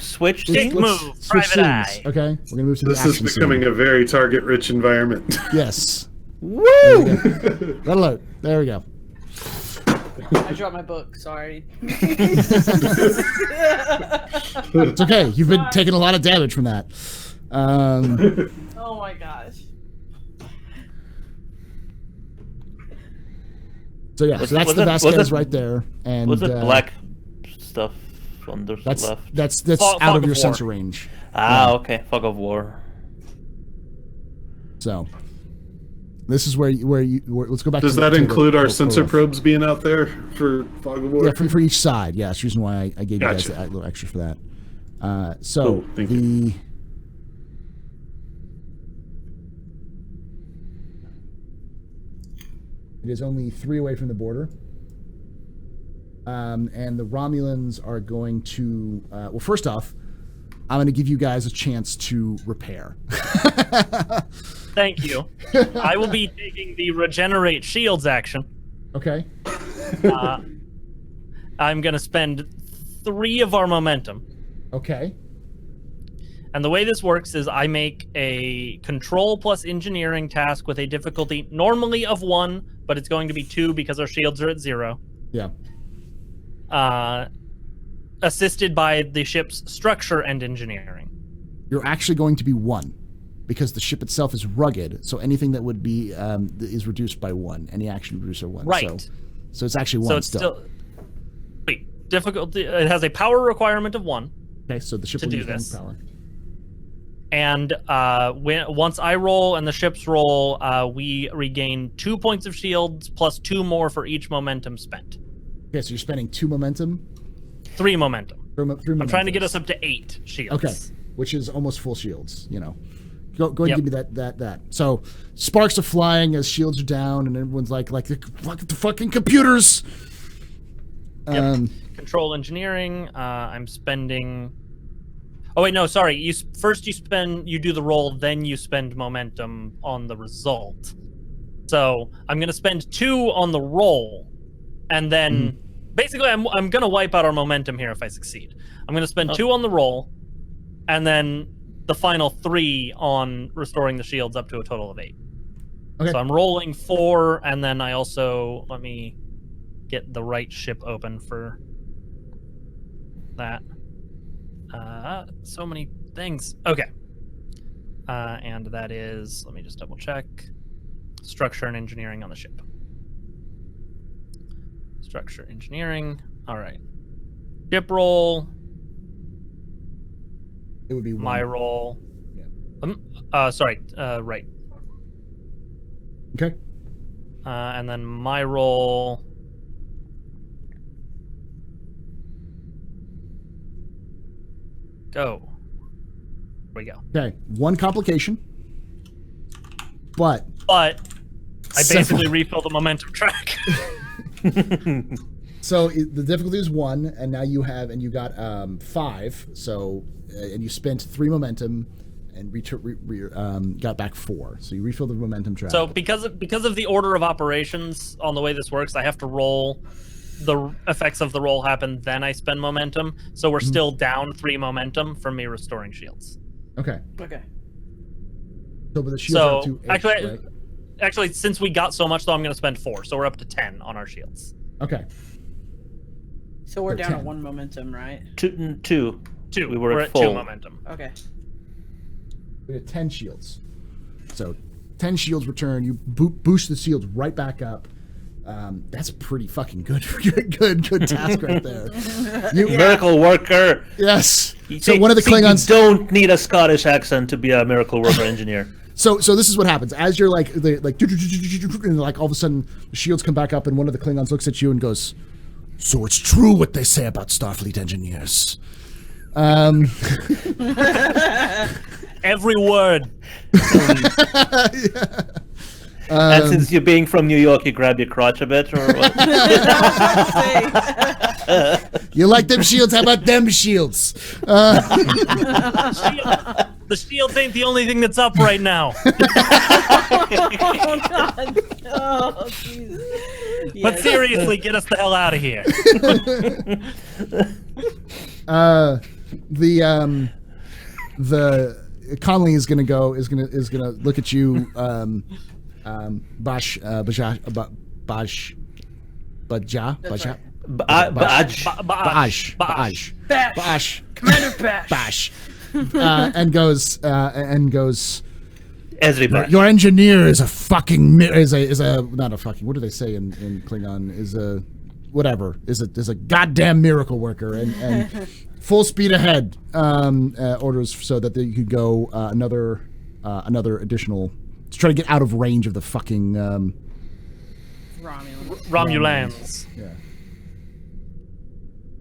switch Dick scenes. move. Switch Private eye. scenes. Okay, we're gonna move to the This is action becoming scene. a very target-rich environment. Yes. Woo! Red alert. There we go. I dropped my book. Sorry. It's okay. You've been taking a lot of damage from that. Oh my gosh. So yeah, so that's was the it- Vasquez was it- right there, and Was it black stuff on the That's left? that's Fog out of of your war. sensor range. Okay. Fog of war. So this is where let's go back. Does to that the include our Koroth. sensor probes being out there for Fog of War? Yeah, for each side. Yeah, that's the reason why I gave you guys Gotcha. a little extra for that. So Cool, thank the it is only 3 away from the border, and the Romulans are going to. Well, first off, I'm going to give you guys a chance to repair. Thank you. I will be taking the regenerate shields action. Okay. I'm going to spend 3 of our momentum. Okay. And the way this works is I make a control plus engineering task with a difficulty normally of 1, but it's going to be 2 because our shields are at 0. Yeah. Assisted by the ship's structure and engineering. You're actually going to be 1. Because the ship itself is rugged, so anything that would be is reduced by 1. Any action reduced by 1. Right. So it's actually 1 So it's still. Wait, difficulty. It has a power requirement of 1. Okay, so the ship to will do use 1 this. power. And once I roll and the ships roll, we regain 2 points of shields plus 2 more for each momentum spent. Okay, so you're spending 2 momentum. 3 momentum. 3 I'm trying to get momentums. us up to 8 shields. Okay, which is almost full shields. You know, go ahead Yep. and give me that. So sparks are flying as shields are down, and everyone's like the fucking computers. Yep. Control engineering. I'm spending. Oh wait, no, sorry. You do the roll, then you spend momentum on the result. So I'm gonna spend 2 on the roll, and then basically I'm gonna wipe out our momentum here if I succeed. I'm gonna spend 2 on the roll, and then the final 3 on restoring the shields up to a total of 8. Okay. So I'm rolling 4, and then I also let me get the right ship open for that. So many things. Okay. And that is, let me just double check. Structure and engineering on the ship. Structure engineering. All right. Ship roll. It would be My one. roll. Yeah. Sorry. Right. Okay. And then my roll. Go. Here we go. Okay. One complication. But But I Several. basically refill the momentum track. so the difficulty is 1, and now you have, and you got 5. So and you spent 3 momentum, and got back 4. So you refill the momentum track. So because of the order of operations on the way this works, I have to roll. The effects of the roll happen, then I spend momentum. So we're still down 3 momentum from me restoring shields. Okay. Okay. So but the shields are So to 8, right? actually, since we got so much, though, I'm going to spend 4. So we're up to 10 on our shields. Okay. So we're So down 10. to 1 momentum, right? Two. 2. We were we're at at full. 2 momentum. Okay. We have 10 shields. So 10 shields return. You boost the shields right back up. That's pretty fucking good. good task right there. You, Miracle worker. Yes. So one of the Klingons. You don't need a Scottish accent to be a miracle worker engineer. So this is what happens. As you're and like all of a sudden the shields come back up, and one of the Klingons looks at you and goes, "So it's true what they say about Starfleet engineers." Every word. And since you're being from New York, you grab your crotch a bit, or what? You like them shields? How about them shields? The shields ain't the only thing that's up right now. Oh God! Oh Jesus! But seriously, get us the hell out of here. The Conley is gonna look at you, Bash, Baja, That's right. Bash, Commander Bash. Bash, and goes, Ezri your engineer is a fucking is a not a fucking, what do they say in Klingon, is a whatever, is a goddamn miracle worker, and full speed ahead, orders so that you could go another additional to try to get out of range of the fucking Romulans. yeah.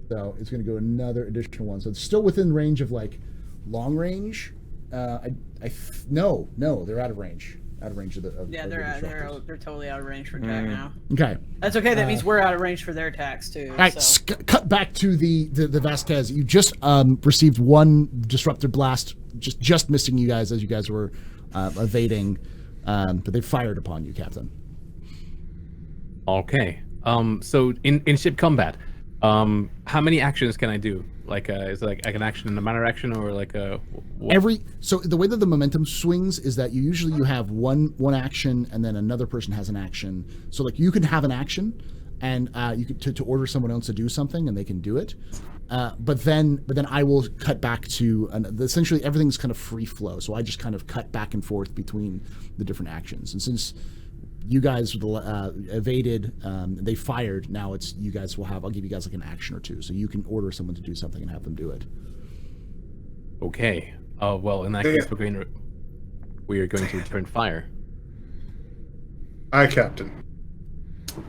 So it's going to go another additional one. So it's still within range of like long range. No, they're out of range. Out of range of the. Yeah, of the disruptors. they're totally out of range for attack now. Okay. That's okay. That means we're out of range for their attacks too. All right. So. Cut back to the Vasquez. You just received one disruptor blast, just missing you guys as you guys were evading, but they fired upon you, Captain. Okay. So in ship combat, how many actions can I do? Like, is it like an action and a minor action, or like a what? So the way that the momentum swings is that you have one action, and then another person has an action. So like you can have an action, and you could to order someone else to do something, and they can do it. But then I will cut back to essentially everything's kind of free flow. So I just kind of cut back and forth between the different actions, and since you guys evaded, they fired. Now it's you guys will have. I'll give you guys like an action or two, so you can order someone to do something and have them do it. Okay. Well, in that case, we are going to return fire. Aye, Captain.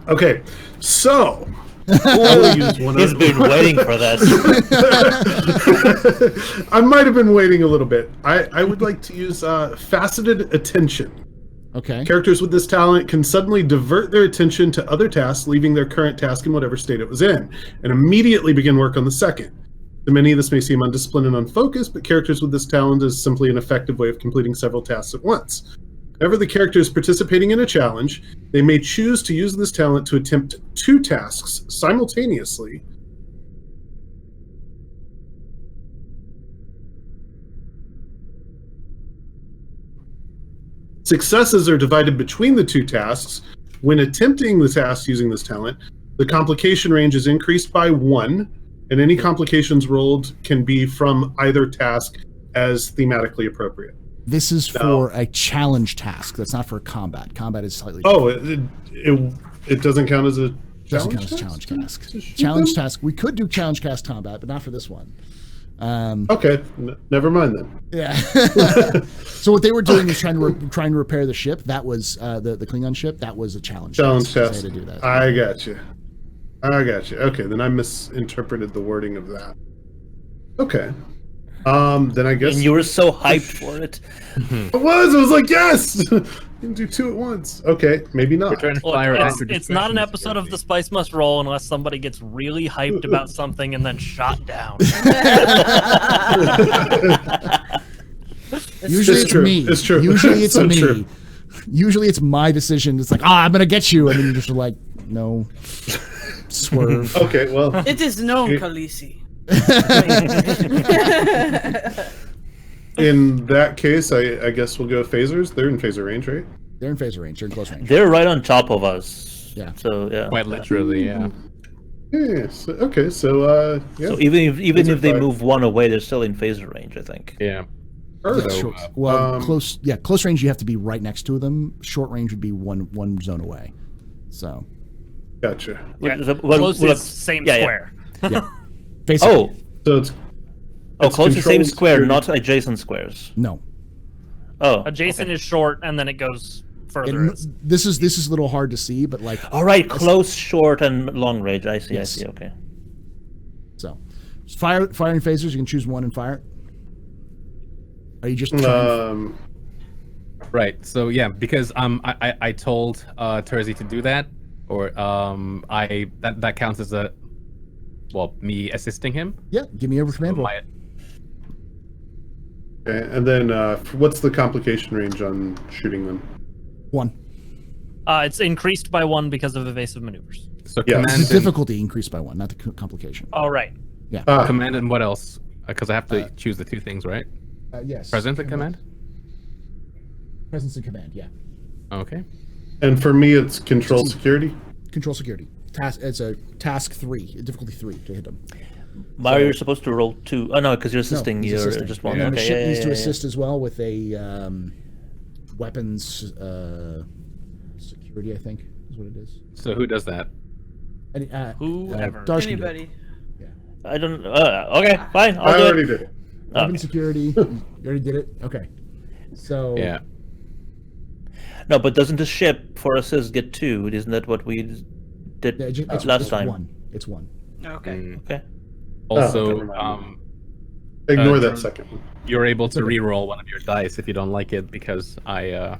Okay, so I will use one He's of been waiting for this. I might have been waiting a little bit. I would like to use faceted attention. Okay. Characters with this talent can suddenly divert their attention to other tasks, leaving their current task in whatever state it was in, and immediately begin work on the second. To many, this may seem undisciplined and unfocused, but characters with this talent is simply an effective way of completing several tasks at once. Whenever the character is participating in a challenge, they may choose to use this talent to attempt 2 tasks simultaneously. Successes are divided between the 2 tasks. When attempting the task using this talent, the complication range is increased by 1, and any complications rolled can be from either task as thematically appropriate. This is for a challenge task. That's not for combat. Combat is slightly. Oh, it doesn't count as a Doesn't count as challenge task. Challenge task. We could do challenge task combat, but not for this one. Okay, never mind then. Yeah. So what they were doing was trying to repair the ship. That was the Klingon ship. That was a challenge. Challenge task. test. They had to do that. I got you. Okay, then I misinterpreted the wording of that. Okay. Then I guess And you were so hyped for it. I was like, yes! You can do two at once. Okay, maybe not. Return Look, fire after it's not an discretion is episode of guaranteed. The Spice Must Roll unless somebody gets really hyped about something and then shot down. Usually It's it's true. me. It's true. Usually it's So me. true. Usually it's my decision. It's like, I'm gonna get you, and then you just are like, no, swerve. Okay, well, It is known, It- Khaleesi. in that case, I guess we'll go phasers. They're in phaser range, right? They're in phaser range. They're in close range. They're right on top of us. Yeah. So yeah. Quite literally, yeah. Yeah. Okay, yeah. So even if they fine. move one away, they're still in phaser range, I think. Yeah. Perfect. Short- well, um, close. Yeah, close range. You have to be right next to them. Short range would be one zone away. So, Gotcha. Yeah, Well, close well, is same yeah, yeah. square. yeah. Phase Oh, So it's close to same controlled square, security. not adjacent squares. No. Oh, Adjacent okay. is short, and then it goes further. And this is a little hard to see, but like, All right, close, short, and long range. I see. Yes. I see. Okay. so firing phasers. You can choose one and fire it. Are you just trying? Right. So yeah, because I told Terzi to do that, or that counts as me assisting him. Yeah, give me over command roll. My- Okay, and then what's the complication range on shooting them? 1. It's increased by 1 because of evasive maneuvers. so Yeah. command The and, difficulty increased by 1, not the complication. All right. command and what else? Because I have to choose the two things, right? Yes. Presence and command. Presence and command. Yeah. Okay. And for me, it's control security. Control security. It's a task 3, difficulty 3 to hit them. Mario, you're supposed to roll 2. Oh no, because you're assisting. he's You're assisting. just one. Yeah. And the Okay. ship Yeah, needs to yeah, assist as well with a weapons security, I think, is what it is. So who does that? And, Whoever. Darsh can do it. Anybody. yeah. I don't. Okay, fine. I I'll do already it. did it. Weapon Okay. security. You already did it? Okay. So Yeah. No, but doesn't the ship for assist get 2? Isn't that what we did yeah, it's last time? 1. It's 1. Okay. Mm. Okay. Also, never mind. Ignore that second one. you're able to okay. re-roll one of your dice if you don't like it, because I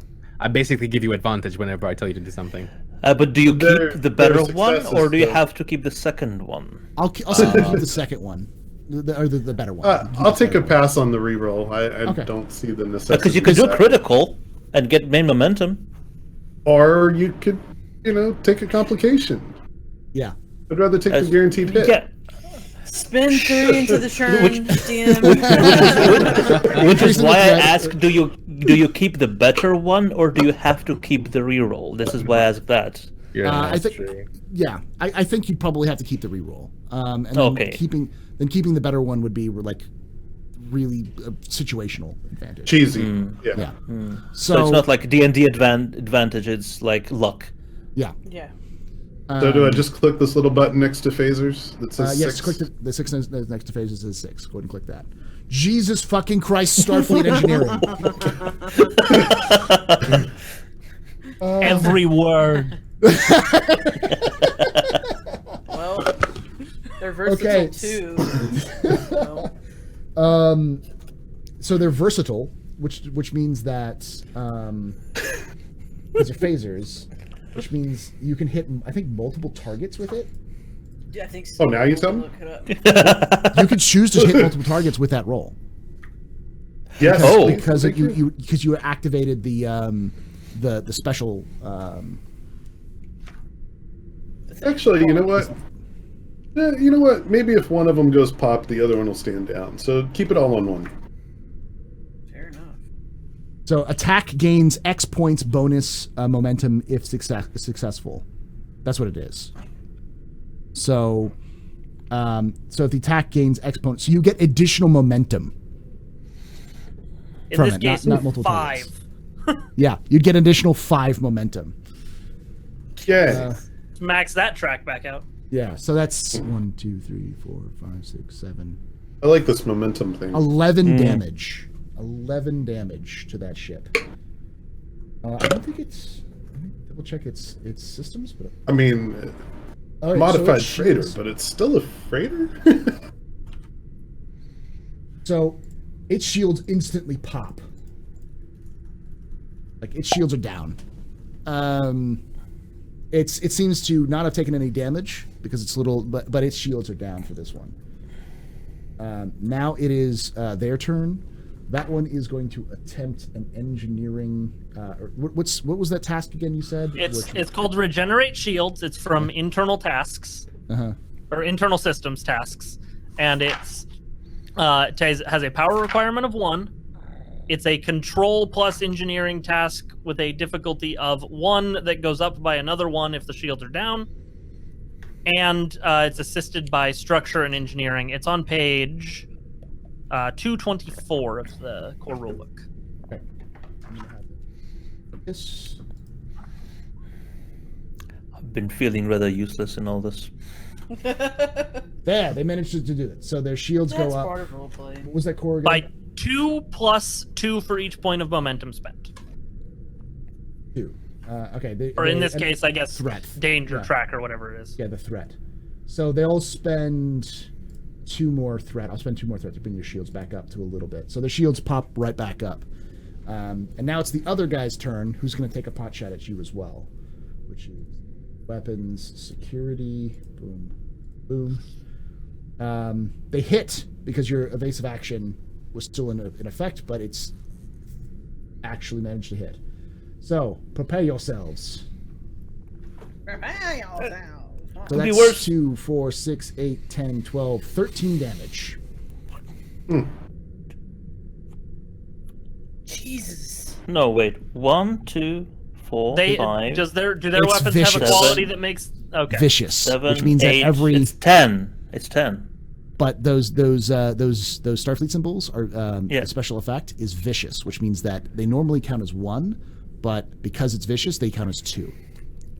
basically give you advantage whenever I tell you to do something. But do you There- keep the better there's one, successes, or do you though. have to keep the second one? I'll say keep the second one. The better one. Keep I'll the take a better one. pass on the reroll. I Okay. don't see the necessity. Because you could do of a that. critical and get main momentum. Or you could, take a complication. Yeah. I'd rather take the As- guaranteed hit. Yeah. Spin 3 into the churn, Which- DM. Which is Reason why I that- ask: Do you keep the better one, or do you have to keep the reroll? This is why I ask that. Yeah, I think. true. Yeah, I think you'd probably have to keep the reroll. And then Okay. keeping the better one would be like really situational advantage. Cheesy. Yeah. Yeah. So it's not like D&D advantage. It's like luck. Yeah. Yeah. So do I just click this little button next to phasers that says Yes, 6? click the 6 next to phases is 6. Go ahead and click that. Jesus fucking Christ, Starfleet engineering. Every word. Well, they're versatile Okay. too. So, So they're versatile, which means that these are phasers, which means you can hit I think multiple targets with it. yeah, I think so. Oh, now you tell me? Look it up. You could choose to hit multiple targets with that roll. Yes. Oh. Because you activated the special. Actually, you know what? You know what? Maybe if one of them goes pop, the other one will stand down. So keep it all on one. Fair enough. So attack gains X points bonus momentum if successful. That's what it is. So, so if the attack gains X points, so you get additional momentum. In From this it, case, not multiple 5. Yeah, you'd get additional 5 momentum. Yeah. max that track back out. Yeah, so that's 1, 2, 3, 4, 5, 6, 7. I like this momentum thing. 11 damage. 11 damage to that ship. I don't think it's. Let me double check its systems, but. I mean, All right, modified so freighter, but it's still a freighter. So, its shields instantly pop. Like its shields are down. It seems to not have taken any damage because it's little, but its shields are down for this one. Now it is their turn. That one is going to attempt an engineering. What was that task again? You said It's called Regenerate Shields. It's from internal tasks or internal systems tasks, and it has a power requirement of 1. It's a control plus engineering task with a difficulty of 1 that goes up by another 1 if the shields are down, and it's assisted by structure and engineering. It's on page 224 of the core rulebook. Okay. This. I've been feeling rather useless in all this. There, they managed to do it. So their shields That's go up. part of roleplay. What was that core again? By 2 plus 2 for each point of momentum spent. 2. Okay. Or in this case, I guess threat. danger Yeah. track or whatever it is. Yeah, the threat. So they'll spend 2 more threat. I'll spend 2 more threat to bring your shields back up to a little bit. So the shields pop right back up. And now it's the other guy's turn, who's going to take a pot shot at you as well, which is weapons, security, boom, boom. They hit because your evasive action was still in effect, but it's actually managed to hit. So prepare yourselves. Prepare yourselves. So Could be that's worse. 2, 4, 6, 8, 10, 12, 13 damage. Jesus. No, wait. 1, 2, 4, They 5, do their It's weapons have vicious. a quality that makes Vicious, 7, which means 8. that every. It's 10. It's 10. But those Starfleet symbols are Yeah. a special effect is vicious, which means that they normally count as 1, but because it's vicious, they count as 2.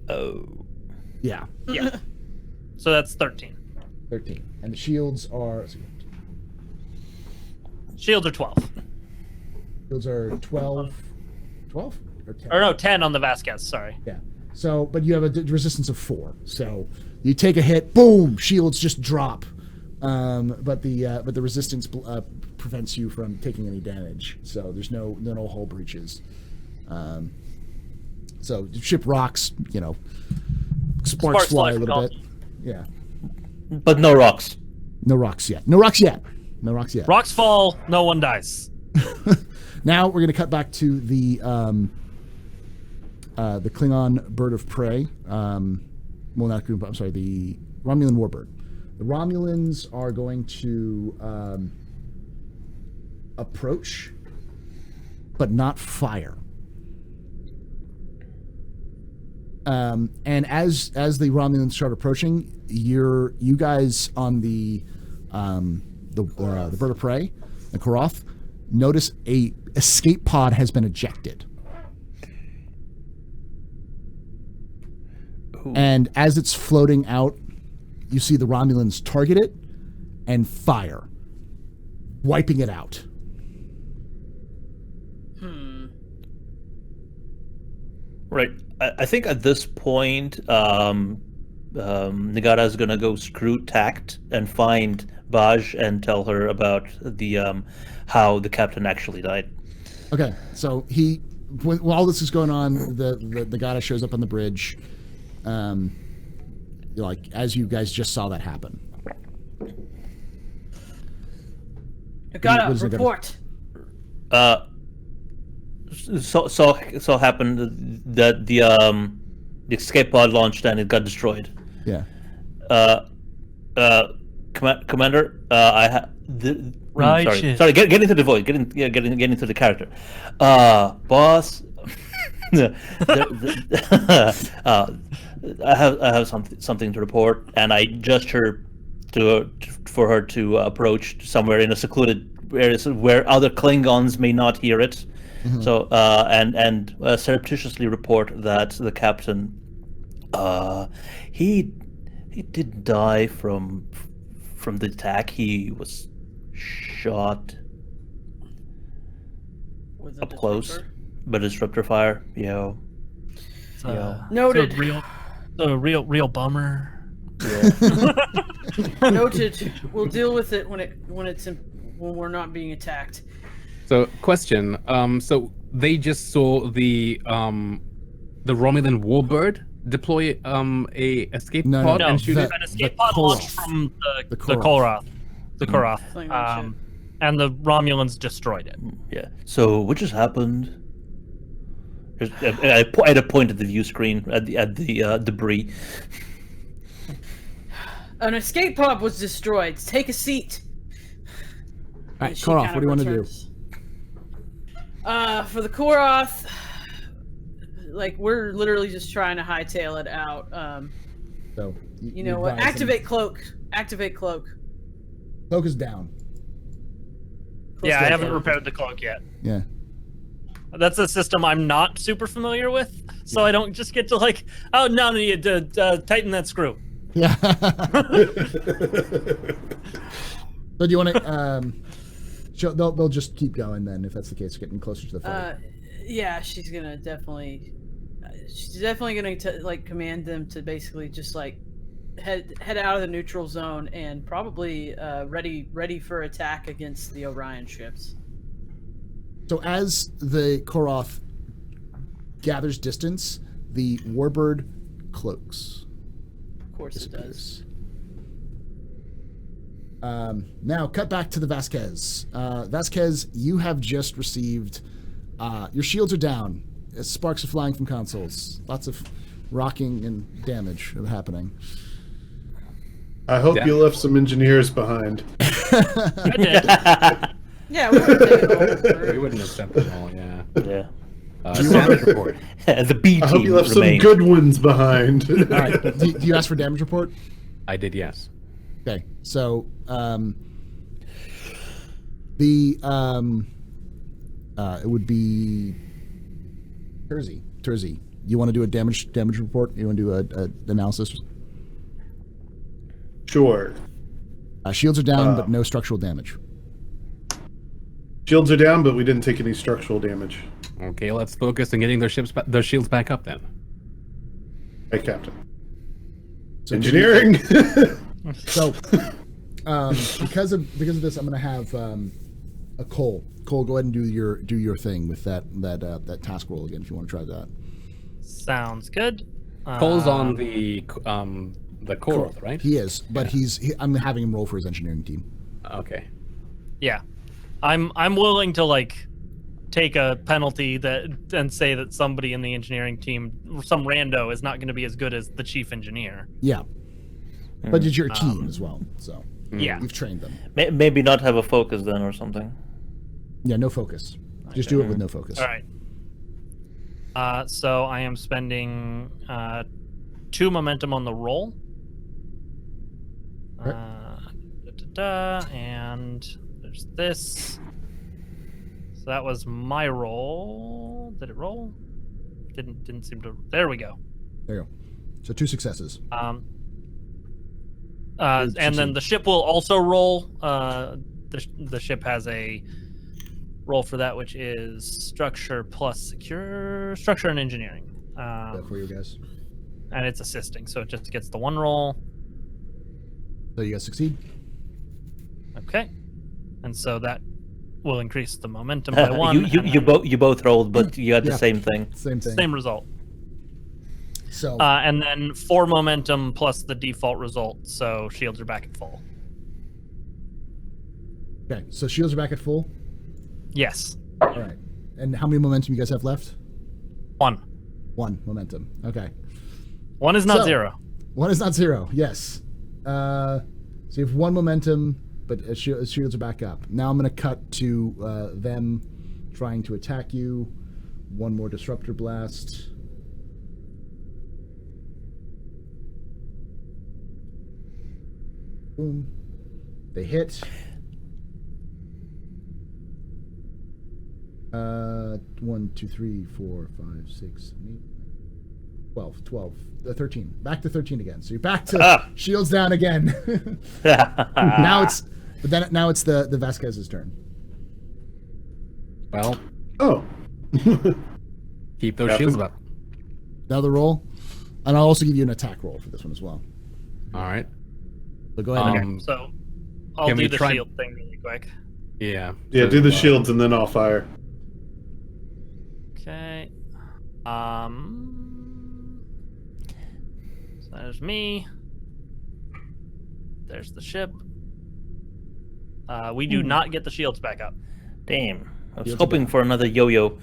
Oh. Yeah, Yeah. So that's 13. 13, and the shields are. Shields are 12. Shields are 12. 12 or 10. Or no, 10 on the Vasquez, sorry. Yeah. So, but you have a resistance of 4. So you take a hit, boom, shields just drop. But the resistance prevents you from taking any damage. So there's no hull breaches. So the ship rocks, sparks fly a little bit. Yeah. But no rocks. No rocks yet. No rocks yet. No rocks yet. Rocks fall, no one dies. Now we're gonna cut back to the Klingon bird of prey. Well, not Goomba. I'm sorry, the Romulan warbird. The Romulans are going to approach, but not fire. And as the Romulans start approaching, you guys on the bird of prey, the Koroth, notice a escape pod has been ejected. Ooh. And as it's floating out, you see the Romulans target it and fire, wiping it out. Right. I think at this point, Nagata is gonna go screw tact and find Baj and tell her about the how the captain actually died. Okay, so when all this is going on, the Gata shows up on the bridge, as you guys just saw that happen. Gotta What is it, report. So happened that the escape pod launched and it got destroyed. Yeah. Commander, Right. Sorry. Get into the voice. Get into the character. Boss. I have something to report, and I gesture for her to approach somewhere in a secluded area where other Klingons may not hear it. Mm-hmm. So and surreptitiously report that the captain He did die from the attack. He was shot With a up close, disruptor? but disruptor fire. Yeah. Noted. The real bummer. Yeah. Noted. We'll deal with it when we're not being attacked. So, question. So they just saw the Romulan warbird deploy a escape No, pod No, and shoot it. an escape the pod launched Koroth. from The the Koroth. Koroth. Klingon And the Romulans destroyed it. Yeah. So what just happened? I had a point at the view screen at the debris. An escape pod was destroyed. Take a seat. All right, She Koroth, kind what do you want to do? returns. For the Koroth, like we're literally just trying to hightail it out. So You know what? advise them. Activate cloak. Activate cloak. Cloak is down. Yeah, I Cloak's haven't down. repaired the cloak yet. Yeah. That's a system I'm not super familiar with, so I don't just get to like, oh no, you tighten that screw. Yeah. So do you want to? They'll just keep going then if that's the case, getting closer to the fight. Yeah, she's definitely gonna like command them to basically just like head out of the neutral zone and probably ready for attack against the Orion ships. So as the Koroth gathers distance, the warbird cloaks. Of course it does. Now, cut back to the Vasquez. Vasquez, you have just received... your shields are down. Sparks are flying from consoles. Lots of rocking and damage are happening. I hope Yeah. you left some engineers behind. I did. Yeah, we would take it all. We wouldn't have sent them all. Yeah. Yeah. Damage report. The B I hope team you left remained. some good ones behind. All right. Do you ask for damage report? I did. Yes. Okay. So, it would be Terzi. You want to do a damage report? You want to do a analysis? Sure. Shields are down, but no structural damage. Shields are down, but we didn't take any structural damage. Okay, let's focus on getting their shields back up then. Hey, Captain. So Engineering. So, because of this, I'm going to have a Cole. Cole, go ahead and do your thing with that task roll again if you want to try that. Sounds good. Cole's on the Koroth, right? He is, but I'm having him roll for his engineering team. Okay. Yeah, I'm willing to like take a penalty and say that somebody in the engineering team, some rando, is not going to be as good as the chief engineer. Yeah, but it's your team as well, so Yeah. you've trained them. Maybe not have a focus then or something. Yeah, no focus. Just do it with no focus. All right. So I am spending 2 momentum on the roll. And there's this. So that was my roll. Did it roll? Didn't seem to. There we go. There you go. So 2 successes. And then the ship will also roll. The ship has a roll for that, which is structure plus structure and engineering. For you guys. And it's assisting, so it just gets the 1 roll. So you guys succeed. Okay, and so that will increase the momentum by 1. You both rolled, but you had the Yeah. same thing. Same thing. Same result. So And then 4 momentum plus the default result, so shields are back at full. okay. So shields are back at full. Yes. All right. And how many momentum you guys have left? 1. 1 momentum. Okay. 1 is not So- 0. 1 is not 0. Yes. So you have 1 momentum, but shields are back up. Now I'm going to cut to them trying to attack you. 1 more disruptor blast. Boom. They hit. 1, 2, 3, 4, 5, 6, 7, 8. 13. Back to 13 again. So you're back to shields down again. now it's the Vasquez's turn. Well, Oh. keep those Captain? shields up. Another roll, and I'll also give you an attack roll for this one as well. All right. So go ahead. So I'll Can we do the try- shield thing really quick. Yeah. Yeah, do the shields and then I'll fire. Okay. So there's me. There's the ship. We do not get the shields back up. Damn. I was Shields hoping are for another yo-yo.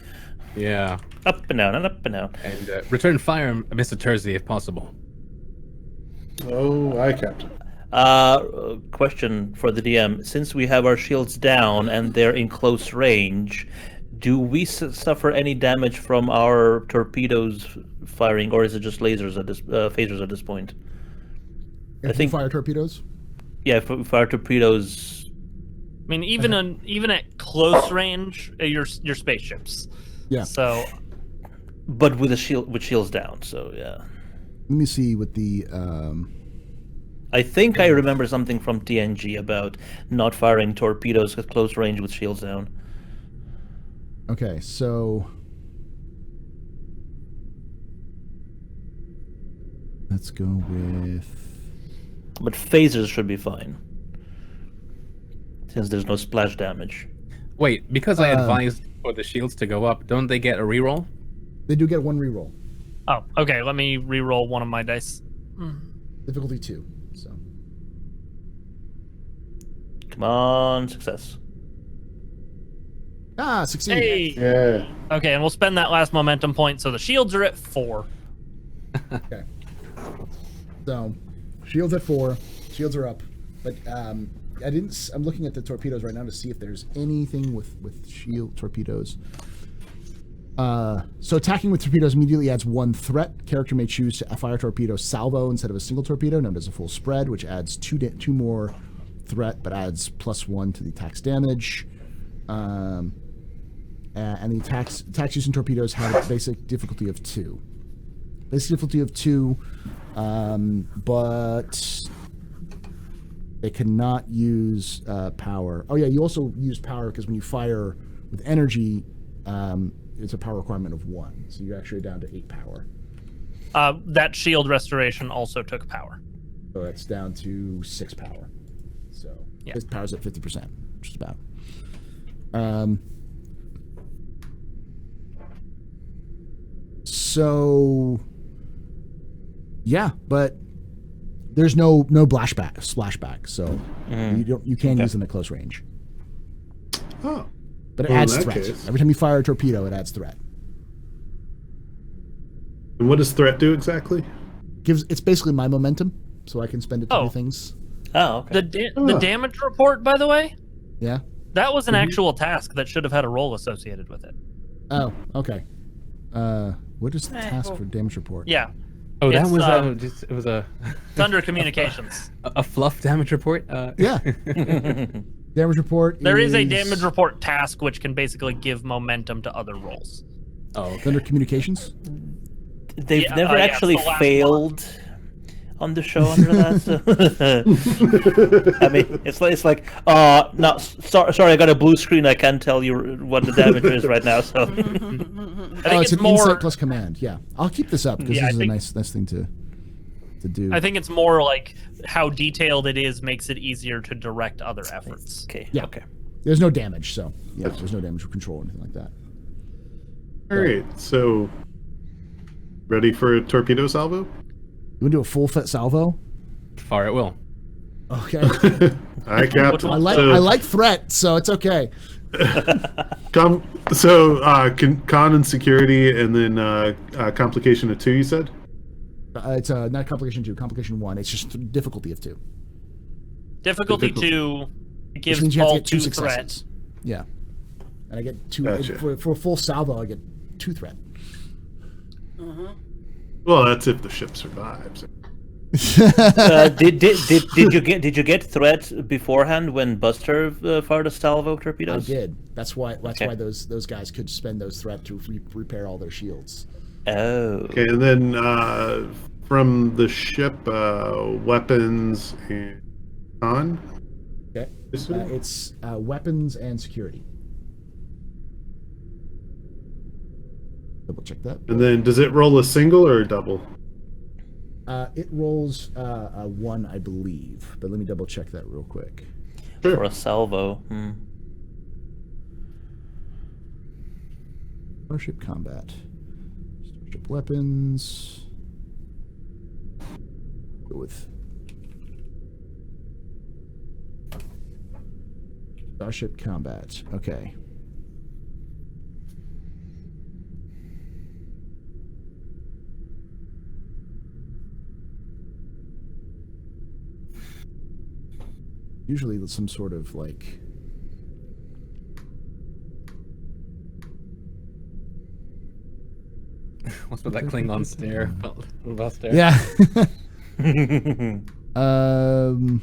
Yeah. Up and down and up and down. And return fire, Mr. Tersey, if possible. Oh, aye, Captain. Question for the DM. Since we have our shields down and they're in close range, do we suffer any damage from our torpedoes firing, or is it just lasers at this phasers at this point? If think- you fire torpedoes. Yeah, if our torpedoes. I mean, even at close range, your spaceships. Yeah. So But with shields down, so yeah. Let me see what the. I think I remember something from TNG about not firing torpedoes at close range with shields down. Okay, so let's go with. But phasers should be fine, since there's no splash damage. Wait, because I advised for the shields to go up, don't they get a reroll? They do get one reroll. oh, okay. Let me re-roll one of my dice. Difficulty 2. So Come on, success. succeed. Hey. Yeah. Okay, and we'll spend that last momentum point. So the shields are at 4. Okay. So shields at 4. Shields are up, but I'm looking at the torpedoes right now to see if there's anything with shield torpedoes. So attacking with torpedoes immediately adds 1 threat. Character may choose to fire torpedo salvo instead of a single torpedo, known as a full spread, which adds 2 more threat, but adds +1 to the attack's damage. And the attacks using torpedoes have a basic difficulty of 2. Basic difficulty of 2, but they cannot use power. Oh yeah, you also use power because when you fire with energy, it's a power requirement of 1, so you're actually down to 8 power. That shield restoration also took power. So that's down to 6 power. So Yeah. his power's at 50%, just about. So yeah, but there's no splashback, so you can use them at close range. Oh. But it Well, in adds that threat. case- Every time you fire a torpedo, it adds threat. And what does threat do exactly? It's basically my momentum, so I can spend it to Oh. do things. Oh, okay. The damage report, by the way, Yeah. that was an actual task that should have had a roll associated with it. Oh, okay. What is the task for damage report? Yeah, Oh, that It's, was um, it was a Thunder Communications. a fluff damage report. Yeah. Damage report. There is a damage report task which can basically give momentum to other rolls. Oh, okay. Thunder communications. They've Yeah, never yeah, actually it's the last failed on the show under that. So. I mean, it's like, no, sorry, I got a blue screen. I can't tell you what the damage is right now. So I think It's it's an more. insight plus command. Yeah, I'll keep this up because Yeah, I this is think- a nice thing to do. I think it's more like how detailed it is makes it easier to direct other efforts. okay, Yeah. okay. There's no damage, so yeah, there's no damage control or anything like that. All right, so ready for a torpedo salvo? You want to do a full fit salvo? Fire at will. Okay. All right, Captain. one? I So, like threat, so it's okay. con and security, and then complication of 2. You said. It's not complication 2, complication 1. It's just difficulty of 2, Difficulty Difficulty. 2 which gives means you have to all get 2 2 successes. threat. Yeah, and I get 2 Gotcha. for a full salvo. I get 2 threat. Well, that's if the ship survives. Did you get threat beforehand when Buster fired a salvo of I torpedoes? did. That's why Okay. those guys could spend those threat to repair all their shields. Oh. Okay, and then from the ship, weapons and con. Okay. It's weapons and security. Double check that. And then does it roll a single or a double? It rolls a 1, I believe, but let me double check that real quick. For a salvo. Starship combat. Starship weapons. Go with Starship combat. Okay. Usually some sort of like What's with that Klingon stare? About stare? yeah. I'm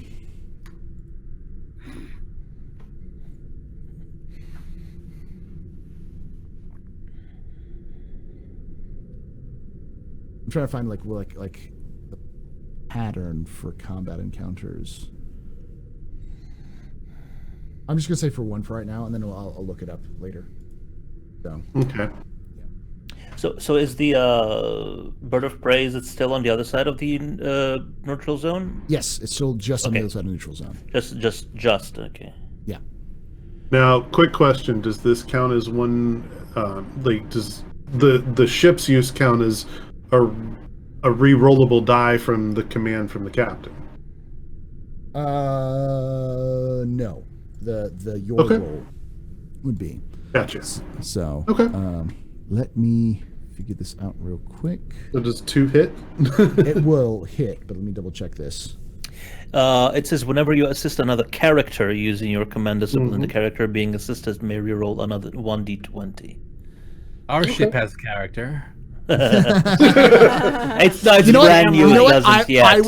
trying to find like the pattern for combat encounters. I'm just gonna say for 1 for right now, and then I'll look it up later. So Okay. So is the bird of prey, is it still on the other side of the neutral zone? yes, it's still just on the Okay. other side of the neutral zone. Just okay. Yeah. Now, quick question: does this count as one? Like, does the ship's use count as a re-rollable die from the command from the captain? No. The your Okay. roll would be. Gotcha. So Okay. let me figure this out real quick. So does 2 hit? It will hit, but let me double check this. It says whenever you assist another character using your command discipline, the character being assisted may reroll another 1d20. Our ship has character. It's not You know what? brand new. You know It what? doesn't yet. I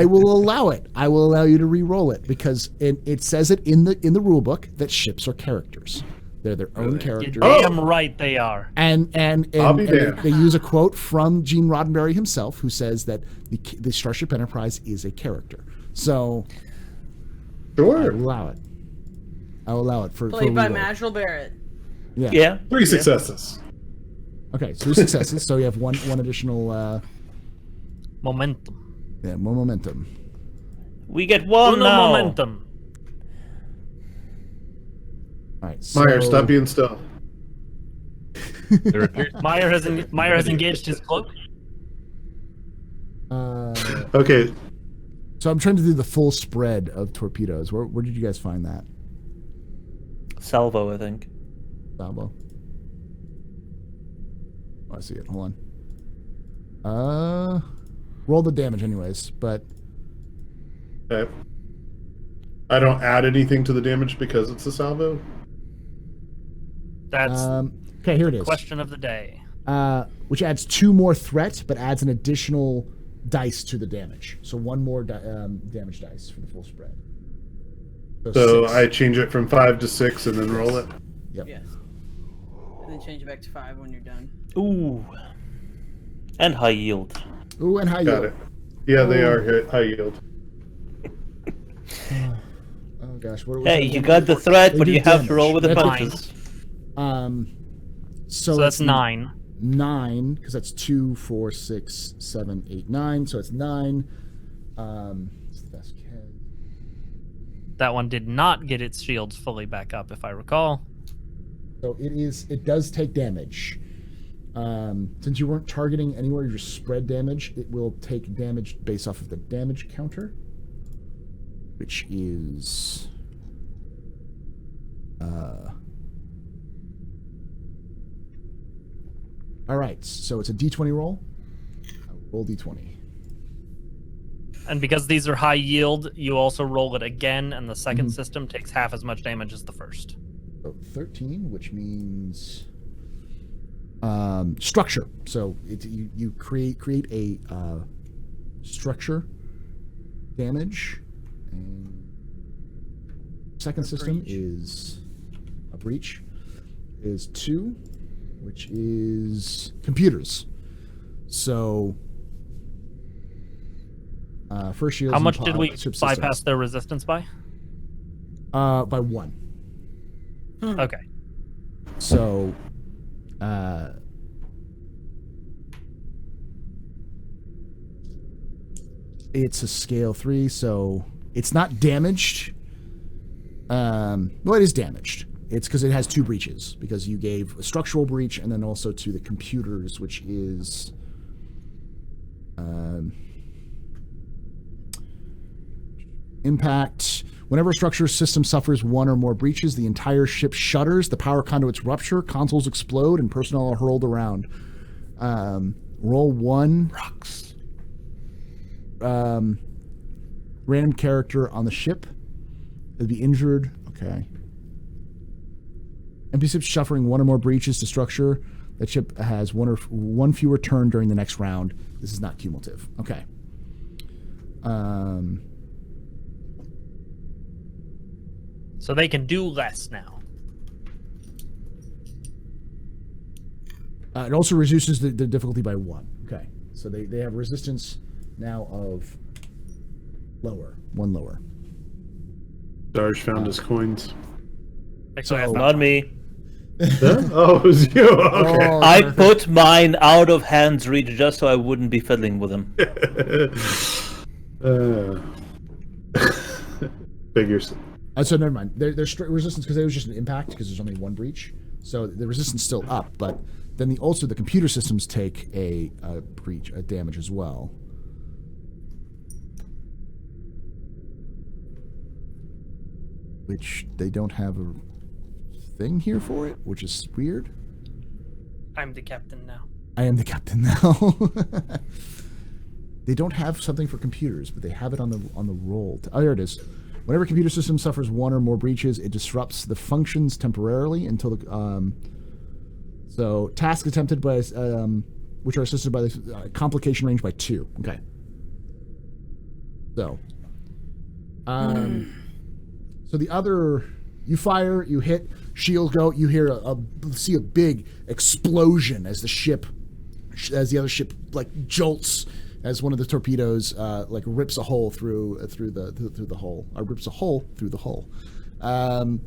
will allow it. I will allow you to re-roll it because it says it in the rule book that ships are characters. They're their own You're characters. damn right they are. And I'll be they, damned. they use a quote from Gene Roddenberry himself, who says that the Starship Enterprise is a character. So I Sure. will allow it. I will allow it for Played by reroll. Marshall Barrett. Yeah. Yeah. 3 successes. Okay, so 3 successes. So you have one additional Momentum. more momentum. We get one Uno now. momentum. All right. So, Meyer, stop being still. There appears Meyer has engaged his cloak. Okay. So I'm trying to do the full spread of torpedoes. Where did you guys find that? Salvo, I think. Salvo. Oh, I see it. Hold on. Roll the damage anyways, but Okay. I don't add anything to the damage because it's a salvo. That's okay, here it is. question of the day. Which adds 2 more threat, but adds an additional dice to the damage. So 1 more damage dice for the full spread. So 6. I change it from 5 to 6 and then roll it. Yep. Yes. And then change it back to 5 when you're done. Ooh. And high yield. Ooh, and high Got yield. it. Yeah, they are high yield. Oh gosh, what was Hey, that you one? got the threat, They but do you have to roll with the damage. punches. So So that's it's 9. 9, because that's 2, 4, 6, 7, 8, 9. So it's 9. It's the best kid. That one did not get its shields fully back up, if I recall. So it does take damage. Since you weren't targeting anywhere, you just spread damage. It will take damage based off of the damage counter, which is all right. So it's a D20 roll. Roll D20. And because these are high yield, you also roll it again, and the 2nd Mhm. system takes half as much damage as the first. So 13, which means structure. So you create a structure damage, and second system is a breach. Is 2, which is computers. So, first shields. How and much did we ship bypass systems. their resistance by? By 1. Okay. So, it's a scale 3, so it's not damaged. Well, it is damaged. It's because it has 2 breaches, because you gave a structural breach and then also to the computers, which is impact. Whenever a structure system suffers 1 or more breaches, the entire ship shudders, the power conduits rupture, consoles explode, and personnel are hurled around. Roll 1. Rocks. Random character on the ship. It'll be injured. Okay. NPC ship suffering 1 or more breaches to structure. That ship has 1 fewer turn during the next round. This is not cumulative. Okay. So they can do less now. It also reduces the difficulty by 1. Okay. So they have resistance now of lower. 1 lower. Darsh found his coins. Actually, that's Not me. Huh? Oh, it was you. Okay. Oh, I perfect. put mine out of hand's reach just so I wouldn't be fiddling with them. Figures. So never mind. There's resistance because it was just an impact because there's only 1 breach. So the resistance still up, but then also the computer systems take a breach, a damage as well. Which they don't have a thing here for it, which is weird. I'm the captain now. I am the captain now. They don't have something for computers, but they have it on the roll. Oh, there it is. Whenever a computer system suffers 1 or more breaches, it disrupts the functions temporarily until the so tasks attempted by which are assisted by the complication range by 2. Okay. So so the other, you fire, you hit, shield go, you hear see a big explosion as the other ship like jolts as one of the torpedoes like rips a hole through the hull, or rips a hole through the hull, and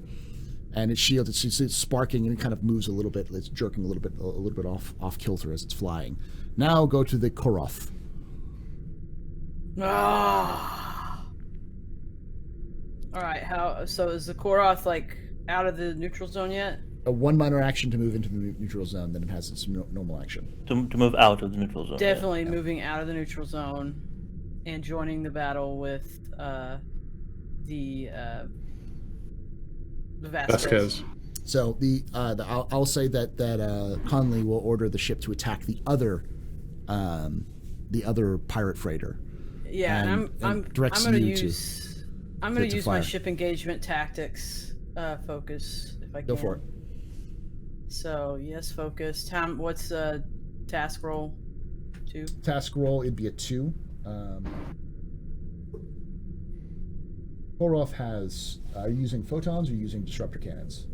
its shield, it's sparking and it kind of moves a little bit. It's jerking a little bit off kilter as it's flying. Now go to the Koroth. All right. So is the Koroth like out of the neutral zone yet? A 1 minor action to move into the neutral zone, then it has its normal action. To move out of the neutral zone. yeah. Definitely moving out of the neutral zone and joining the battle with the Vasquez. So I'll say that Conley will order the ship to attack the other pirate freighter. Yeah, and I'm directs going to you use I'm going to use my fire. ship engagement tactics focus if I can. Go for it. So yes, focus. What's task roll? 2. Task roll, it'd be a 2. Koroth has. Are you using photons or are you using disruptor cannons?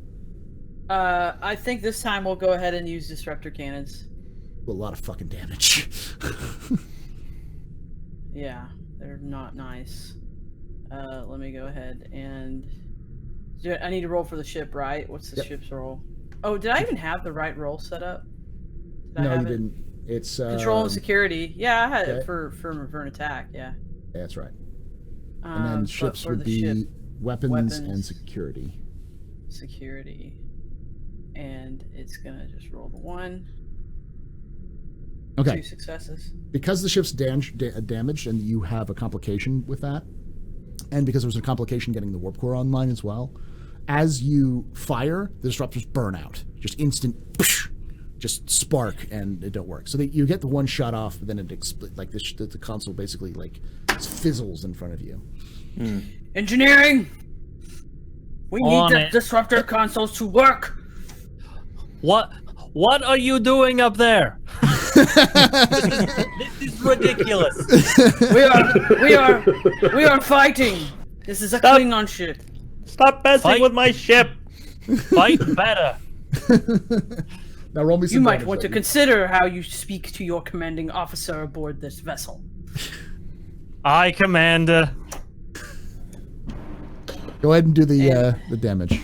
I think this time we'll go ahead and use disruptor cannons. A lot of fucking damage. Yeah, they're not nice. Let me go ahead and I need to roll for the ship, right? What's the ship's roll? Oh, did I even have the right roll set up? Did I No, have you it? didn't. It's Control and security. Yeah, I had okay. it for an attack. Yeah. Yeah, that's right. And then But ships for would the be ship, weapons and security. security, and it's gonna just roll the 1. Okay. 2 successes. Because the ship's damaged and you have a complication with that, and because there was a complication getting the warp core online as well, as you fire, the disruptors burn out. Just instant, just spark, and it don't work. So you get the 1 shot off, but then it like the console basically like fizzles in front of you. Engineering. We On need the it. disruptor consoles to work. What are you doing up there? This is ridiculous. We are fighting. This is a Klingon ship. Stop messing Fight. with my ship! Fight better. Now roll me some You might damage, want to though. consider how you speak to your commanding officer aboard this vessel. Aye, Commander. Go ahead and do the damage.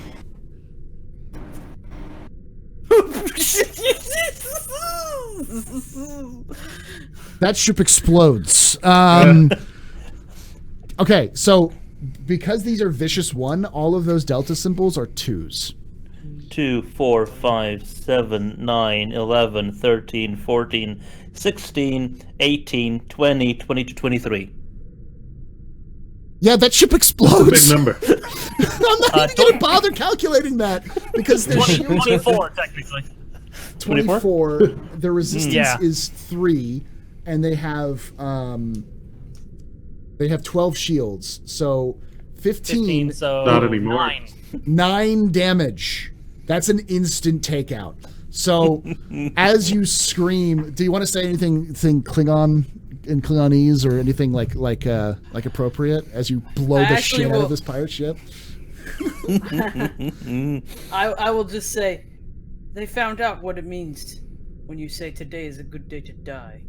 That ship explodes. Okay, so because these are vicious 1, all of those delta symbols are 2s. 2, 4, 5, 7, 9, 11, 13, 14, 16, 18, 20, 22, 23. Yeah, that ship That's a explodes. big number. I'm not even going to bother calculating that because their 20, shields 24, technically. 24. Their resistance Yeah. is 3, and they have 12 shields. So 15, 15, so Not anymore. 9. 9 damage. That's an instant takeout. So as you scream, do you want to say anything Klingon in Klingonese or anything like appropriate as you blow I the actually shit out will- of this pirate ship? I will just say, they found out what it means when you say today is a good day to die.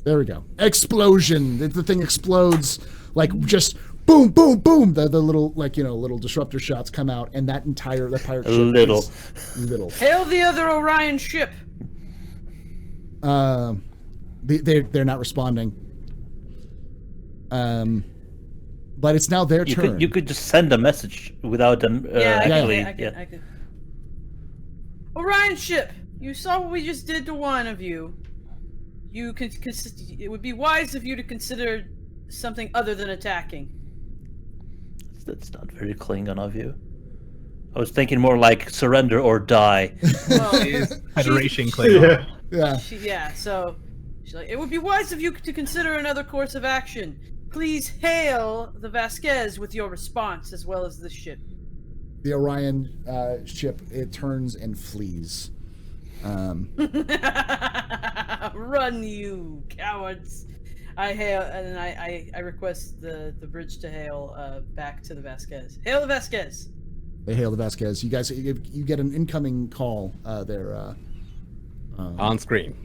There we go. Explosion. The thing explodes like just boom, boom, boom. The little little disruptor shots come out, and that pirate ship Little. is little. Hail the other Orion ship! They're not responding. But it's now their turn. You could just send a message without them actually. I can. Orion ship! You saw what we just did to one of you. You can. It would be wise of you to consider something other than attacking. That's not very Klingon of you. I was thinking more like surrender or die. Well, Federation Klingon. Yeah. Yeah. So she's like, it would be wise of you to consider another course of action. Please hail the Vasquez with your response as well as the ship. The Orion ship, it turns and flees. Run, you cowards! I hail, and I request the bridge to hail back to the Vasquez. Hail the Vasquez! They hail the Vasquez. You guys, you get an incoming call there. On screen.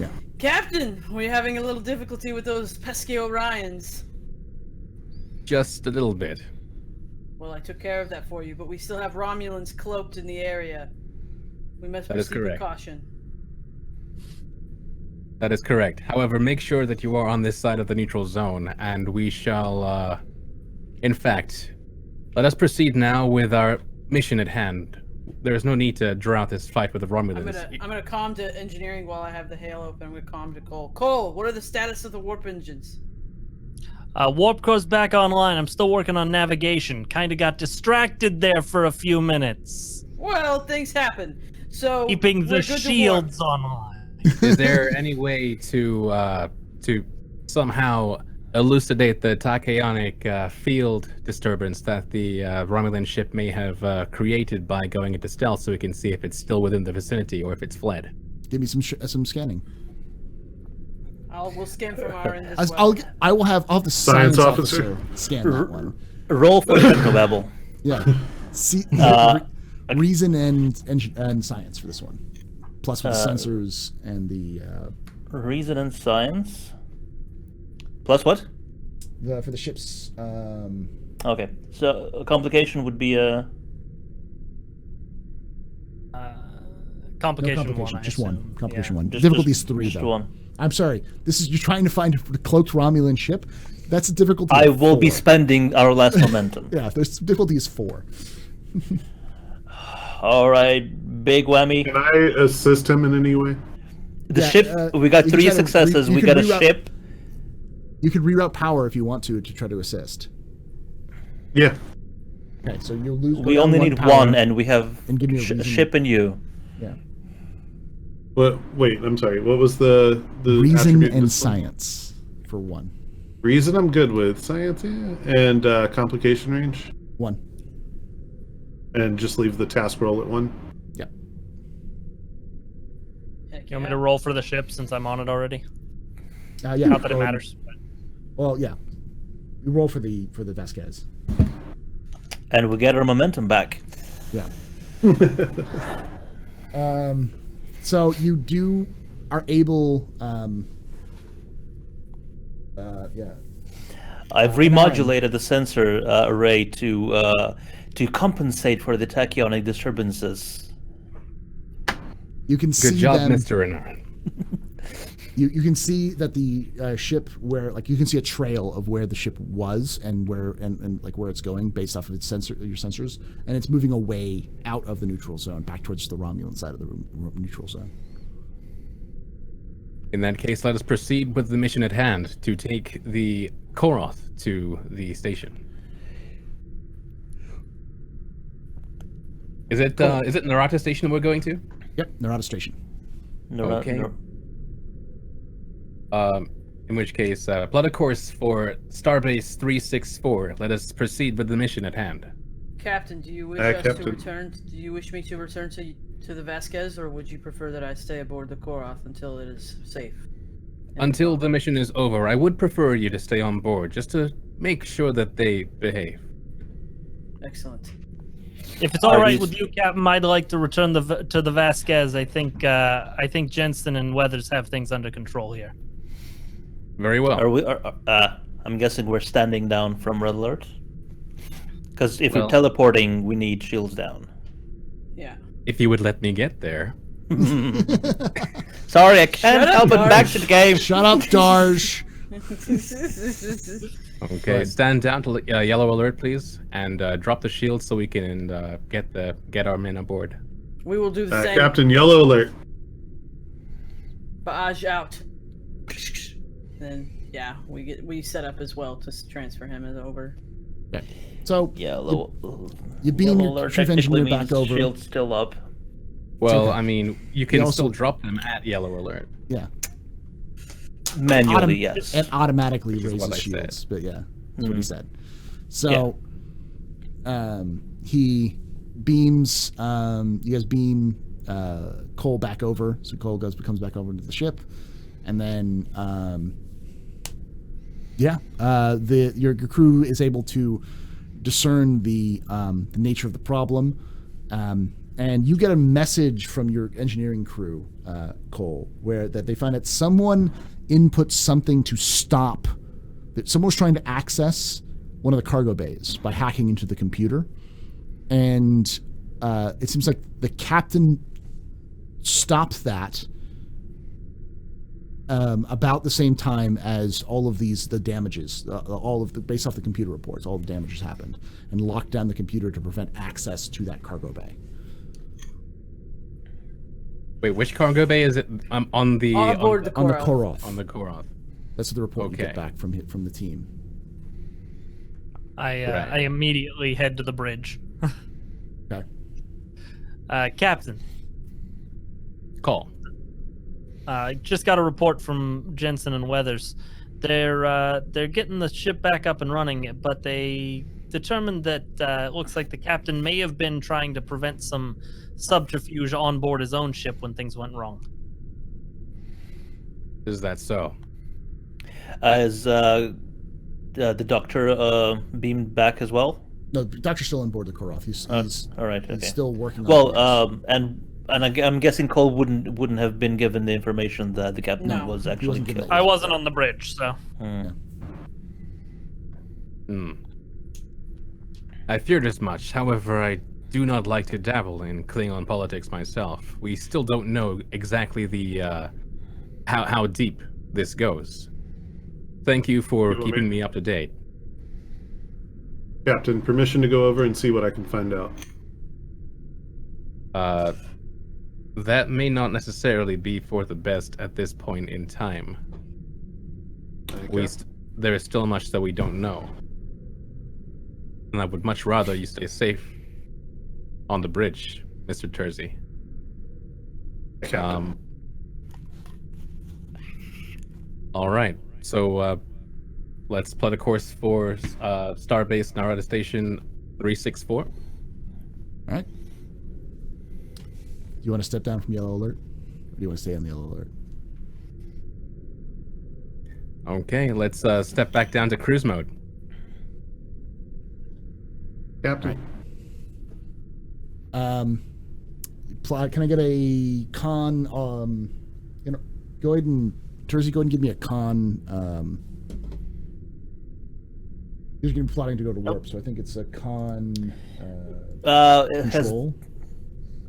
Yeah. Captain, we're having a little difficulty with those pesky Orions. Just a little bit. Well, I took care of that for you, but we still have Romulans cloaked in the area. We must That is proceed with correct. caution. That is correct. However, make sure that you are on this side of the neutral zone, and we shall, in fact, let us proceed now with our mission at hand. There is no need to draw out this fight with the Romulans. I'm gonna comm to engineering while I have the hail open. I'm gonna comm to Cole. Cole, what are the status of the warp engines? Warp core's back online. I'm still working on navigation. Kind of got distracted there for a few minutes. Well, things happen. So Keeping we're the good to warp. shields online. Is there any way to somehow elucidate the tachyonic field disturbance that the Romulan ship may have created by going into stealth, so we can see if it's still within the vicinity or if it's fled? Give me some scanning. We'll scan from our end as well. I'll have the Science science officer. officer scan that one. Roll for technobabble. Yeah. See, reason and science for this one. Plus with the sensors and the Reason and science. Plus what? for the ships. Okay, so a complication would be a. No Complication, complication, one. I just assume. one. Complication Yeah. one. Just- Difficulty is just- 3 just though. one. I'm sorry. This is you're trying to find a cloaked Romulan ship. That's a difficulty. I of will be 4. spending our last momentum. Yeah, there's difficulty is 4. All right, big whammy. Can I assist him in any way? The Yeah, ship. We got you can 3 try to successes. you We can got a reroute- ship. You can reroute power if you want to try to assist. Yeah. Okay, so you'll lose. go We down only one need power. one, and we have And give me a a reason. ship and you. Yeah. What? Wait, I'm sorry. What was the Reason attribute and this one? science for 1. Reason I'm good with. Science, yeah. And complication range. 1. And just leave the task roll at 1. Yeah. Heck You want me yeah. to roll for the ship since I'm on it already? Yeah. Not that it matters. but- Well, yeah. You roll for the Vasquez. And we get our momentum back. Yeah. So you are able. Yeah. I've remodulated the sensor array to compensate for the tachyonic disturbances. You can see Good job, them. Mr. Renard. You can see that the ship you can see a trail of where the ship was and where it's going based off of its your sensors, and it's moving away out of the neutral zone back towards the Romulan side of the neutral zone. In that case, let us proceed with the mission at hand to take the Koroth to the station. Is it Narata Station we're going to? Yep, Narada Station. Okay. In which case, plot a course for Starbase 364. Let us proceed with the mission at hand. Captain, do you wish Captain. to return? Do you wish me to return to the Vasquez, or would you prefer that I stay aboard the Koroth until it is safe? Until the mission is over, I would prefer you to stay on board, just to make sure that they behave. Excellent. If it's all right with you, Captain, I'd like to return to the Vasquez. I think Jensen and Weathers have things under control here. Very well. I'm guessing we're standing down from red alert. Because if Well- we're teleporting, we need shields down. Yeah. If you would let me get there. Sorry, I can't Shut up, help it. Back Darsh. to the game. Shut up, Darsh. Okay, stand down to yellow alert, please, and drop the shield so we can get our men aboard. We will do the same. Captain, yellow alert. Barrage out. Then yeah, we set up as well to transfer him as over. Okay. So Yellow. you beam yellow your alert chief technically engineer means back over. Shield's still up. Well, okay. I mean, you can still drop them at yellow alert. Yeah. Manually, yes. It automatically Which is raises what I shields, said. but yeah, that's what he said. So, he beams. You guys beam Cole back over. So Cole comes back over into the ship, and then your crew is able to discern the nature of the problem, and you get a message from your engineering crew, Cole, that they find that someone input something to stop. That someone was trying to access one of the cargo bays by hacking into the computer, and it seems like the captain stopped that about the same time as all of the damages, based off the computer reports, all the damages happened, and locked down the computer to prevent access to that cargo bay. Wait, which cargo bay is it? On the board the On the Koroth. Koroth. on the Koroth. That's the report we get Okay. back from the team. I immediately head to the bridge. Okay. Captain, Call. I just got a report from Jensen and Weathers. They're getting the ship back up and running, but they determined that it looks like the captain may have been trying to prevent some subterfuge on board his own ship when things went wrong. Is that so? Is the doctor beamed back as well? No, the doctor's still on board the Koroth. He's All right. Okay. he's still working on Well, things. and I'm guessing Cole wouldn't have been given the information that the captain No, was he actually wasn't given killed. that. I wasn't on the bridge, so I feared as much. However, I do not like to dabble in Klingon politics myself. We still don't know exactly the how deep this goes. Thank you for keeping me up to date. Captain, permission to go over and see what I can find out. That may not necessarily be for the best at this point in time. There is still much that we don't know. And I would much rather you stay safe on the bridge, Mr. Terzi. Captain. All right. So let's plot a course for Starbase Narada Station 364. All right. Do you want to step down from yellow alert, or do you want to stay on the yellow alert? Okay, let's step back down to cruise mode. Captain. Can I get a con? Go ahead and Terzi, go ahead and give me a con. He's going to be plotting to go to warp, so I think it's a con. Control.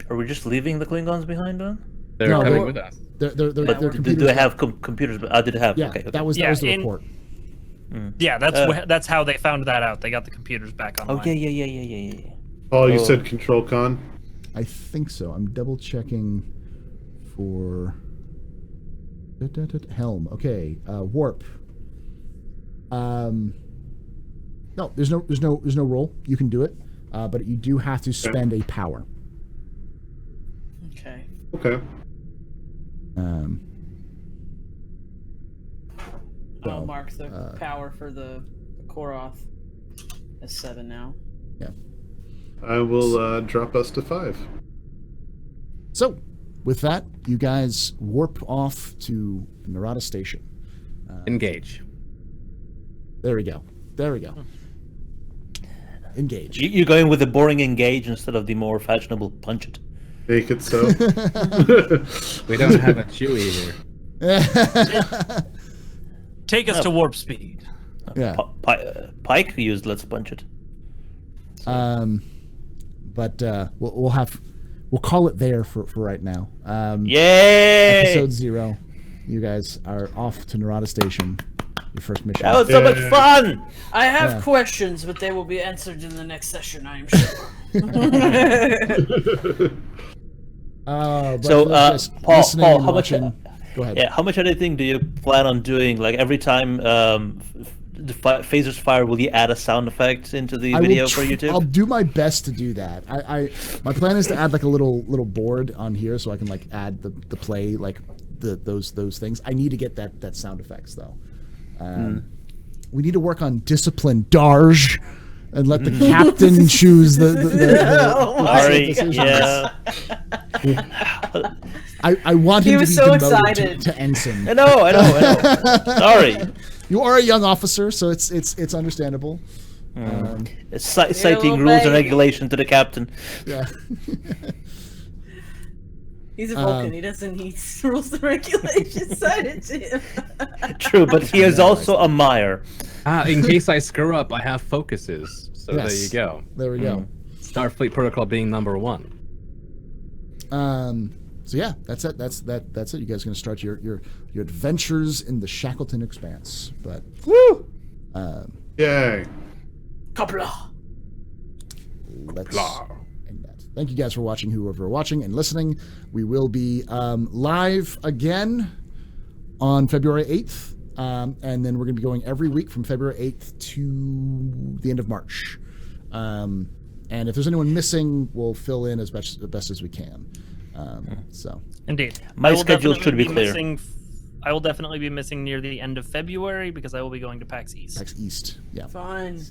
Are we just leaving the Klingons behind then? They're coming with us. They're Do they have computers? Did have? Yeah, Okay. that was the report. Yeah, that's how they found that out. They got the computers back online. Oh yeah. Paul, you said control con? I think so. I'm double checking for helm. Okay, warp. No, there's no roll. You can do it, but you do have to spend a power. Okay. Okay. I'll mark the power for the Koroth as 7 now. Yeah. I will drop us to 5. So, with that, you guys warp off to Narada Station. Engage. There we go. Engage. You're going with the boring engage instead of the more fashionable punch it. Make it so. We don't have a Chewie here. Take us to warp speed. Yeah. Pike used let's punch it. But we'll call it there for right now. Yay! Episode 0. You guys are off to Narada Station. Your first mission. That was so much fun. I have questions, but they will be answered in the next session, I am sure. So, Paul, how much? Go ahead. Yeah, how much editing do you plan on doing? Like every time the phasers fire, will you add a sound effect into the video for YouTube? I'll do my best to do that. My plan is to add like a little board on here so I can like add the play like those things. I need to get that sound effects though. We need to work on discipline, Darj, and let the captain choose the yeah. I want him to be so demoted excited. to ensign. I know. Sorry. You are a young officer, so it's understandable. Citing rules and regulation to the captain. Yeah. He's a Vulcan. He doesn't need rules and regulations cited to him. True, but he is also a Meyer. In case I screw up, I have focuses. So there you go. There we go. Starfleet Protocol being number 1. So yeah, that's it. That's it. You guys are gonna start your adventures in the Shackleton Expanse. But woo! Yay! Kapla. Let's end that. Thank you guys for watching, whoever are watching and listening. We will be live again on February 8th, and then we're gonna be going every week from February 8th to the end of March. And if there's anyone missing, we'll fill in as best as we can. So indeed, my schedule should be clear. I will definitely be missing near the end of February because I will be going to PAX East. PAX East, yeah. Fine.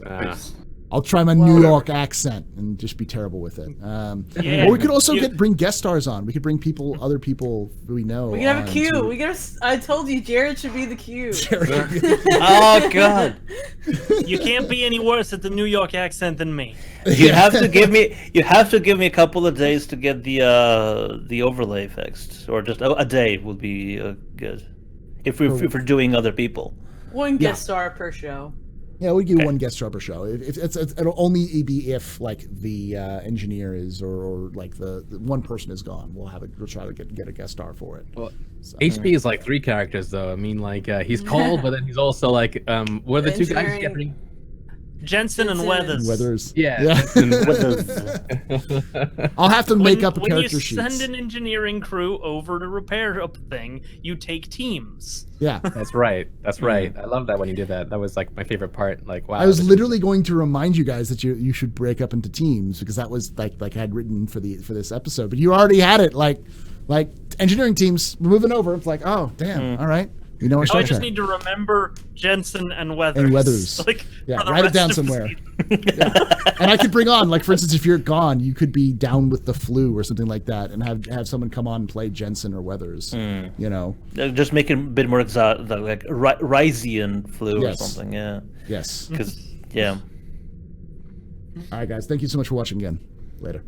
I'll try my New York accent and just be terrible with it. Or we could also bring guest stars on. We could bring other people we know. We can have a Q. I told you, Jared should be the Q. Oh God! You can't be any worse at the New York accent than me. You have to give me a couple of days to get the overlay fixed, or just a day would be good. If we're doing other people. One guest star per show. Yeah, we do one guest star per show. It'll only be if like the engineer is or like the one person is gone. We'll try to get a guest star for it. Well, so. HP is like 3 characters though. I mean, like he's called, but then he's also like what are the 2 guys getting? Jensen and Weathers. Yeah. I'll have to make up a character sheet. When you send an engineering crew over to repair a thing, you take teams. Yeah. That's right. I love that when you did that. That was like my favorite part. Like, wow. I was literally going to remind you guys that you should break up into teams because that was like I had written for this episode, but you already had it like engineering teams. We're moving over. It's like, oh damn, all right. You know, I just need to remember Jensen and Weathers. Like, write it down somewhere. And I could bring on, like, for instance, if you're gone, you could be down with the flu or something like that, and have someone come on and play Jensen or Weathers. You know, just make it a bit more exotic, like Rysian flu or something. Yeah. Yes. Because All right, guys. Thank you so much for watching again. Later.